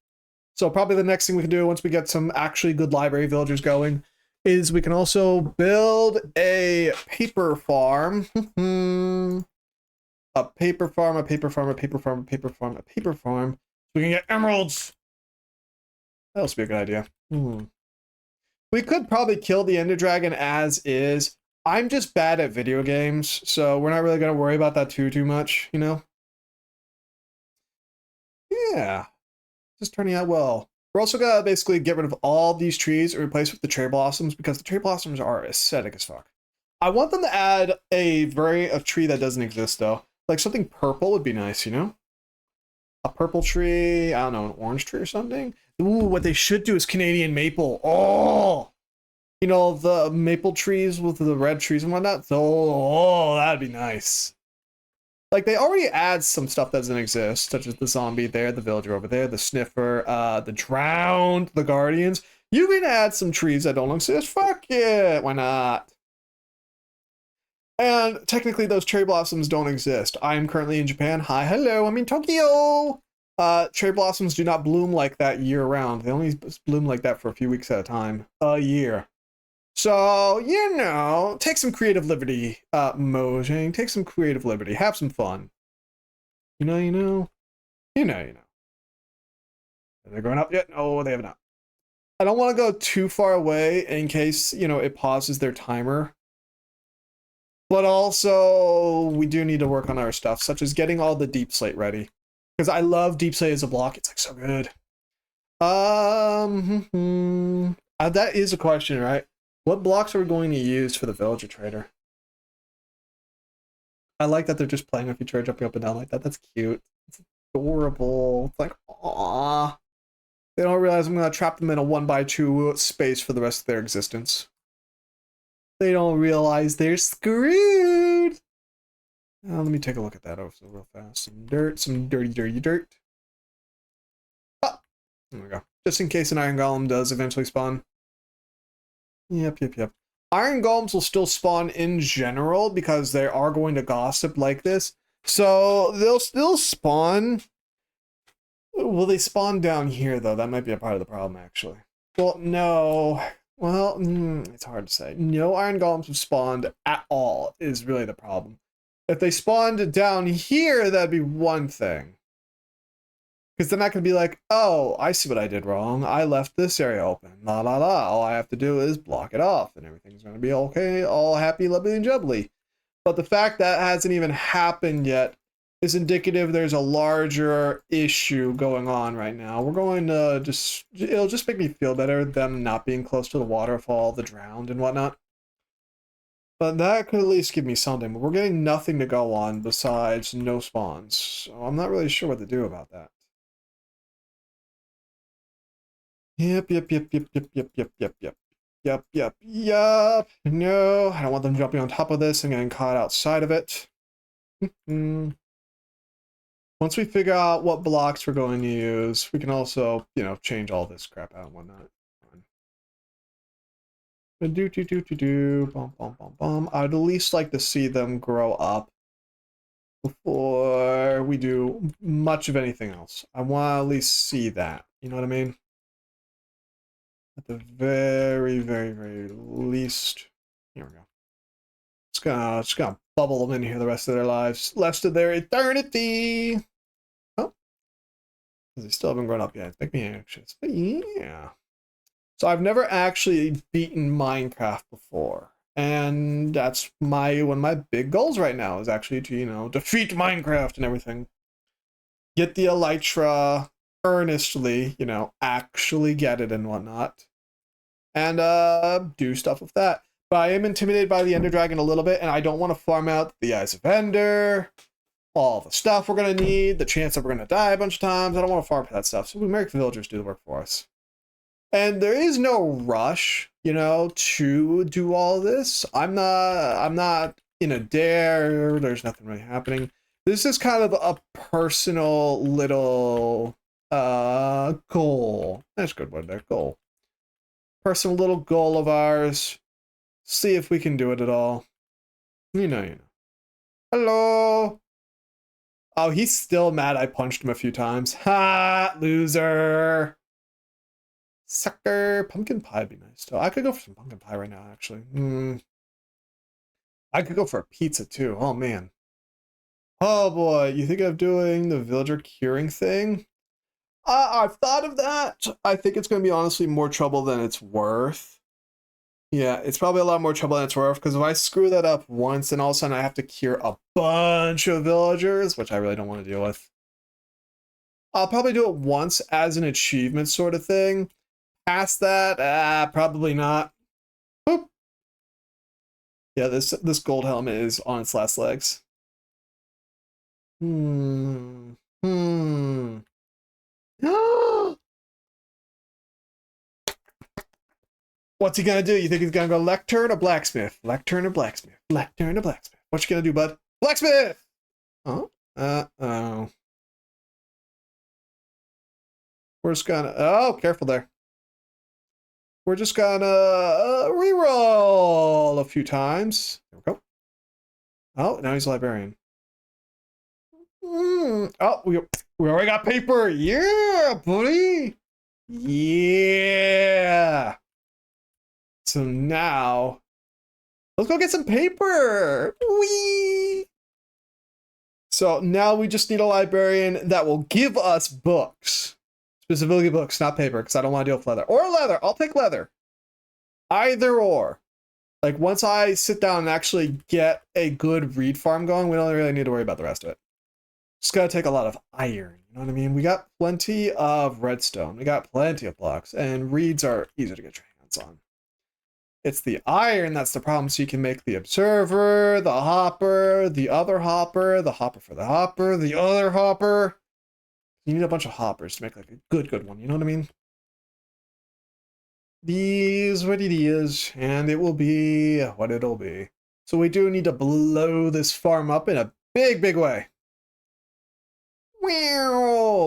So probably the next thing we can do once we get some actually good library villagers going is we can also build a paper farm. A paper farm, a paper farm, a paper farm, a paper farm, a paper farm. So we can get emeralds. That would be a good idea. We could probably kill the Ender Dragon as is. I'm just bad at video games, so we're not really going to worry about that too much, you know? Yeah. Just turning out well. We're also going to basically get rid of all these trees and replace with the cherry blossoms because the cherry blossoms are aesthetic as fuck. I want them to add a variant of tree that doesn't exist, though. Like something purple would be nice, you know? A purple tree, I don't know, an orange tree or something. Ooh, what they should do is Canadian maple. Oh! You know, the maple trees with the red trees and whatnot. Oh, that'd be nice. Like, they already add some stuff that doesn't exist, such as the zombie there, the villager over there, the sniffer, the drowned, the guardians. You can add some trees that don't exist. Fuck yeah, why not? And technically, those cherry blossoms don't exist. I am currently in Japan. Hi, hello, I'm in Tokyo. Cherry blossoms do not bloom like that year round. They only bloom like that for a few weeks at a time. A year. So, you know, take some creative liberty, Mojang. Take some creative liberty. Have some fun. You know. Are they going up yet? No, they have not. I don't want to go too far away in case, you know, it pauses their timer. But also, we do need to work on our stuff, such as getting all the deep slate ready. Because I love deep slate as a block. It's like so good. That is a question, right? What blocks are we going to use for the villager trader? I like that they're just playing with each other, jumping up and down like that. That's cute. It's adorable. It's like, aww. They don't realize I'm going to trap them in a 1x2 space for the rest of their existence. They don't realize they're screwed. Let me take a look at that also real fast. Some dirt, some dirty dirt. Oh, there we go. Just in case an iron golem does eventually spawn. Yep. Iron golems will still spawn in general because they are going to gossip like this. So they'll still spawn. Will they spawn down here, though? That might be a part of the problem, actually. Well, no. Well, it's hard to say. No iron golems have spawned at all is really the problem. If they spawned down here, that'd be one thing. Because then I could be like, oh, I see what I did wrong. I left this area open. La la la. All I have to do is block it off and everything's going to be okay. All happy, lovely, and jubbly. But the fact that hasn't even happened yet is indicative there's a larger issue going on right now. We're going to it'll just make me feel better, them not being close to the waterfall, the drowned and whatnot. But that could at least give me something. But we're getting nothing to go on besides no spawns. So I'm not really sure what to do about that. Yep. Yep, yep, yep. No, I don't want them jumping on top of this and getting caught outside of it. Mm. Once we figure out what blocks we're going to use, we can also, you know, change all this crap out and whatnot. Bum, bum, bum, bum. I'd at least like to see them grow up before we do much of anything else. I want to at least see that. You know what I mean? At the very, very, very least. Here we go. Just gonna bubble them in here the rest of their lives, rest of their eternity. Oh, they still haven't grown up yet. Make me anxious. But yeah. So I've never actually beaten Minecraft before. And that's one of my big goals right now is actually to, you know, defeat Minecraft and everything. Get the Elytra earnestly, you know, actually get it and whatnot. And do stuff with that. But I am intimidated by the Ender Dragon a little bit, and I don't want to farm out the Eyes of Ender, all the stuff we're going to need, the chance that we're going to die a bunch of times. I don't want to farm for that stuff. So we make villagers do the work for us. And there is no rush, you know, to do all this. I'm not in a dare. There's nothing really happening. This is kind of a personal little goal. That's a good word there, goal. Personal little goal of ours. See if we can do it at all. You know. Hello. Oh, he's still mad I punched him a few times. Ha, loser. Sucker. Pumpkin pie would be nice too. I could go for some pumpkin pie right now, actually. I could go for a pizza too. Oh man. Oh boy, you think of doing the villager curing thing? I've thought of that. I think it's going to be honestly more trouble than it's worth. Yeah, it's probably a lot more trouble than it's worth, because if I screw that up once, then all of a sudden I have to cure a bunch of villagers, which I really don't want to deal with. I'll probably do it once as an achievement sort of thing. Past that, probably not. Boop. Yeah, this gold helmet is on its last legs. What's he gonna do? You think he's gonna go lectern or blacksmith? Lectern or blacksmith? Lectern or blacksmith? What you gonna do, bud? Blacksmith! Oh? Uh-oh. We're just gonna... Oh, careful there. We're just gonna reroll a few times. There we go. Oh, now he's a librarian. Oh, we already got paper. Yeah, buddy. Yeah. So now, let's go get some paper. Whee! So now we just need a librarian that will give us books. Specifically books, not paper, because I don't want to deal with leather. Or leather. I'll take leather. Either or. Like, once I sit down and actually get a good reed farm going, we don't really need to worry about the rest of it. Just gotta take a lot of iron, you know what I mean? We got plenty of redstone. We got plenty of blocks, and reeds are easier to get your hands on. It's the iron that's the problem, so you can make the observer, the hopper, the other hopper, the hopper for the hopper, the other hopper. You need a bunch of hoppers to make like a good one, you know what I mean? These what it is, and it will be what it'll be. So we do need to blow this farm up in a big way.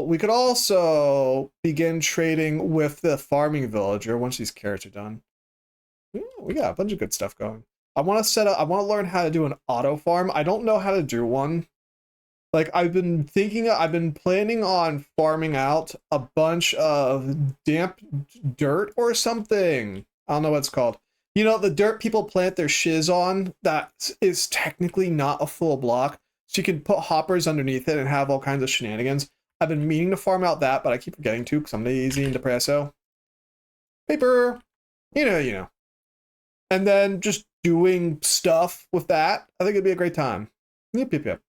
We could also begin trading with the farming villager once these carrots are done. We got a bunch of good stuff going. I want to learn how to do an auto farm. I don't know how to do one. Like, I've been planning on farming out a bunch of damp dirt or something. I don't know what it's called. You know, the dirt people plant their shiz on that is technically not a full block. So you can put hoppers underneath it and have all kinds of shenanigans. I've been meaning to farm out that, but I keep forgetting to because I'm lazy and depresso. Paper! You know. And then just doing stuff with that. I think it'd be a great time. Yep.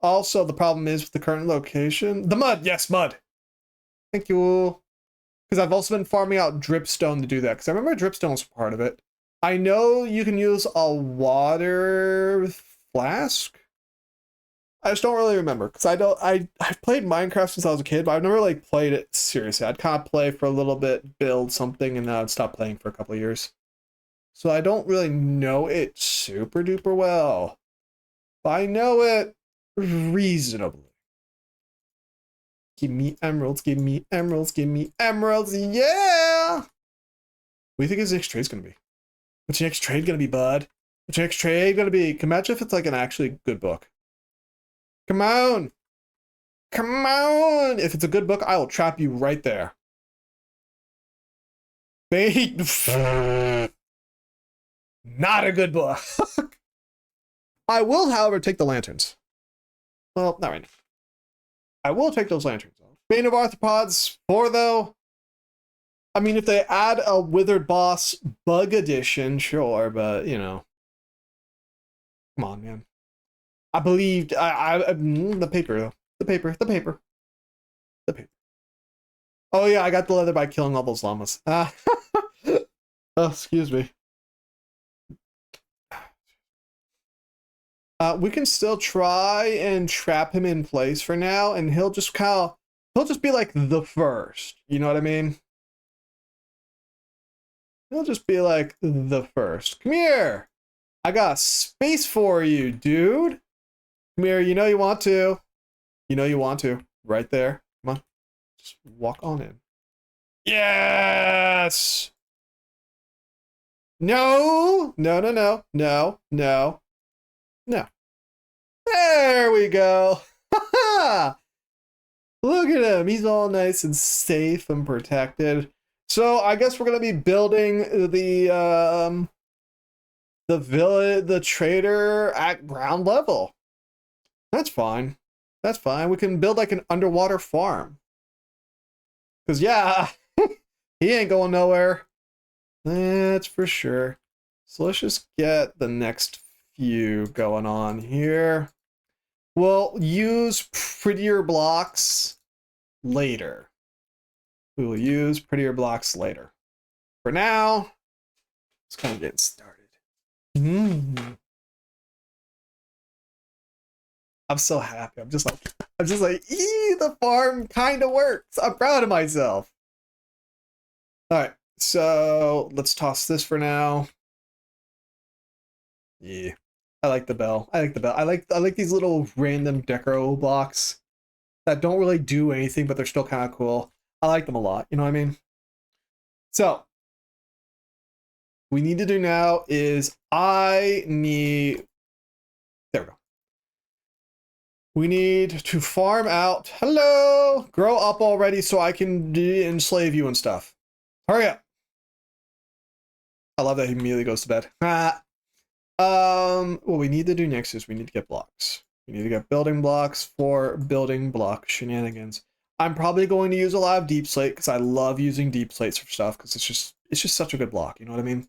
Also, the problem is with the current location. The mud! Yes, mud! Thank you. Because I've also been farming out dripstone to do that. Because I remember dripstone was part of it. I know you can use a water flask. I just don't really remember because I've played Minecraft since I was a kid, but I've never like played it seriously. I'd kind of play for a little bit, build something, and then I'd stop playing for a couple of years. So I don't really know it super duper well, but I know it reasonably. Give me emeralds, give me emeralds, give me emeralds, yeah! What do you think his next trade's gonna be? What's your next trade gonna be, bud? What's your next trade gonna be? Imagine if it's like an actually good book. Come on! Come on! If it's a good book, I will trap you right there. Bait! Not a good book. I will, however, take the lanterns. Well, not right now. I will take those lanterns. Bane of Arthropods 4, though. I mean, if they add a Withered Boss Bug Edition, sure, but, you know. Come on, man. I believed... the paper, though. The paper. Oh, yeah, I got the leather by killing all those llamas. Oh, excuse me. We can still try and trap him in place for now, and he'll just be like the first. You know what I mean? He'll just be like the first. Come here! I got space for you, dude! Come here, you know you want to. You know you want to. Right there. Come on. Just walk on in. Yes! No! No, no, no. No, no. No. There we go. Look at him. He's all nice and safe and protected. So I guess we're gonna be building the trader at ground level. That's fine. That's fine. We can build like an underwater farm. Cause yeah, he ain't going nowhere. That's for sure. So let's just get the next few going on here. We'll use prettier blocks later. We will use prettier blocks later. For now, let's kind of get started. I'm so happy. I'm just like, the farm kind of works. I'm proud of myself. All right, so let's toss this for now. Yeah, I like the bell. I like these little random deco blocks that don't really do anything, but they're still kind of cool. I like them a lot. You know what I mean? So what we need to do now is there we go. We need to farm out. Hello, grow up already so I can enslave you and stuff. Hurry up. I love that he immediately goes to bed. What we need to do next is we need to get blocks. We need to get building blocks for building block shenanigans. I'm probably going to use a lot of deep slate because I love using deep slates for stuff because it's just such a good block, you know what I mean?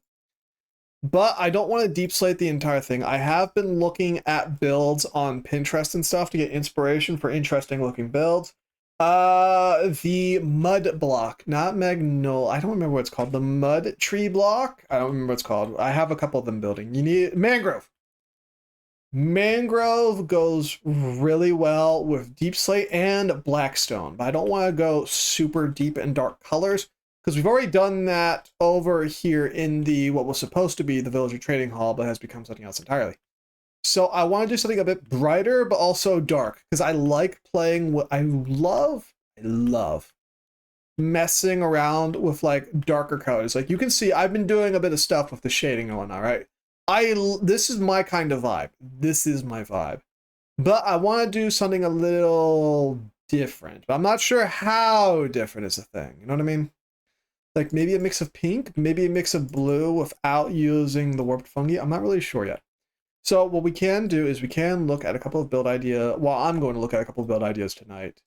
But I don't want to deep slate the entire thing. I have been looking at builds on Pinterest and stuff to get inspiration for interesting looking builds. The mud block, not magnolia. I don't remember what it's called. The mud tree block. I don't remember what it's called. I have a couple of them building. You need mangrove. Mangrove goes really well with deep slate and blackstone, but I don't want to go super deep and dark colors because we've already done that over here in the what was supposed to be the villager trading hall, but has become something else entirely. So I want to do something a bit brighter, but also dark, because I like playing what I love messing around with like darker colors. Like you can see, I've been doing a bit of stuff with the shading and whatnot, right? This is my kind of vibe. This is my vibe. But I want to do something a little different. But I'm not sure how different is the thing. You know what I mean? Like maybe a mix of pink, maybe a mix of blue without using the warped fungi. I'm not really sure yet. So what we can do is we can look at a couple of build ideas. Well, I'm going to look at a couple of build ideas tonight.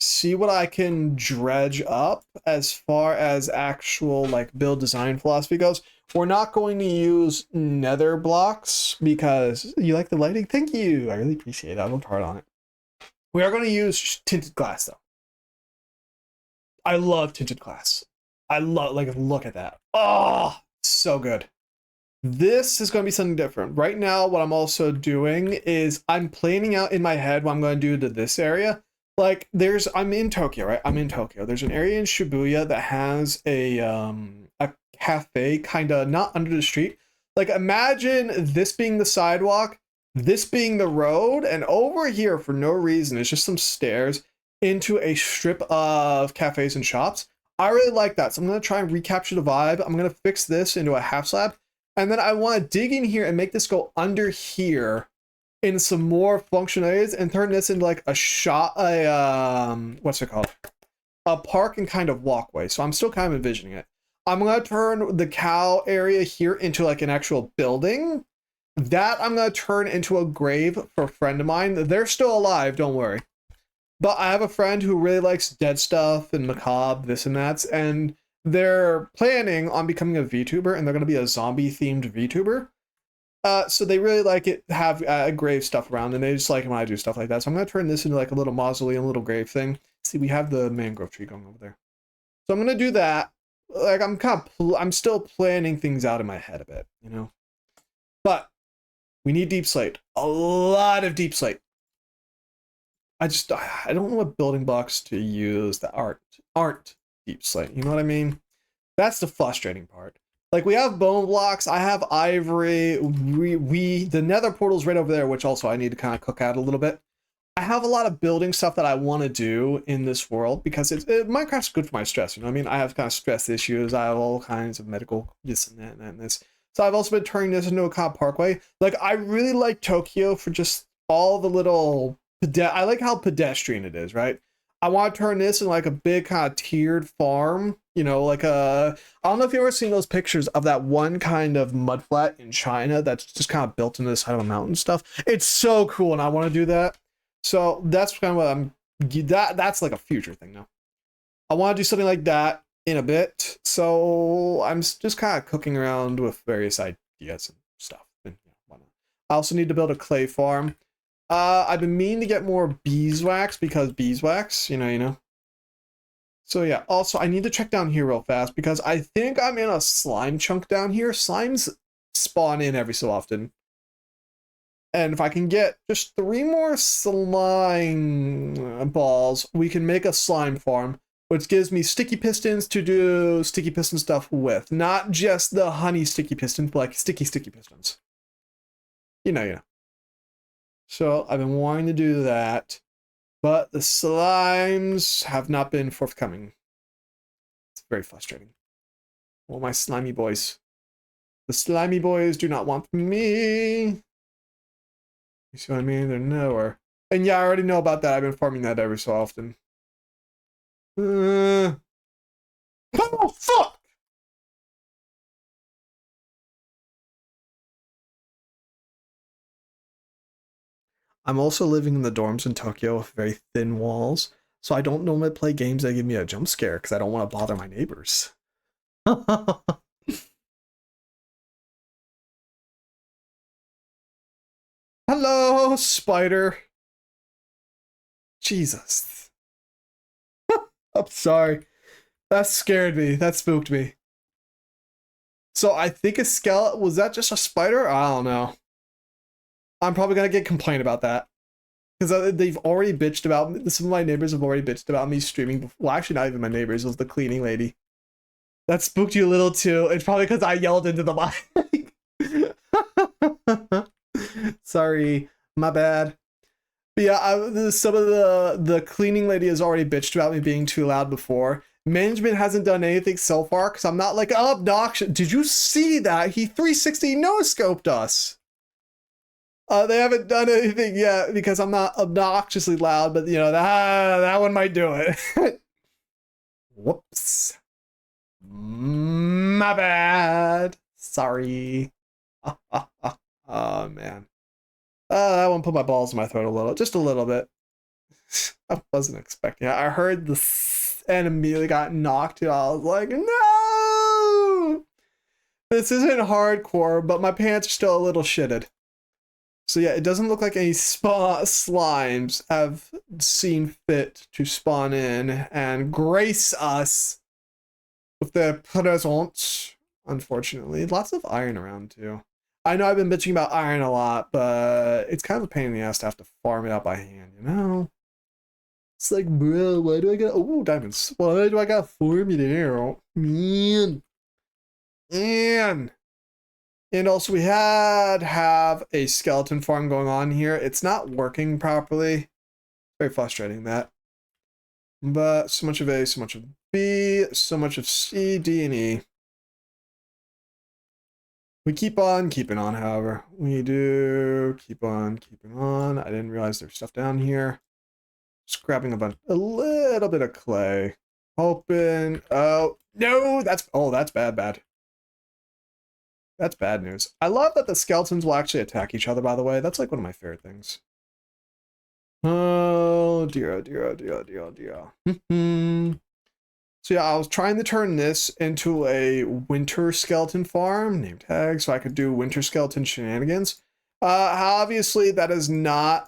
See what I can dredge up as far as actual like build design philosophy goes. We're not going to use nether blocks because you like the lighting. Thank you. I really appreciate it. I worked hard on it. We are going to use tinted glass though. I love tinted glass. I love, like, look at that. Oh, so good. This is going to be something different. Right now, what I'm also doing is I'm planning out in my head what I'm going to do to this area. Like I'm in Tokyo, right? I'm in Tokyo. There's an area in Shibuya that has a cafe kind of not under the street. Like imagine this being the sidewalk, this being the road, and over here for no reason, it's just some stairs into a strip of cafes and shops. I really like that. So I'm going to try and recapture the vibe. I'm going to fix this into a half slab. And then I want to dig in here and make this go under here in some more functional areas and turn this into like a shot, what's it called? A park and kind of walkway. So I'm still kind of envisioning it. I'm going to turn the cow area here into like an actual building. That I'm going to turn into a grave for a friend of mine. They're still alive, don't worry. But I have a friend who really likes dead stuff and macabre, this and that, and they're planning on becoming a VTuber, and they're going to be a zombie-themed VTuber. So they really like it, have grave stuff around, and they just like when I do stuff like that. So I'm going to turn this into like a little mausoleum, a little grave thing. See, we have the mangrove tree going over there. So I'm going to do that. Like, I'm still planning things out in my head a bit, you know? But we need deep slate. A lot of deep slate. I don't know what building blocks to use that aren't deep slate. You know what I mean? That's the frustrating part. Like we have bone blocks, I have ivory, the nether portal's right over there, which also I need to kind of cook out a little bit. I have a lot of building stuff that I want to do in this world because Minecraft's good for my stress, you know what I mean? I have kind of stress issues, I have all kinds of medical this and that and this. So I've also been turning this into a kind of parkway. Like I really like Tokyo for just all the little, I like how pedestrian it is, right? I want to turn this in like a big kind of tiered farm, you know, like I don't know if you've ever seen those pictures of that one kind of mudflat in China that's just kind of built into the side of a mountain stuff. It's so cool, and I want to do that. So that's kind of what that's like a future thing now. I want to do something like that in a bit. So I'm just kind of cooking around with various ideas and stuff. And, you know, whatnot. I also need to build a clay farm. I've been meaning to get more beeswax because beeswax, you know. So yeah, also I need to check down here real fast because I think I'm in a slime chunk down here. Slimes spawn in every so often. And if I can get just 3 more slime balls, we can make a slime farm, which gives me sticky pistons to do sticky piston stuff with. Not just the honey sticky pistons, but like sticky pistons. You know. So I've been wanting to do that, but the slimes have not been forthcoming. It's very frustrating. Oh, my slimy boys. The slimy boys do not want me. You see what I mean? They're nowhere. And yeah, I already know about that. I've been farming that every so often. Oh, fuck! I'm also living in the dorms in Tokyo with very thin walls, so I don't normally play games that give me a jump scare because I don't want to bother my neighbors. Hello, spider. Jesus. I'm sorry. That scared me. That spooked me. So I think a skeleton, was that just a spider? I don't know. I'm probably gonna get complained about that. Because they've already bitched about me. Some of my neighbors have already bitched about me streaming before. Well, actually not even my neighbors, it was the cleaning lady. That spooked you a little too. It's probably because I yelled into the mic. Sorry, my bad. But yeah, some of the cleaning lady has already bitched about me being too loud before. Management hasn't done anything so far because I'm not like obnoxious. Did you see that? He 360 no-scoped us. They haven't done anything yet because I'm not obnoxiously loud, but you know, that one might do it. Whoops. My bad. Sorry. Oh, man. That one put my balls in my throat a little, just a little bit. I wasn't expecting it. I heard this and immediately got knocked out. I was like, no! This isn't hardcore, but my pants are still a little shitted. So yeah, it doesn't look like any slimes have seen fit to spawn in and grace us with their presence. unfortunately. Lots of iron around, too. I know I've been bitching about iron a lot, but it's kind of a pain in the ass to have to farm it out by hand, you know? It's like, bro, why do I got... Oh, diamonds. Why do I got to farm it out? Man. Man. And also we have a skeleton farm going on here. It's not working properly. Very frustrating, that. But so much of A, so much of B, so much of C, D, and E. We keep on keeping on, however. We do keep on keeping on. I didn't realize there's stuff down here. Just grabbing a little bit of clay. Hoping, oh, no, that's bad. That's bad news. I love that the skeletons will actually attack each other, by the way. That's like one of my favorite things. Oh, dear, oh, dear, oh, dear, oh, dear, oh, dear. So yeah, I was trying to turn this into a winter skeleton farm, name tag, so I could do winter skeleton shenanigans. Obviously, that is not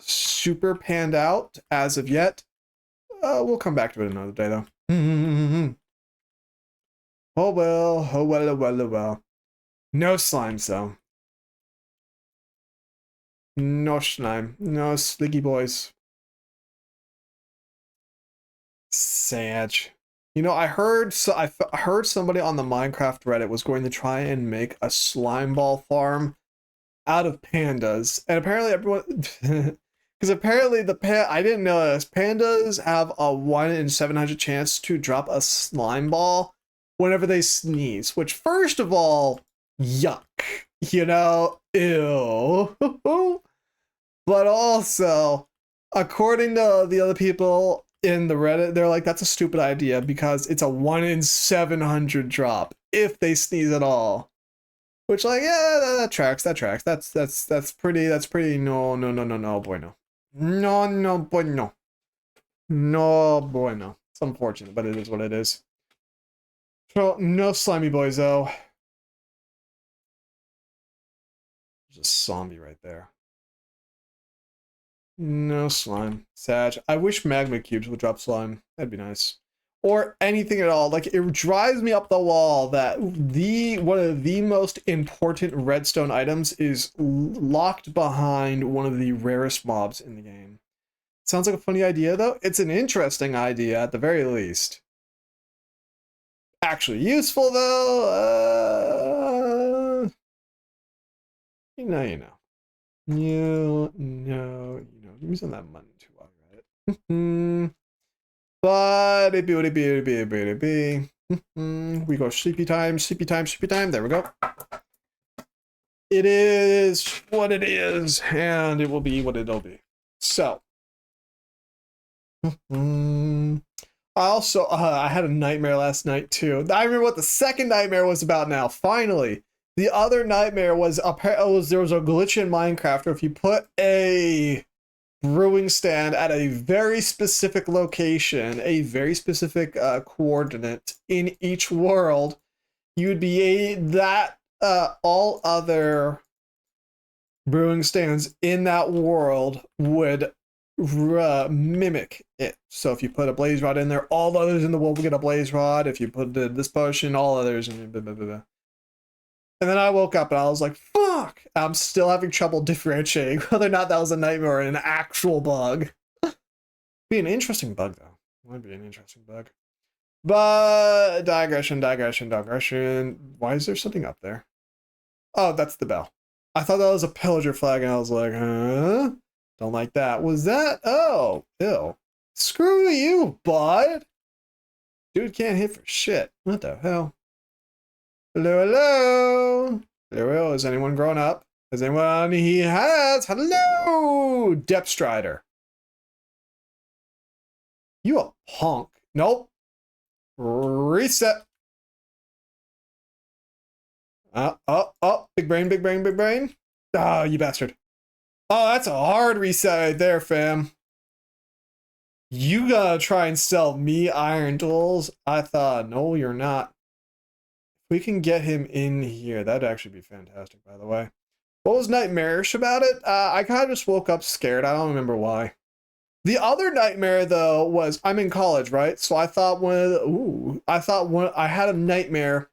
super panned out as of yet. We'll come back to it another day, though. Oh well, oh well, oh well, oh well. No slimes, though. No slime. No slicky boys. Sag. You know, I heard somebody on the Minecraft Reddit was going to try and make a slime ball farm out of pandas, and apparently everyone, because apparently I didn't know this, pandas have a 1 in 700 chance to drop a slime ball whenever they sneeze. Which, first of all, yuck. You know, ew. But also, according to the other people in the Reddit, they're like, that's a stupid idea because it's a 1 in 700 drop if they sneeze at all. Which, like, yeah, that tracks. That's pretty no bueno. No bueno. No bueno. It's unfortunate, but it is what it is. So, no slimy boys, though. There's a zombie right there. No slime. Sag. I wish magma cubes would drop slime. That'd be nice. Or anything at all. Like, it drives me up the wall that one of the most important redstone items is locked behind one of the rarest mobs in the game. Sounds like a funny idea, though. It's an interesting idea, at the very least. Actually useful, though? You know. Give me some of that money too while you're at it. But we go sleepy time. There we go. It is what it is, and it will be what it'll be. So, I also I had a nightmare last night too. I remember what the second nightmare was about now. Finally, the other nightmare was there was a glitch in Minecraft where if you put a brewing stand at a very specific location, a very specific coordinate in each world, you would be all other brewing stands in that world would mimic it. So if you put a blaze rod in there, all others in the world will get a blaze rod. If you put this potion, all others, and blah, blah, blah, blah. And then I woke up and I was like, fuck! I'm still having trouble differentiating whether or not that was a nightmare or an actual bug. Be an interesting bug, though. Might be an interesting bug. But digression. Why is there something up there? Oh, that's the bell. I thought that was a pillager flag, and I was like, huh? Don't like that. Was that? Oh, ew. Screw you, bud. Dude can't hit for shit. What the hell? Hello. Is anyone grown up? Has anyone? He has. Hello, Depth Strider. You a punk. Nope. Reset. Big brain. Oh, you bastard. Oh, that's a hard reset right there, fam. You gotta try and sell me iron tools? I thought, no, you're not. If we can get him in here, that'd actually be fantastic, by the way. What was nightmarish about it? I kind of just woke up scared. I don't remember why. The other nightmare though was I'm in college, right? So I thought I had a nightmare.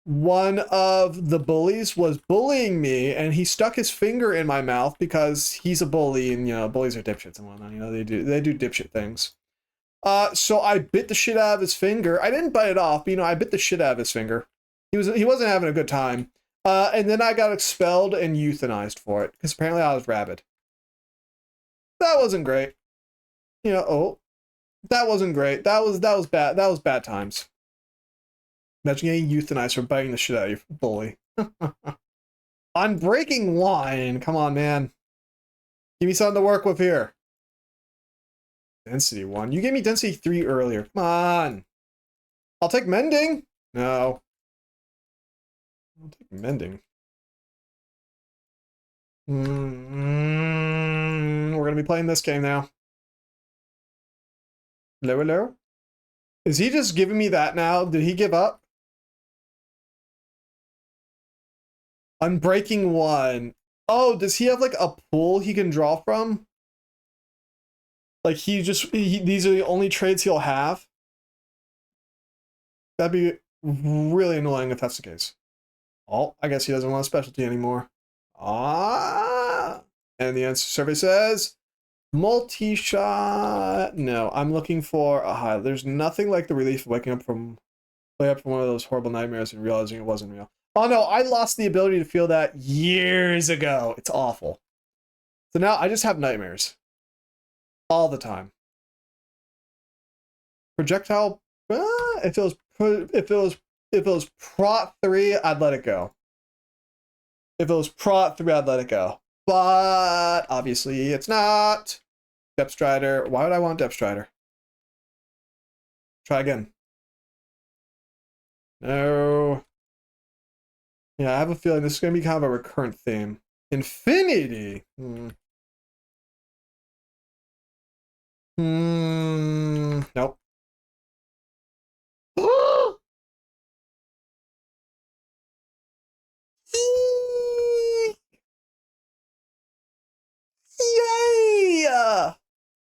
One of the bullies was bullying me, and he stuck his finger in my mouth because he's a bully, and you know, bullies are dipshits and whatnot. You know, they do dipshit things. So I bit the shit out of his finger. I didn't bite it off, but you know, I bit the shit out of his finger. He wasn't having a good time. And then I got expelled and euthanized for it because apparently I was rabid. That wasn't great. You know, oh, that wasn't great. That was bad. That was bad times. Imagine getting euthanized for biting the shit out of your bully. Unbreaking wine. Come on, man. Give me something to work with here. Density 1. You gave me density 3 earlier. Come on. I'll take mending. No. I'll take mending. We're going to be playing this game now. Hello, hello? Is he just giving me that now? Did he give up? Unbreaking 1. Oh, does he have like a pool he can draw from? Like these are the only trades he'll have? That'd be really annoying if that's the case. Oh, I guess he doesn't want a specialty anymore. And the answer survey says multi-shot. No, I'm looking for a high. There's nothing like the relief of waking up from one of those horrible nightmares and realizing it wasn't real. Oh no, I lost the ability to feel that years ago. It's awful. So now I just have nightmares. All the time. Projectile. If it was Prot 3, I'd let it go. If it was Prot 3, I'd let it go. But obviously it's not. Depth Strider. Why would I want Depth Strider? Try again. No. Yeah, I have a feeling this is going to be kind of a recurrent theme. Infinity. Nope. Yay!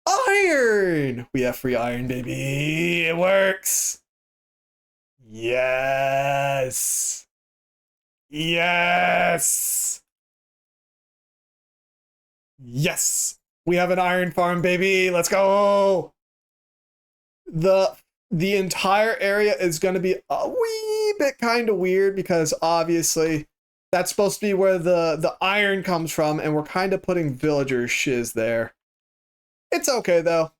Iron! We have free iron, baby. It works. Yes. Yes. Yes. We have an iron farm, baby. Let's go. The entire area is going to be a wee bit kind of weird because obviously that's supposed to be where the iron comes from, and we're kind of putting villager shiz there. It's okay though.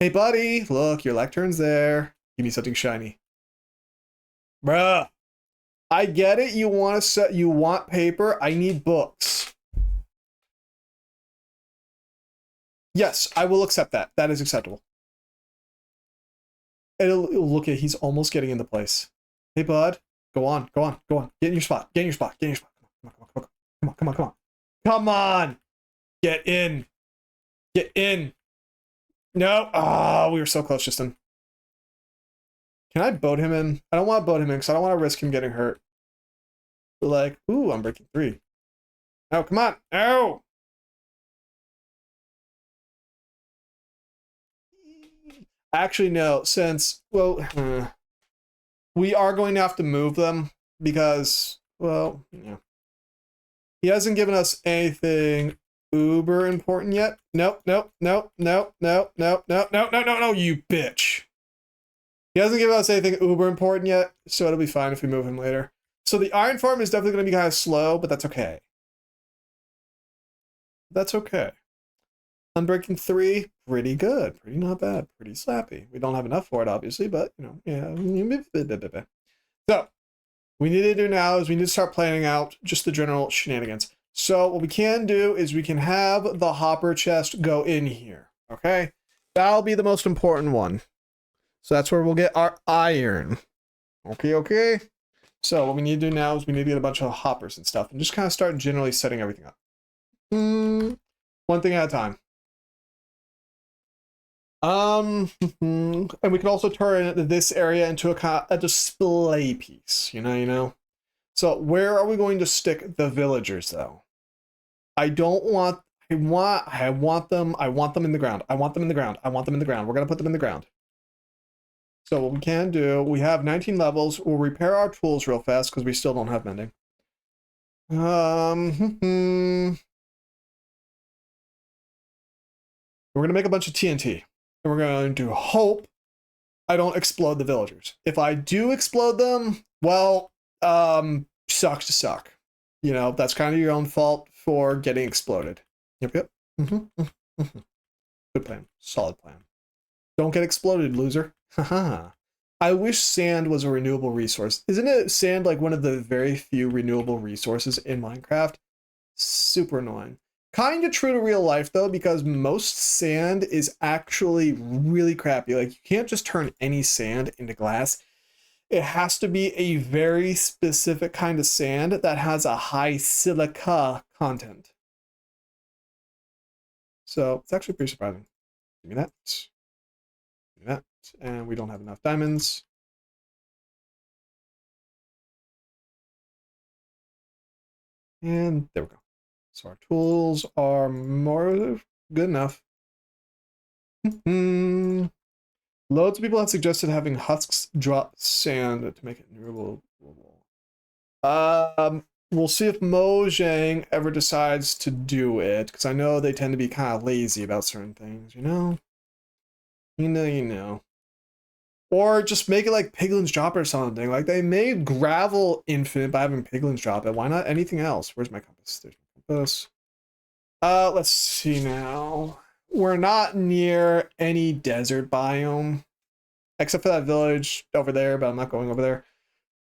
Hey buddy, look, your lectern's there. Give me something shiny. Bruh. I get it, you want paper. I need books. Yes, I will accept that. That is acceptable. Look at, he's almost getting into place. Hey bud, go on. Get in your spot. Come on. Get in. No. Oh, we were so close, Justin. Can I boat him in? I don't want to boat him in because I don't want to risk him getting hurt. But like, ooh, I'm breaking 3. Oh, come on. Oh. Actually, no, since, well, we are going to have to move them because, well, yeah. He hasn't given us anything uber important yet. Nope, you bitch. He hasn't given us anything uber important yet, so it'll be fine if we move him later. So the iron farm is definitely going to be kind of slow, but that's okay. That's okay. Unbreaking 3, pretty good. Pretty not bad. Pretty slappy. We don't have enough for it, obviously, but, you know, yeah. So, what we need to do now is we need to start planning out just the general shenanigans. So, what we can do is we can have the hopper chest go in here, okay? That'll be the most important one. So, that's where we'll get our iron. Okay? So, what we need to do now is we need to get a bunch of hoppers and stuff and just kind of start generally setting everything up. One thing at a time. And we can also turn this area into a display piece, you know? So where are we going to stick the villagers, though? I don't want I want them in the ground. I want them in the ground. I want them in the ground. We're gonna put them in the ground. So what we can do, we have 19 levels. We'll repair our tools real fast because we still don't have mending. We're gonna make a bunch of TNT. And we're going to hope I don't explode the villagers. If I do explode them, well, sucks to suck. You know, that's kind of your own fault for getting exploded. Yep. Good plan. Solid plan. Don't get exploded, loser. Haha. I wish sand was a renewable resource. Isn't it sand like one of the very few renewable resources in Minecraft? Super annoying. Kind of true to real life though, because most sand is actually really crappy. Like you can't just turn any sand into glass. It has to be a very specific kind of sand that has a high silica content. So it's actually pretty surprising. Give me that. Give me that. And we don't have enough diamonds. And there we go. So our tools are more good enough. Loads of people have suggested having husks drop sand to make it renewable. We'll see if Mojang ever decides to do it, because I know they tend to be kind of lazy about certain things, you know? You know. Or just make it like Piglin's Drop or something. Like they made gravel infinite by having Piglin's Drop it. Why not anything else? Where's my compass? There's my compass. Let's see now. We're not near any desert biome. Except for that village over there, but I'm not going over there.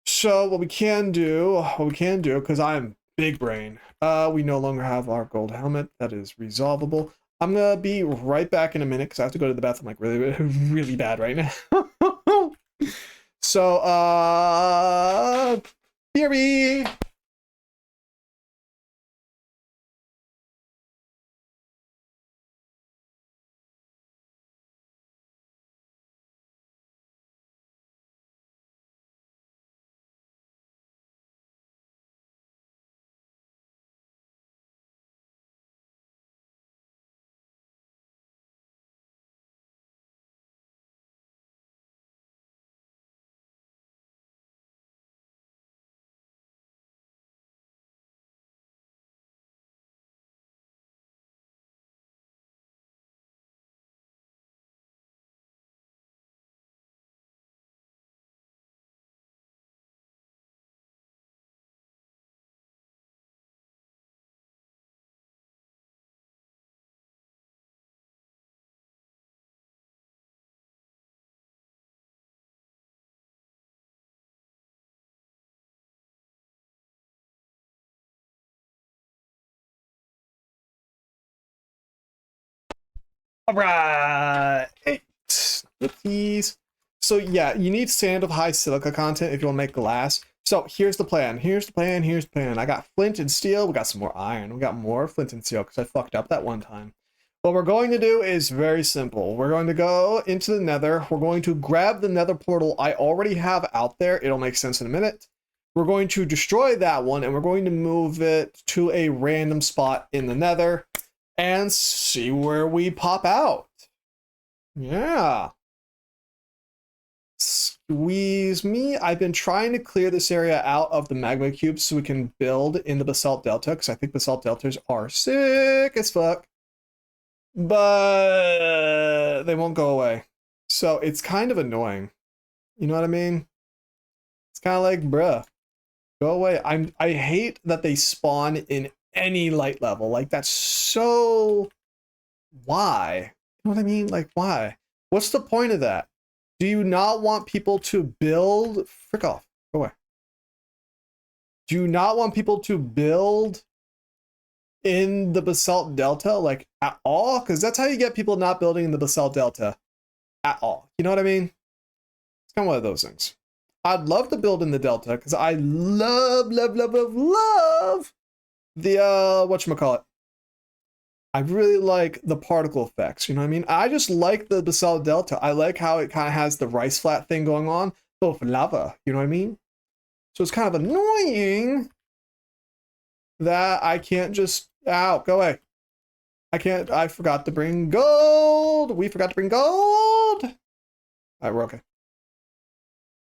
So what we can do, because I'm big brain, we no longer have our gold helmet. That is resolvable. I'm gonna be right back in a minute because I have to go to the bathroom like really, really bad right now. So, BRB! All right. Please. So yeah, you need sand of high silica content if you want to make glass. So here's the plan. Here's the plan. I got flint and steel. We got some more iron. We got more flint and steel because I fucked up that one time. What we're going to do is very simple. We're going to go into the nether. We're going to grab the nether portal I already have out there. It'll make sense in a minute. We're going to destroy that one and we're going to move it to a random spot in the nether and see where we pop out. Yeah. Squeeze me. I've been trying to clear this area out of the magma cubes so we can build in the basalt delta because I think basalt deltas are sick as fuck. But they won't go away. So it's kind of annoying. You know what I mean? It's kind of like, bruh, go away. I hate that they spawn in any light level. Like that's so why? You know what I mean? Like why? What's the point of that? Do you not want people to build? Frick off. Go away. Do you not want people to build in the basalt delta like at all? Because that's how you get people not building in the basalt delta at all. You know what I mean? It's kind of one of those things. I'd love to build in the delta because I love the whatchamacallit. I really like the particle effects, you know what I mean? I just like the basalt delta. I like how it kind of has the rice flat thing going on, but with lava, you know what I mean? So it's kind of annoying that I can't just, ow, go away. I forgot to bring gold. We forgot to bring gold. All right, we're okay.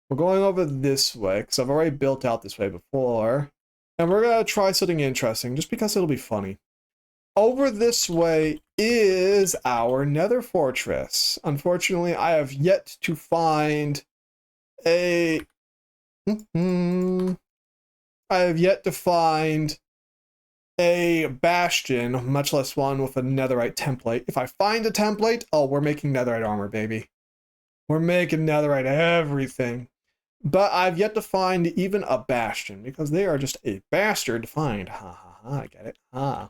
We're going over this way because I've already built out this way before. And we're going to try something interesting just because it'll be funny. Over this way is our nether fortress. Unfortunately, I have yet to find a... I have yet to find a bastion, much less one with a netherite template. If I find a template, oh, we're making netherite armor, baby. We're making netherite everything. But I've yet to find even a bastion because they are just a bastard to find. Ha ha ha, I get it. Ha.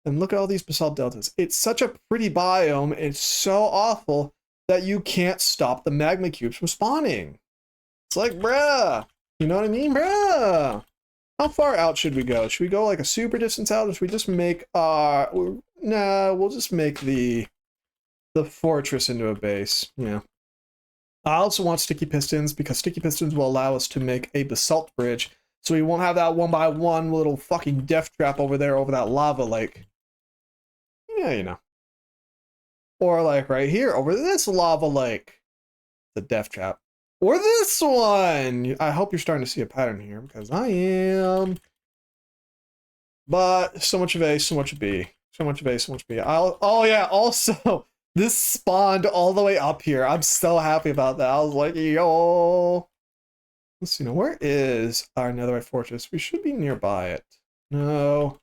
And look at all these basalt deltas. It's such a pretty biome. It's so awful that you can't stop the magma cubes from spawning. It's like, bruh. You know what I mean, bruh? How far out should we go? Should we go like a super distance out, or should we just make nah, we'll just make the fortress into a base. Yeah. I also want sticky pistons because sticky pistons will allow us to make a basalt bridge, so we won't have that 1x1 little fucking death trap over there over that lava lake. Yeah, you know. Or like right here over this lava lake. The death trap. Or this one! I hope you're starting to see a pattern here because I am. But so much of A, so much of B. So much of A, so much of B. Oh yeah, also, this spawned all the way up here. I'm so happy about that. I was like, yo. Let's see now, where is our netherite fortress? We should be nearby it. No.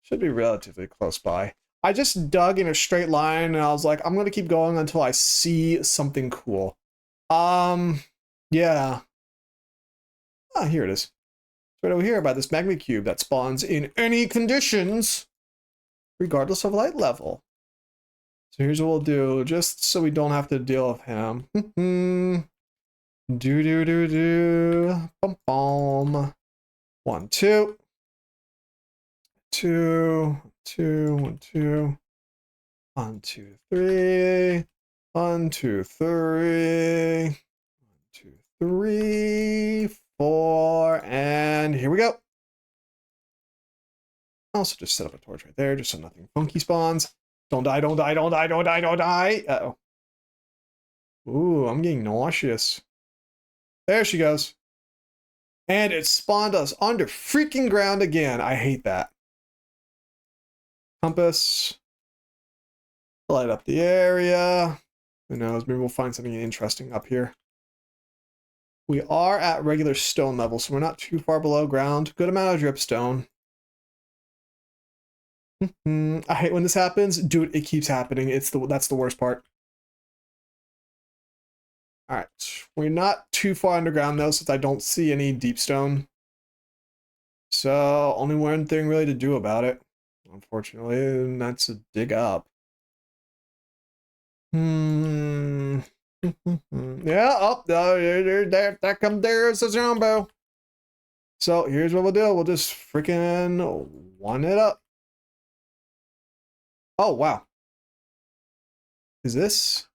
Should be relatively close by. I just dug in a straight line and I was like, I'm gonna keep going until I see something cool. Yeah. Ah, here it is. It's right over here by this magma cube that spawns in any conditions, regardless of light level. So here's what we'll do, just so we don't have to deal with him. Bum bum. 1, 2. 2, 2, 1, 2. 1, 2, 3. 1, 2, 3. 1, 2, 3, 4, and here we go. I'll also just set up a torch right there, just so nothing funky spawns. Don't die, don't die, don't die, don't die, don't die. Uh-oh. Ooh, I'm getting nauseous. There she goes. And it spawned us under freaking ground again. I hate that. Compass. Light up the area. Who knows? Maybe we'll find something interesting up here. We are at regular stone level, so we're not too far below ground. Good amount of dripstone. I hate when this happens. Dude, it keeps happening. That's the worst part. Alright. We're not too far underground though, since I don't see any deep stone. So, only one thing really to do about it, unfortunately, and that's to dig up. Yeah, oh, there's a Zombo. So here's what we'll do. We'll just freaking one it up. Oh, wow. Is this?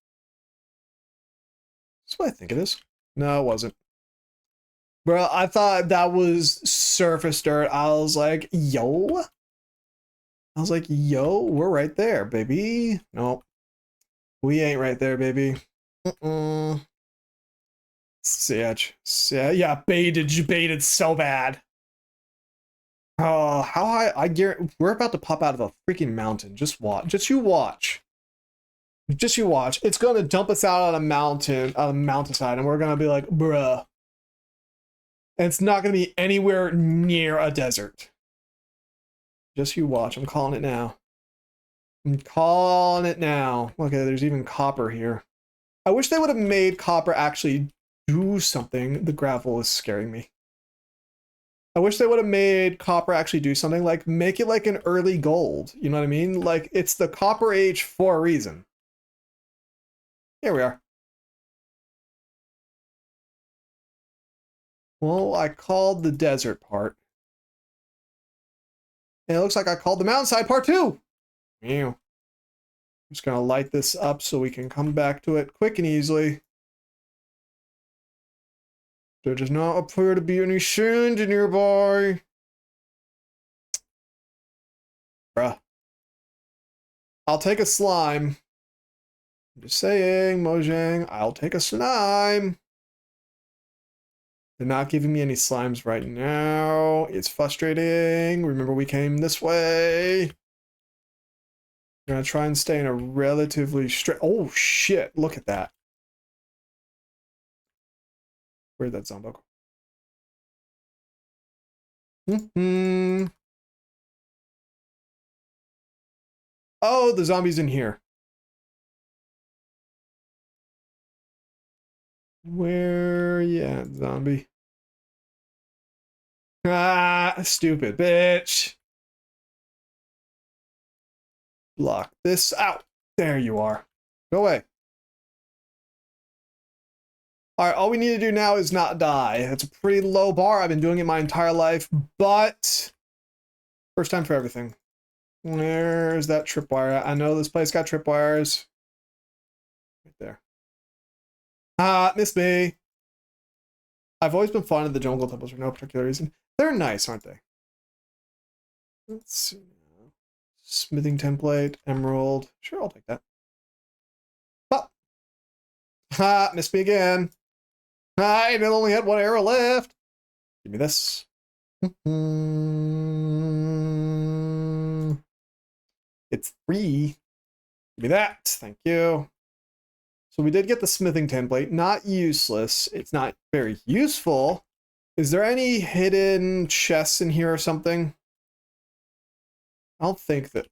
That's what I think it is. No, it wasn't. Bro, I thought that was surface dirt. I was like, yo. We're right there, baby. Nope. We ain't right there, baby. Sitch. Yeah, baited. You baited so bad. Oh, how high? I guarantee we're about to pop out of a freaking mountain. Just watch. Just you watch. Just you watch. It's gonna dump us out on a mountain, on a mountainside, and we're gonna be like, bruh. And it's not gonna be anywhere near a desert. Just you watch. I'm calling it now. I'm calling it now. Okay, there's even copper here. I wish they would have made copper actually do something. The gravel is scaring me. I wish they would have made copper actually do something, like make it like an early gold. You know what I mean? Like it's the copper age for a reason. Here we are. Well, I called the desert part. And it looks like I called the mountainside part too. Meow. I'm just gonna light this up so we can come back to it quick and easily. There does not appear to be any sand nearby. Bruh. I'll take a slime. I'm just saying, Mojang, I'll take a slime. They're not giving me any slimes right now. It's frustrating. Remember, we came this way. I'm gonna try and stay in a relatively straight. Oh shit! Look at that. Where'd that zombie go? Oh, the zombie's in here. Where you at, zombie? Ah, stupid bitch. Block this out. There you are. Go away. All right, all we need to do now is not die. That's a pretty low bar. I've been doing it my entire life, but first time for everything. Where's that tripwire? I know this place got tripwires. Right there. Ah, missed me. I've always been fond of the jungle temples for no particular reason. They're nice, aren't they? Let's see. Smithing template, emerald. Sure, I'll take that. Oh. Ha, missed me again. I only had one arrow left. Give me this. It's 3. Give me that. Thank you. So we did get the smithing template. Not useless. It's not very useful. Is there any hidden chests in here or something? I don't think that.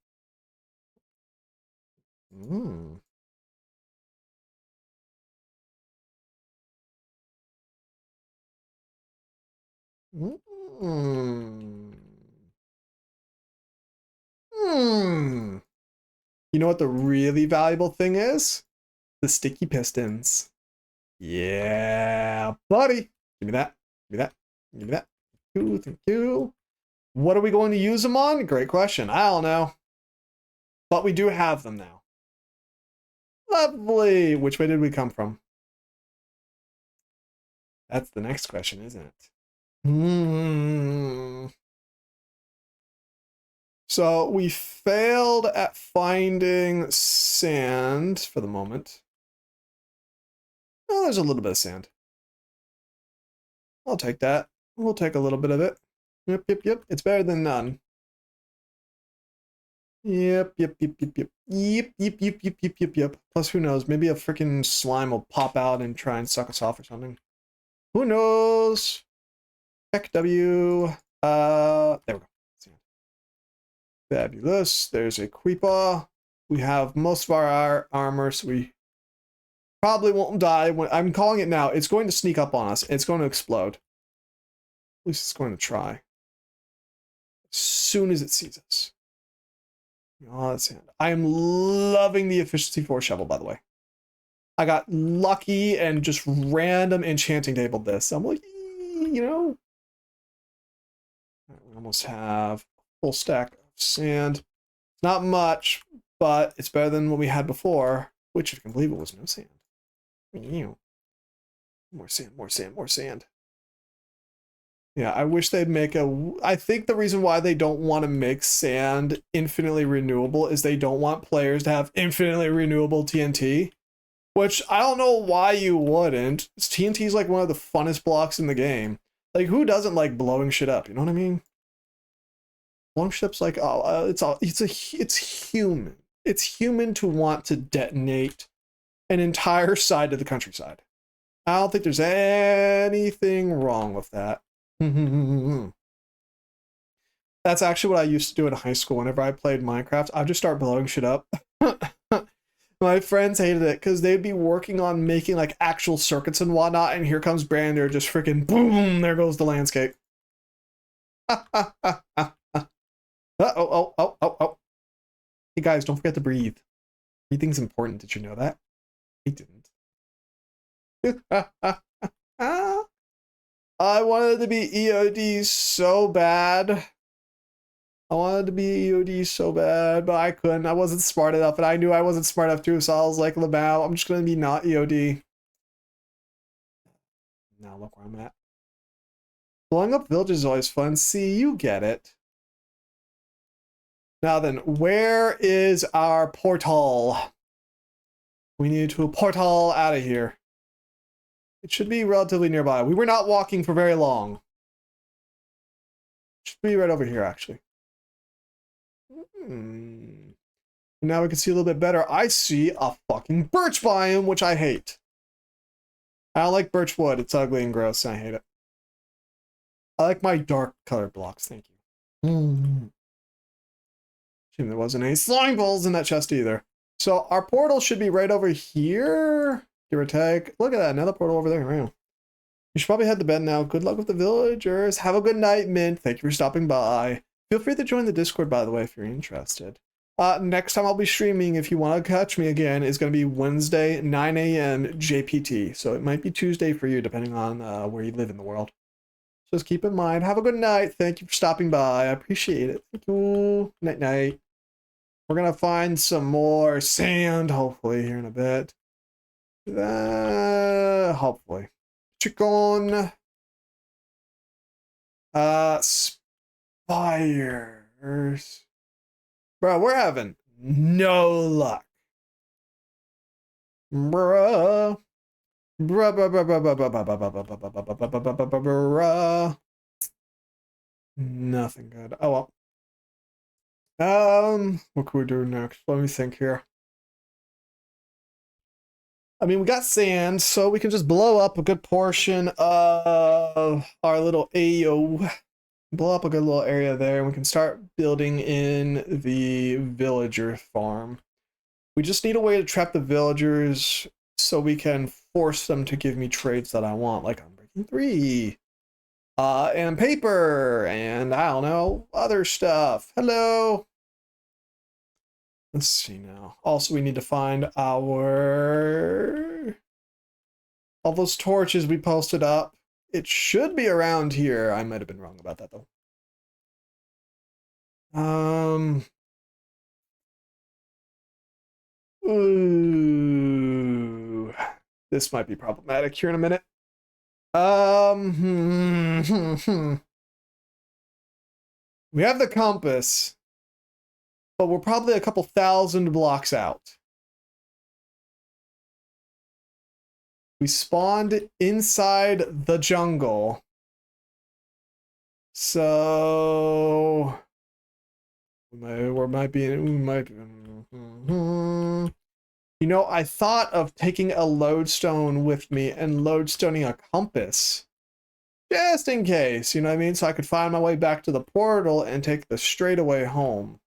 You know what the really valuable thing is? The sticky pistons. Yeah, buddy. Give me that. Give me that. Give me that. Thank you. What are we going to use them on? Great question. I don't know. But we do have them now. Lovely. Which way did we come from? That's the next question, isn't it? So we failed at finding sand for the moment. Oh, there's a little bit of sand. I'll take that. We'll take a little bit of it. Yep. It's better than none. Yep. Plus, who knows? Maybe a freaking slime will pop out and try and suck us off or something. Who knows? Heck W. There we go. Fabulous. There's a creeper. We have most of our armor, so we probably won't die. I'm calling it now. It's going to sneak up on us. It's going to explode. At least it's going to try. As soon as it sees us. Oh, that's sand. I am loving the efficiency 4 shovel, by the way. I got lucky and just random enchanting tabled this. I'm like, you know. Right, we almost have a full stack of sand. It's not much, but it's better than what we had before, which, if you can believe it, was no sand. More sand. Yeah, I wish they'd make I think the reason why they don't want to make sand infinitely renewable is they don't want players to have infinitely renewable TNT, which I don't know why you wouldn't. TNT is like one of the funnest blocks in the game. Like, who doesn't like blowing shit up? You know what I mean? Blowing shit up's like, oh, it's human. It's human to want to detonate an entire side of the countryside. I don't think there's anything wrong with that. That's actually what I used to do in high school. Whenever I played Minecraft, I'd just start blowing shit up. My friends hated it because they'd be working on making like actual circuits and whatnot, and here comes Brander, just freaking boom, there goes the landscape. Oh. Hey guys, don't forget to breathe. Breathing's important. Did you know that? I didn't. I wanted to be EOD so bad. But I couldn't. I wasn't smart enough, and I knew I wasn't smart enough too, so I was like, Lamau, I'm just gonna be not EOD. Now look where I'm at. Blowing up villages is always fun. See, you get it. Now then, where is our portal? We need to portal out of here. It should be relatively nearby. We were not walking for very long. It should be right over here, actually. Now we can see a little bit better. I see a fucking birch biome, which I hate. I don't like birch wood. It's ugly and gross, and I hate it. I like my dark colored blocks. Thank you. Shame there wasn't any slime balls in that chest either. So our portal should be right over here. Give or take. Look at that. Another portal over there. Wow. You should probably head to bed now. Good luck with the villagers. Have a good night, Mint. Thank you for stopping by. Feel free to join the Discord, by the way, if you're interested. Next time I'll be streaming, if you want to catch me again, is going to be Wednesday, 9 a.m. JPT. So it might be Tuesday for you, depending on where you live in the world. So just keep in mind. Have a good night. Thank you for stopping by. I appreciate it. Thank you. Night, night. We're going to find some more sand, hopefully, here in a bit. Hopefully. Chicken. Spires. Bro, we're having no luck. Bruh. Bruh. Nothing good. Oh well. What can we do next? Let me think here. I mean, we got sand, so we can just blow up a good portion of our little AO. Blow up a good little area there, and we can start building in the villager farm. We just need a way to trap the villagers so we can force them to give me trades that I want, like Unbreaking 3. And paper, and I don't know, other stuff. Hello. Let's see now. Also, we need to find all those torches we posted up. It should be around here. I might have been wrong about that though. Ooh, this might be problematic here in a minute. We have the compass, but we're probably a couple thousand blocks out. We spawned inside the jungle. So we might be. You know, I thought of taking a lodestone with me and lodestoning a compass. Just in case, you know what I mean? So I could find my way back to the portal and take the straightaway home.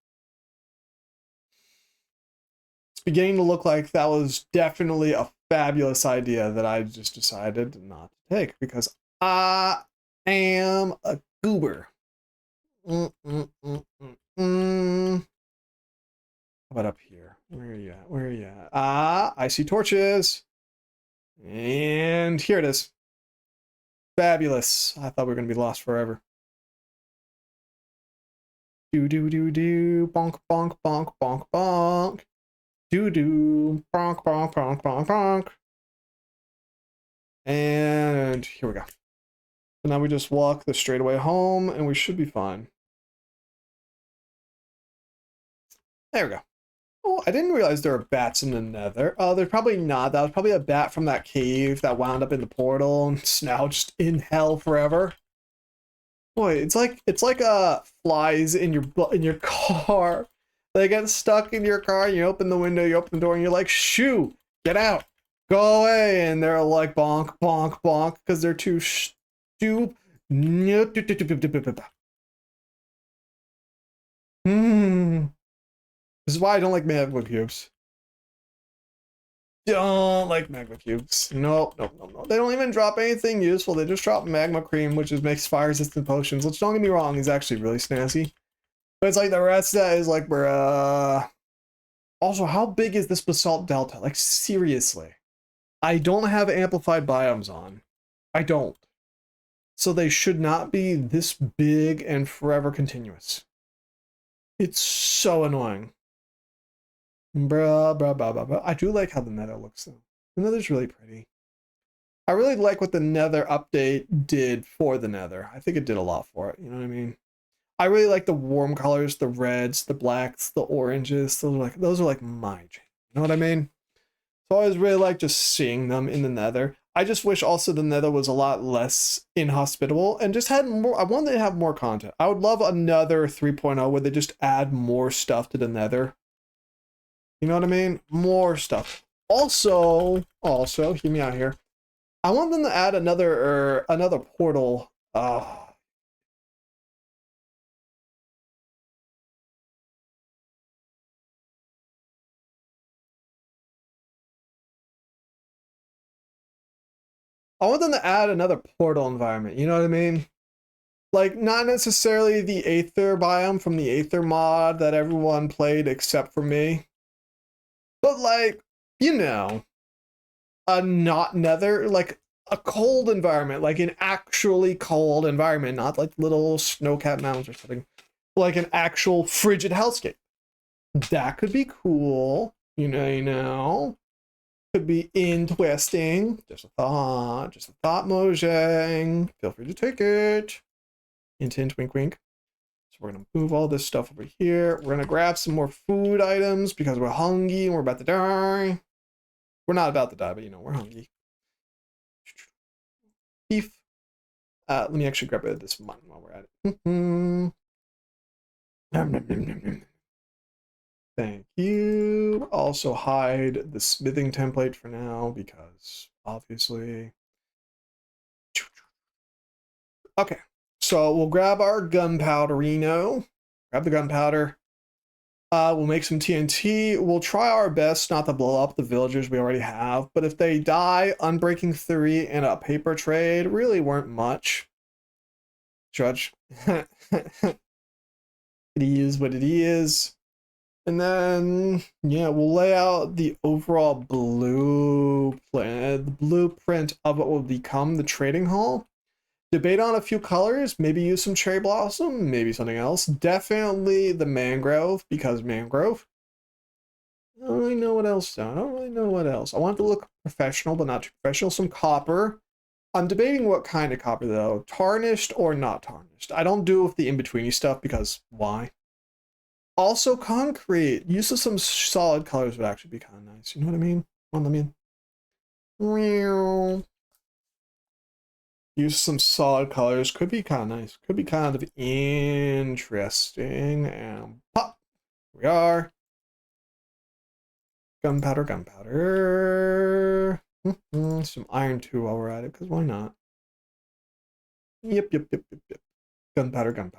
It's beginning to look like that was definitely a fabulous idea that I just decided not to take because I am a goober. How about up here? Where are you at? Where are you at? I see torches. And here it is. Fabulous. I thought we were going to be lost forever. Do do do do. Bonk bonk bonk bonk bonk. Do do. Bonk bonk bonk bonk bonk. And here we go. So now we just walk the straightaway home and we should be fine. There we go. Oh, I didn't realize there were bats in the nether. Oh, there's probably not. That was probably a bat from that cave that wound up in the portal and it's now just in hell forever. Boy, it's like flies in your car. They get stuck in your car, you open the window, you open the door, and you're like, shoo, get out, go away. And they're like bonk, bonk, bonk, because they're too stupid. This is why I don't like magma cubes. Don't like magma cubes. Nope, nope, nope, nope. They don't even drop anything useful. They just drop magma cream, which just makes fire resistant potions, which, don't get me wrong, is actually really snazzy. But it's like the rest of that is like, bruh. Also, how big is this basalt delta? Like, seriously. I don't have amplified biomes on. I don't. So they should not be this big and forever continuous. It's so annoying. Bruh, bruh, bruh, bruh, bruh. I do like how the nether looks though. The nether's really pretty. I really like what the nether update did for the nether. I think it did a lot for it, you know what I mean? I really like the warm colors, the reds, the blacks, the oranges. Those are like my jam. You know what I mean? So I always really like just seeing them in the Nether. I just wish also the Nether was a lot less inhospitable and just had more. I wanted to have more content. I would love another 3.0 where they just add more stuff to the Nether. You know what I mean? More stuff. Also, hear me out here. I want them to add another portal. I want them to add another portal environment. You know what I mean? Like, not necessarily the Aether biome from the Aether mod that everyone played except for me. But like, you know, a not Nether, like a cold environment, like an actually cold environment, not like little snow-capped mountains or something. Like an actual frigid hellscape. That could be cool. You know. Could be interesting. Just a thought, Mojang. Feel free to take it. Hint, hint, wink, wink. So we're gonna move all this stuff over here. We're gonna grab some more food items because we're hungry and we're about to die. We're not about to die, but you know, we're hungry. Beef. Let me actually grab this mutton while we're at it. Thank you. Also hide the smithing template for now because obviously. Okay, so we'll grab our gunpowderino. Grab the gunpowder. We'll make some TNT. We'll try our best not to blow up the villagers we already have, but if they die, Unbreaking 3 and a paper trade really weren't much. Judge. It is what it is. And then, yeah, we'll lay out the overall blueprint of what will become the trading hall. Debate on a few colors, maybe use some cherry blossom, maybe something else. Definitely the mangrove, because mangrove. I don't really know what else, though. I don't really know what else. I want it to look professional, but not too professional. Some copper. I'm debating what kind of copper, though. Tarnished or not tarnished. I don't do with the in-betweeny stuff, because why? Also, concrete. Use of some solid colors would actually be kind of nice. You know what I mean? What I mean? Use some solid colors. Could be kind of nice. Could be kind of interesting. And pop. Here we are. Gunpowder. Some iron too while we're at it, because why not? Yep. Gunpowder.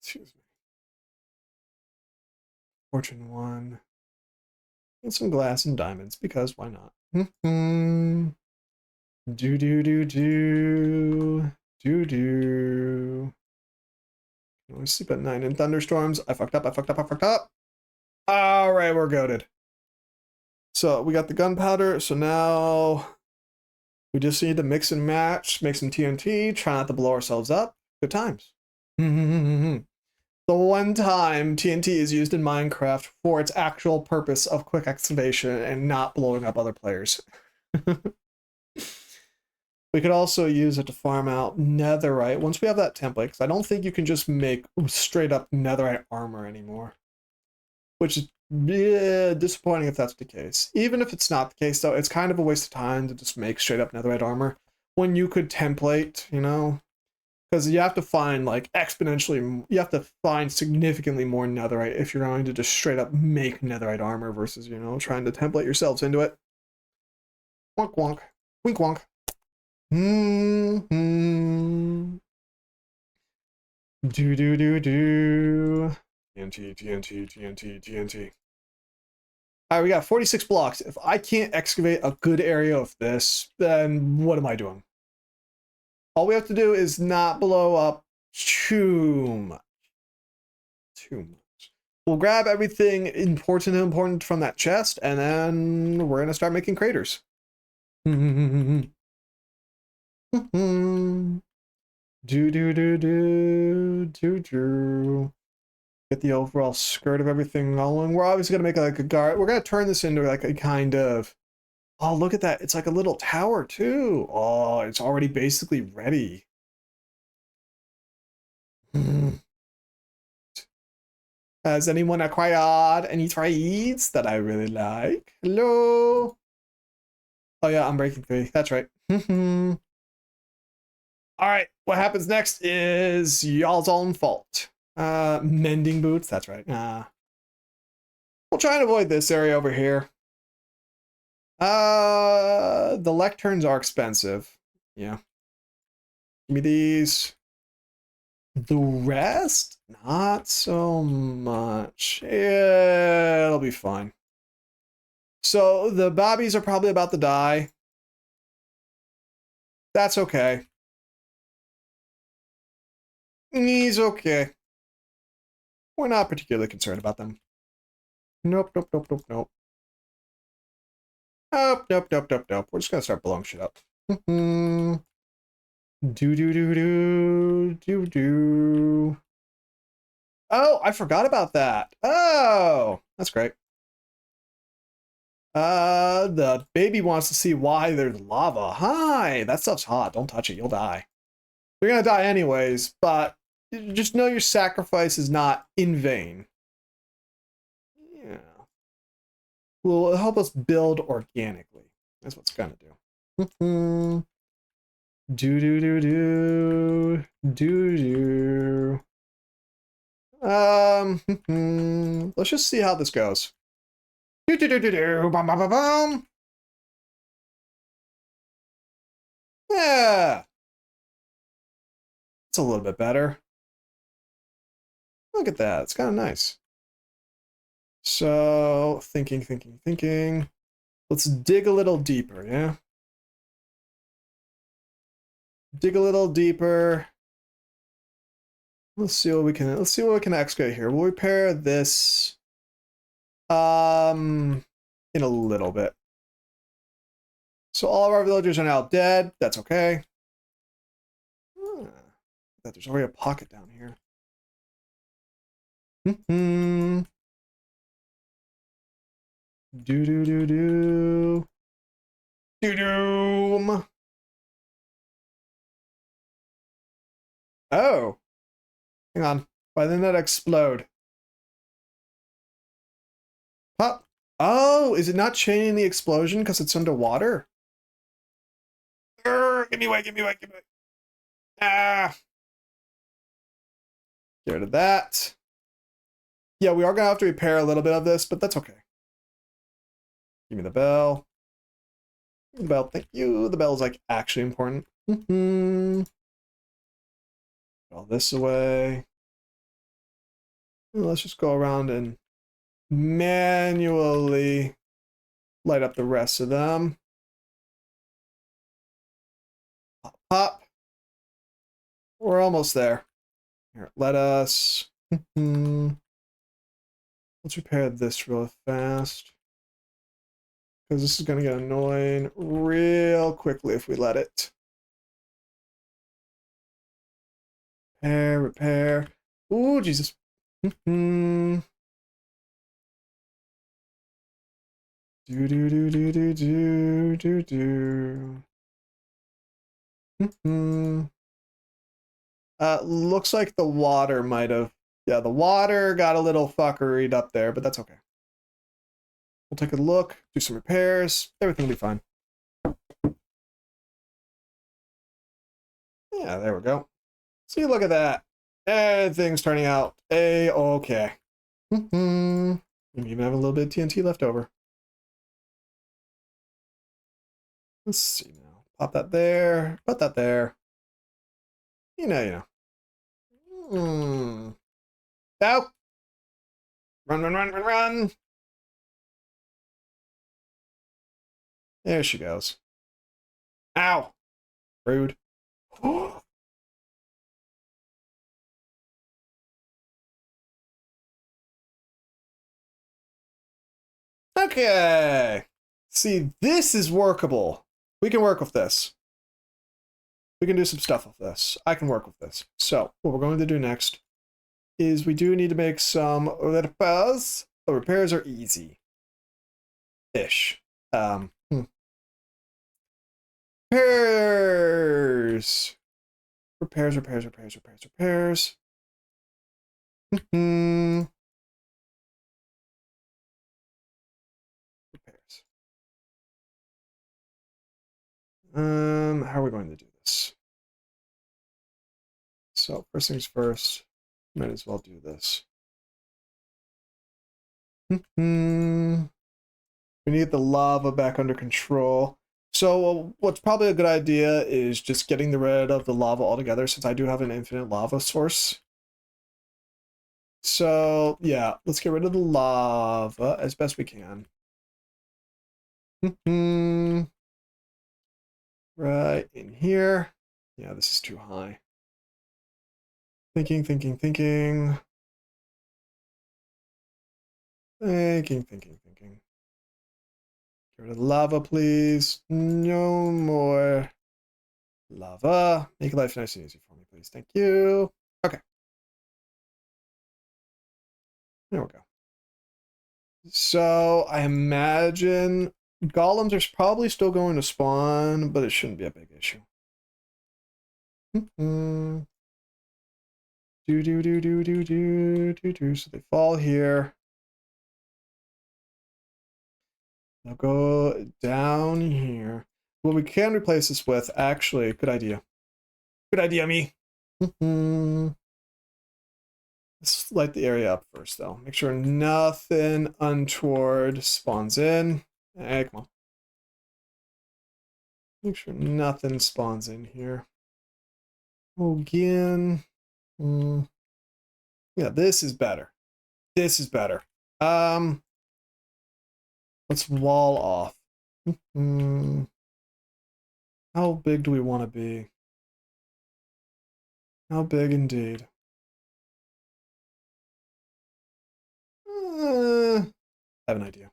Excuse me. Fortune 1. And some glass and diamonds, because why not? Do. You only sleep at night in thunderstorms. I fucked up. All right, we're goated. So we got the gunpowder. So now we just need to mix and match, make some TNT, try not to blow ourselves up. Good times. The one time TNT is used in Minecraft for its actual purpose of quick excavation and not blowing up other players. We could also use it to farm out netherite once we have that template, because I don't think you can just make straight up netherite armor anymore. Which is disappointing if that's the case. Even if it's not the case, though, it's kind of a waste of time to just make straight up netherite armor when you could template, you know? Because you have to find like exponentially, you have to find significantly more netherite if you're going to just straight up make netherite armor versus, you know, trying to template yourselves into it. Wonk wonk. Wink wonk. Do. TNT. Alright, we got 46 blocks. If I can't excavate a good area of this, then what am I doing? All we have to do is not blow up too much. We'll grab everything important from that chest, and then we're gonna start making craters. Do. Get the overall skirt of everything going. We're obviously gonna make like a guard. We're gonna turn this into like a kind of Oh, look at that. It's like a little tower too. Oh, it's already basically ready. Has anyone acquired any trades that I really like? Hello? Oh yeah, I'm breaking 3. That's right. All right, what happens next is y'all's own fault. Mending boots, that's right. We'll try and avoid this area over here. The lecterns are expensive. Yeah. Give me these. The rest, not so much. Yeah, it'll be fine. So the bobbies are probably about to die. That's okay. He's okay. We're not particularly concerned about them. Nope, nope, nope, nope, nope. Nope, nope, nope, nope, nope. We're just gonna start blowing shit up. Do do do do do do. Oh, I forgot about that. Oh, that's great. The baby wants to see why there's lava. Hi, that stuff's hot. Don't touch it. You'll die. You're gonna die anyways, but just know your sacrifice is not in vain. Yeah. Will help us build organically. That's what's gonna do. Do do do do do do. Let's just see how this goes. Do do do do do. Bum bum bum bum. Yeah, it's a little bit better. Look at that. It's kind of nice. So thinking. Let's dig a little deeper. Yeah. Dig a little deeper. Let's see what we can excavate here. We'll repair this in a little bit. So all of our villagers are now dead. That's okay. There's already a pocket down here. Do do do do. Do doom. Oh. Hang on. Why didn't that explode? Pop. Oh, is it not chaining the explosion because it's underwater? Give me away, give me away, give me away. Ah. Get rid of that. Yeah, we are going to have to repair a little bit of this, but that's okay. Give me the bell. The bell, thank you. The bell is like actually important. Put all this away. Let's just go around and manually light up the rest of them. Pop, pop. We're almost there. Here, let us. Let's repair this real fast. Because this is going to get annoying real quickly if we let it. Repair. Ooh, Jesus. Do do do do do do do do. Looks like the water might have. Yeah, the water got a little fuckeried up there, but that's okay. We'll take a look, do some repairs. Everything will be fine. Yeah, there we go. See, look at that. Everything's turning out A-okay. We even have a little bit of TNT left over. Let's see now. Pop that there. Put that there. You know. Out. Run. There she goes. Ow. Rude. Okay. See, this is workable. We can work with this. We can do some stuff with this. I can work with this. So, what we're going to do next is we do need to make some repairs. The repairs are easy. Ish. Repairs. Repairs. Hmm. Repairs. How are we going to do this? So first things first, might as well do this. Hmm. We need the lava back under control. So what's probably a good idea is just getting rid of the lava altogether, since I do have an infinite lava source. So yeah, let's get rid of the lava as best we can. Right in here. Yeah, this is too high. Thinking. Thinking. Get rid of the lava, please. No more lava. Make life nice and easy for me, please. Thank you. Okay. There we go. So I imagine golems are probably still going to spawn, but it shouldn't be a big issue. So they fall here. They'll go down here. What we can replace this with, actually, good idea. Good idea, me. Let's light the area up first, though. Make sure nothing untoward spawns in. Hey, come on. Make sure nothing spawns in here. Again. Yeah, this is better. This is better. Let's wall off. How big do we want to be? How big indeed? I have an idea.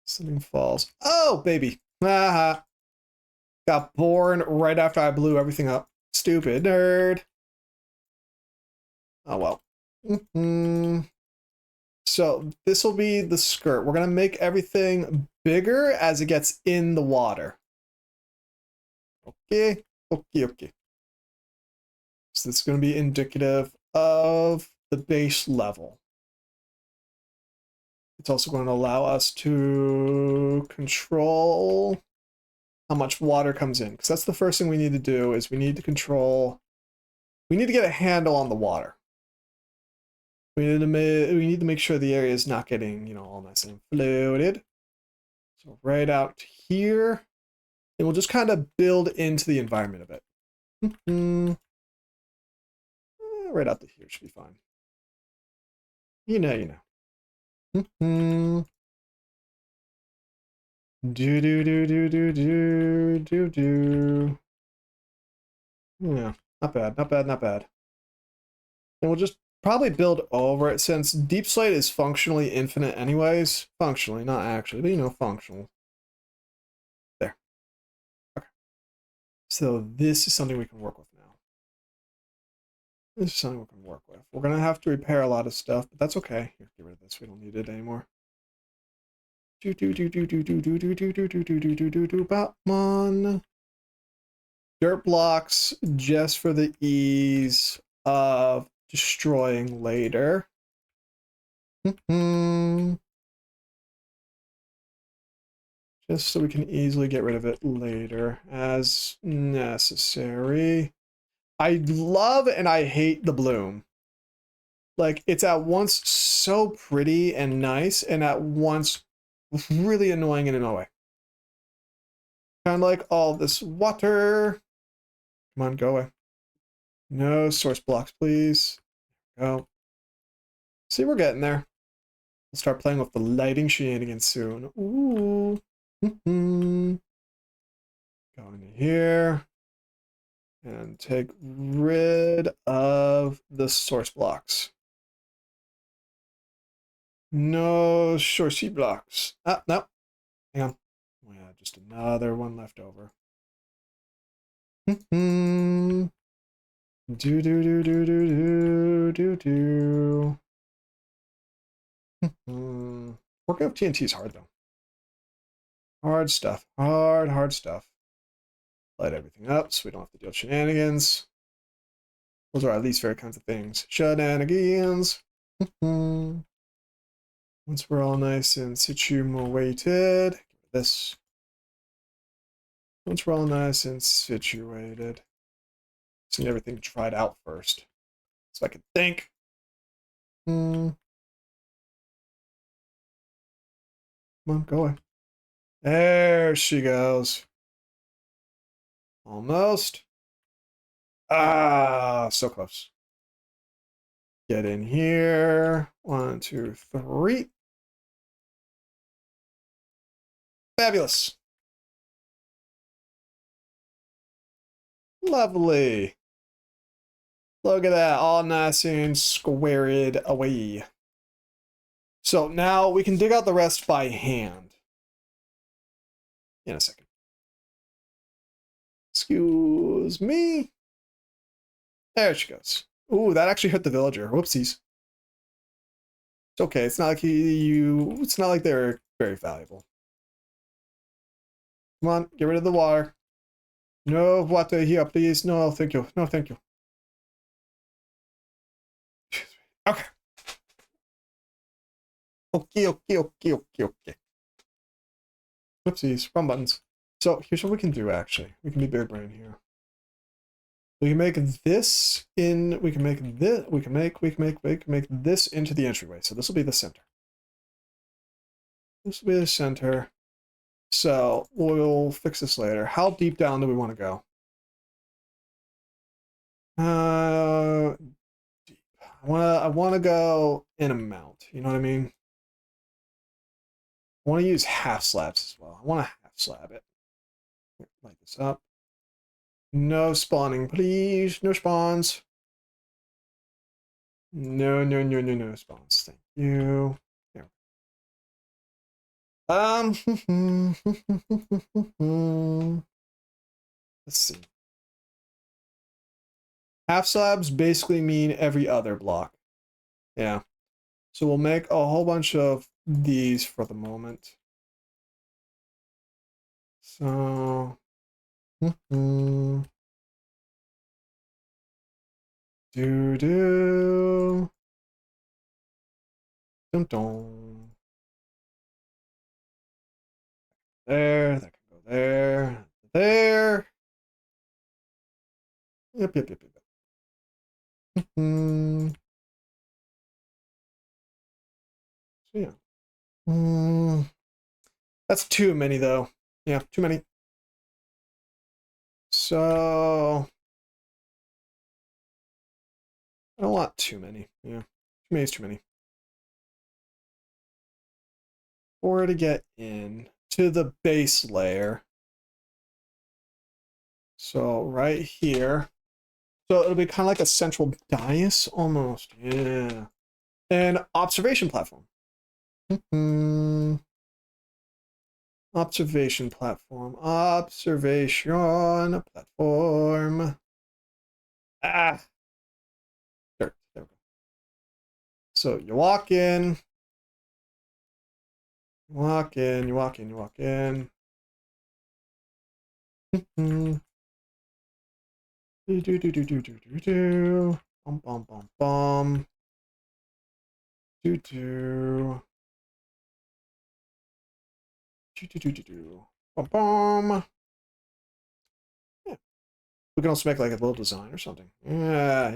Something falls. Oh, baby. Haha. Got born right after I blew everything up. Stupid nerd. Oh, well. So this will be the skirt. We're going to make everything bigger as it gets in the water. Okay. So this is going to be indicative of the base level. It's also going to allow us to control how much water comes in, because that's the first thing we need to do. Is we need to get a handle on the water. We need to make sure the area is not getting, all nice and floated. So right out here, and we'll just kind of build into the environment of it. Right out to here should be fine. You know. Do. Yeah, not bad. And we'll just probably build over it, since Deep Slate is functionally infinite anyways. Functionally, not actually, but functional. There. Okay. So this is something we can work with now. This is something we can work with. We're going to have to repair a lot of stuff, but that's okay. Here, get rid of this. We don't need it anymore. Batman. Dirt blocks just for the ease of destroying later. Just so we can easily get rid of it later as necessary. I love and I hate the bloom. Like, it's at once so pretty and nice, and at once really annoying in a way. Kind of like all this water. Come on, go away. No source blocks, please. Go. See, we're getting there. We'll start playing with the lighting shenanigans soon. Ooh. Go into here. And take rid of the source blocks. No sourcey blocks. Ah, no. Hang on. We have just another one left over. Do. Working with TNT is hard, though. Hard stuff. Hard stuff. Light everything up so we don't have to deal with shenanigans. Those are our least favorite kinds of things. Shenanigans. Once we're all nice and situated, this. Once we're all nice and situated, just need everything tried out first, so I can think. Come on, go away. There she goes. Almost. Ah, so close. Get in here. 1, 2, 3. Fabulous. Lovely. Look at that, all nice and squared away. So now we can dig out the rest by hand. In a second. Excuse me. There she goes. Ooh, that actually hit the villager. Whoopsies. It's okay. It's not like it's not like they're very valuable. Come on, get rid of the water. No water here, please. No, thank you. No, thank you. Okay. Okay. Whoopsies, wrong buttons. So here's what we can do actually. We can be big brain here. We can make this in, we can make this into the entryway. So this will be the center. This will be the center. So we'll fix this later. How deep down do we want to go? Deep. I wanna go in amount. You know what I mean? I want to use half slabs as well. I want to half slab it. Light this up. No spawning, please. No spawns. No spawns. Thank you. Here. Let's see. Half slabs basically mean every other block. Yeah. So we'll make a whole bunch of these for the moment. So do dum dum. There, that can go there, there. Yep. So yeah. That's too many though. Yeah, too many. So I don't want too many. Yeah, too many is too many. Or to get in to the base layer. So right here. So it'll be kind of like a central dais almost. Yeah. And observation platform. Observation platform. Observation platform. Ah. There we go. So you walk in. You walk in. Bum. Bum. Yeah. We can also make like a little design or something. Yeah.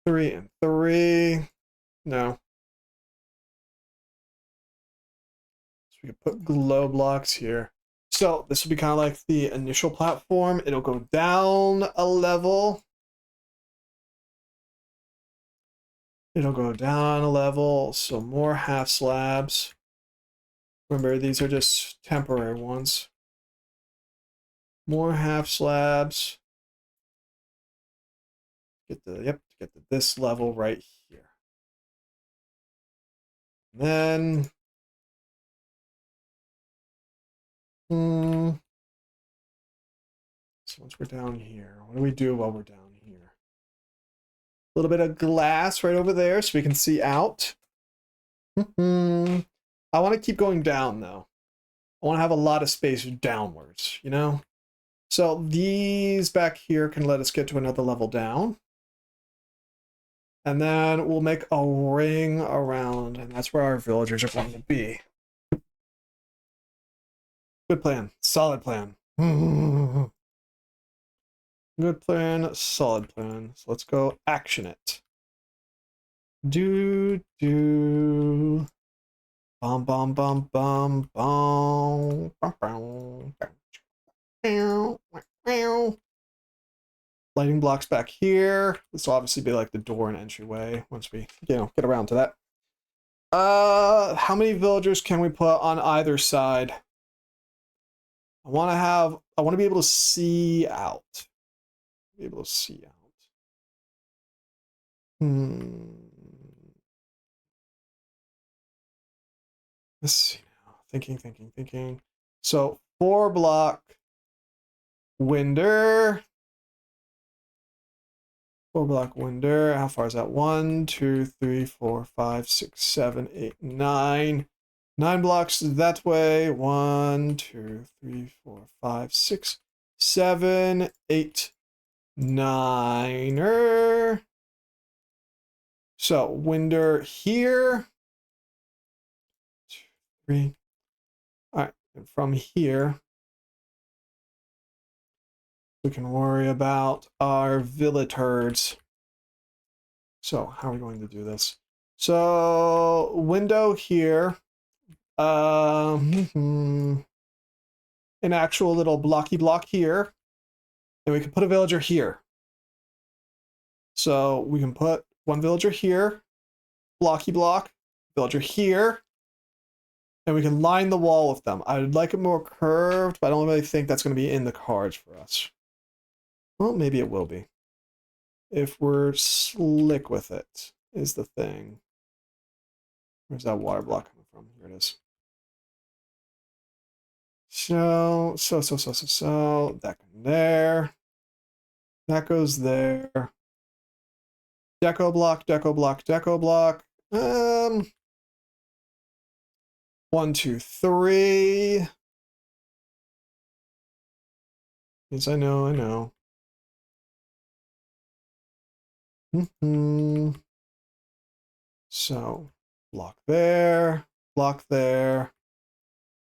3 and 3. No. So we can put glow blocks here. So this will be kind of like the initial platform. It'll go down a level. So more half slabs. Remember, these are just temporary ones. More half slabs. Get to this level right here. And then so once we're down here, what do we do while we're down here? A little bit of glass right over there so we can see out. I want to keep going down though. I want to have a lot of space downwards, you know? So these back here can let us get to another level down. And then we'll make a ring around, and that's where our villagers are going to be. Good plan. Solid plan. Good plan. Solid plan. So let's go action it. Do. Bum bum bum bum bum. Lighting blocks back here. This will obviously be like the door and entryway once we, get around to that. How many villagers can we put on either side? I want to be able to see out. Be able to see out. Let's see now. Thinking. So 4-block winder. 4-block winder. How far is that? 1, 2, 3, 4, 5, 6, 7, 8, 9. 9 blocks that way. 1, 2, 3, 4, 5, 6, 7, 8, 9. So winder here. 2, 3. All right, and from here, we can worry about our villagers. So how are we going to do this? So window here, an actual little blocky block here, and we can put a villager here. So we can put one villager here, blocky block, villager here, and we can line the wall with them. I would like it more curved, but I don't really think that's going to be in the cards for us. Well, maybe it will be. If we're slick with it, is the thing. Where's that water block coming from? Here it is. So, that goes there. That goes there. Deco block, deco block, deco block. 1, 2, 3. Yes, I know. So, block there, block there.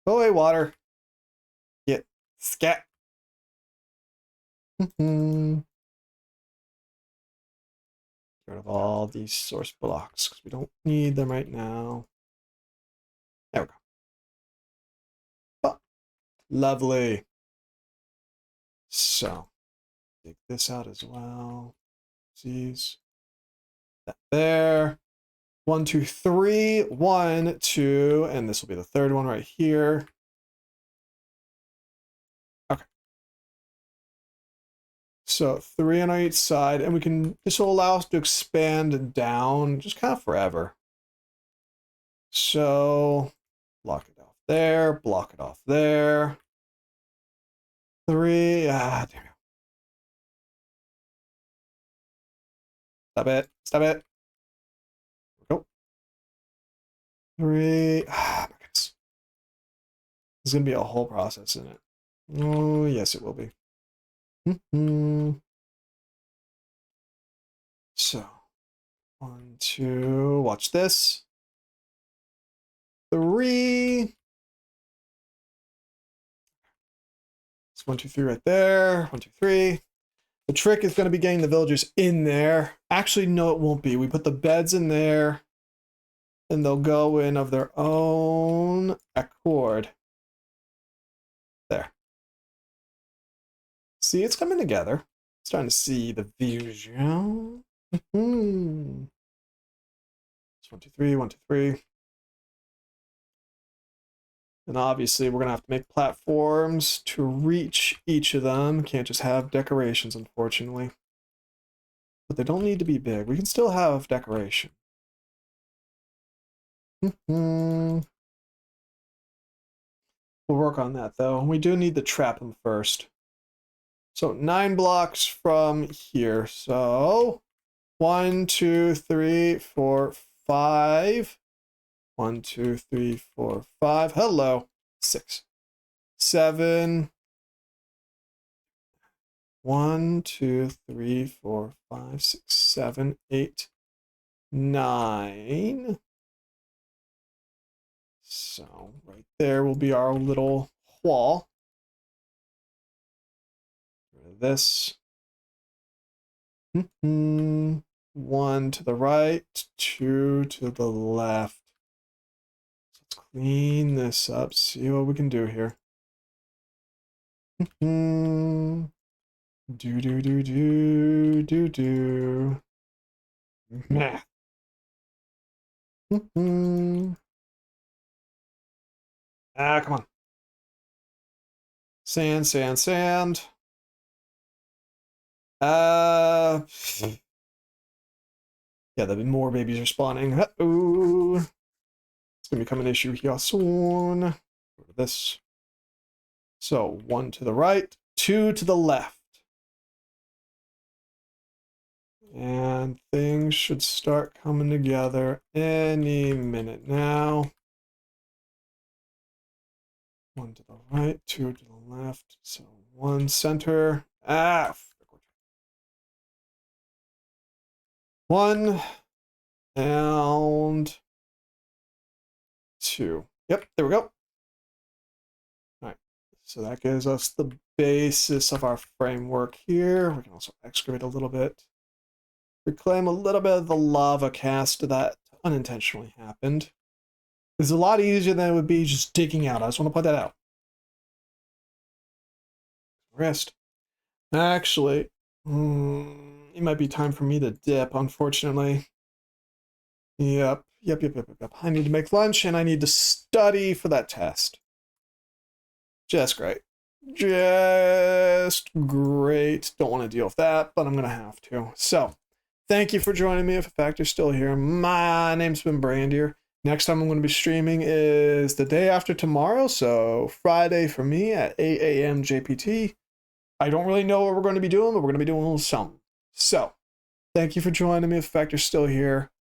Go away, water. Get scat. Get rid of all these source blocks because we don't need them right now. There we go. Oh, lovely. So, take this out as well. These. That there. 1, 2, 3. 1, 2, and this will be the third one right here. Okay. So 3 on each side, and this will allow us to expand down just kind of forever. So block it off there, block it off there. 3, damn it. Stop it. Go. 3, my goodness. There's gonna be a whole process in it. Oh, yes, it will be. So 1, 2, watch this. 3. It's 1, 2, 3 right there. 1, 2, 3. The trick is going to be getting the villagers in there. Actually, no, it won't be. We put the beds in there, and they'll go in of their own accord. There. See, it's coming together. Starting to see the vision. It's 1, 2, 3, 1, 2, 3. And obviously, we're going to have to make platforms to reach each of them. Can't just have decorations, unfortunately. But they don't need to be big. We can still have decoration. We'll work on that, though. We do need to trap them first. So 9 blocks from here. So 1, 2, 3, 4, 5. 1, 2, 3, 4, 5. Hello. 6. 7. 1, 2, 3, 4, 5, 6, 7, 8, 9. So right there will be our little wall. This. 1 to the right, 2 to the left. Let's clean this up, see what we can do here. Do do do do do do. Nah. Ah, come on. Sand, sand, sand. Yeah, there'll be more babies are spawning. Uh-oh. It's gonna become an issue here soon. Go to this. So 1 to the right, 2 to the left. And things should start coming together any minute now. 1 to the right, 2 to the left. So 1 center. Ah, 1 and 2. Yep, there we go. All right, so that gives us the basis of our framework here. We can also excavate a little bit. Reclaim a little bit of the lava cast that unintentionally happened. It's a lot easier than it would be just digging out. I just want to point that out. Rest. Actually, it might be time for me to dip, unfortunately. Yep. I need to make lunch and I need to study for that test. Just great. Just great. Don't want to deal with that, but I'm going to have to. So, thank you for joining me. If in fact you're still here, my name's been Brandier. Next time I'm going to be streaming is the day after tomorrow, so Friday for me at 8 a.m. JPT. I don't really know what we're going to be doing, but we're going to be doing a little something. So, thank you for joining me. If in fact you're still here,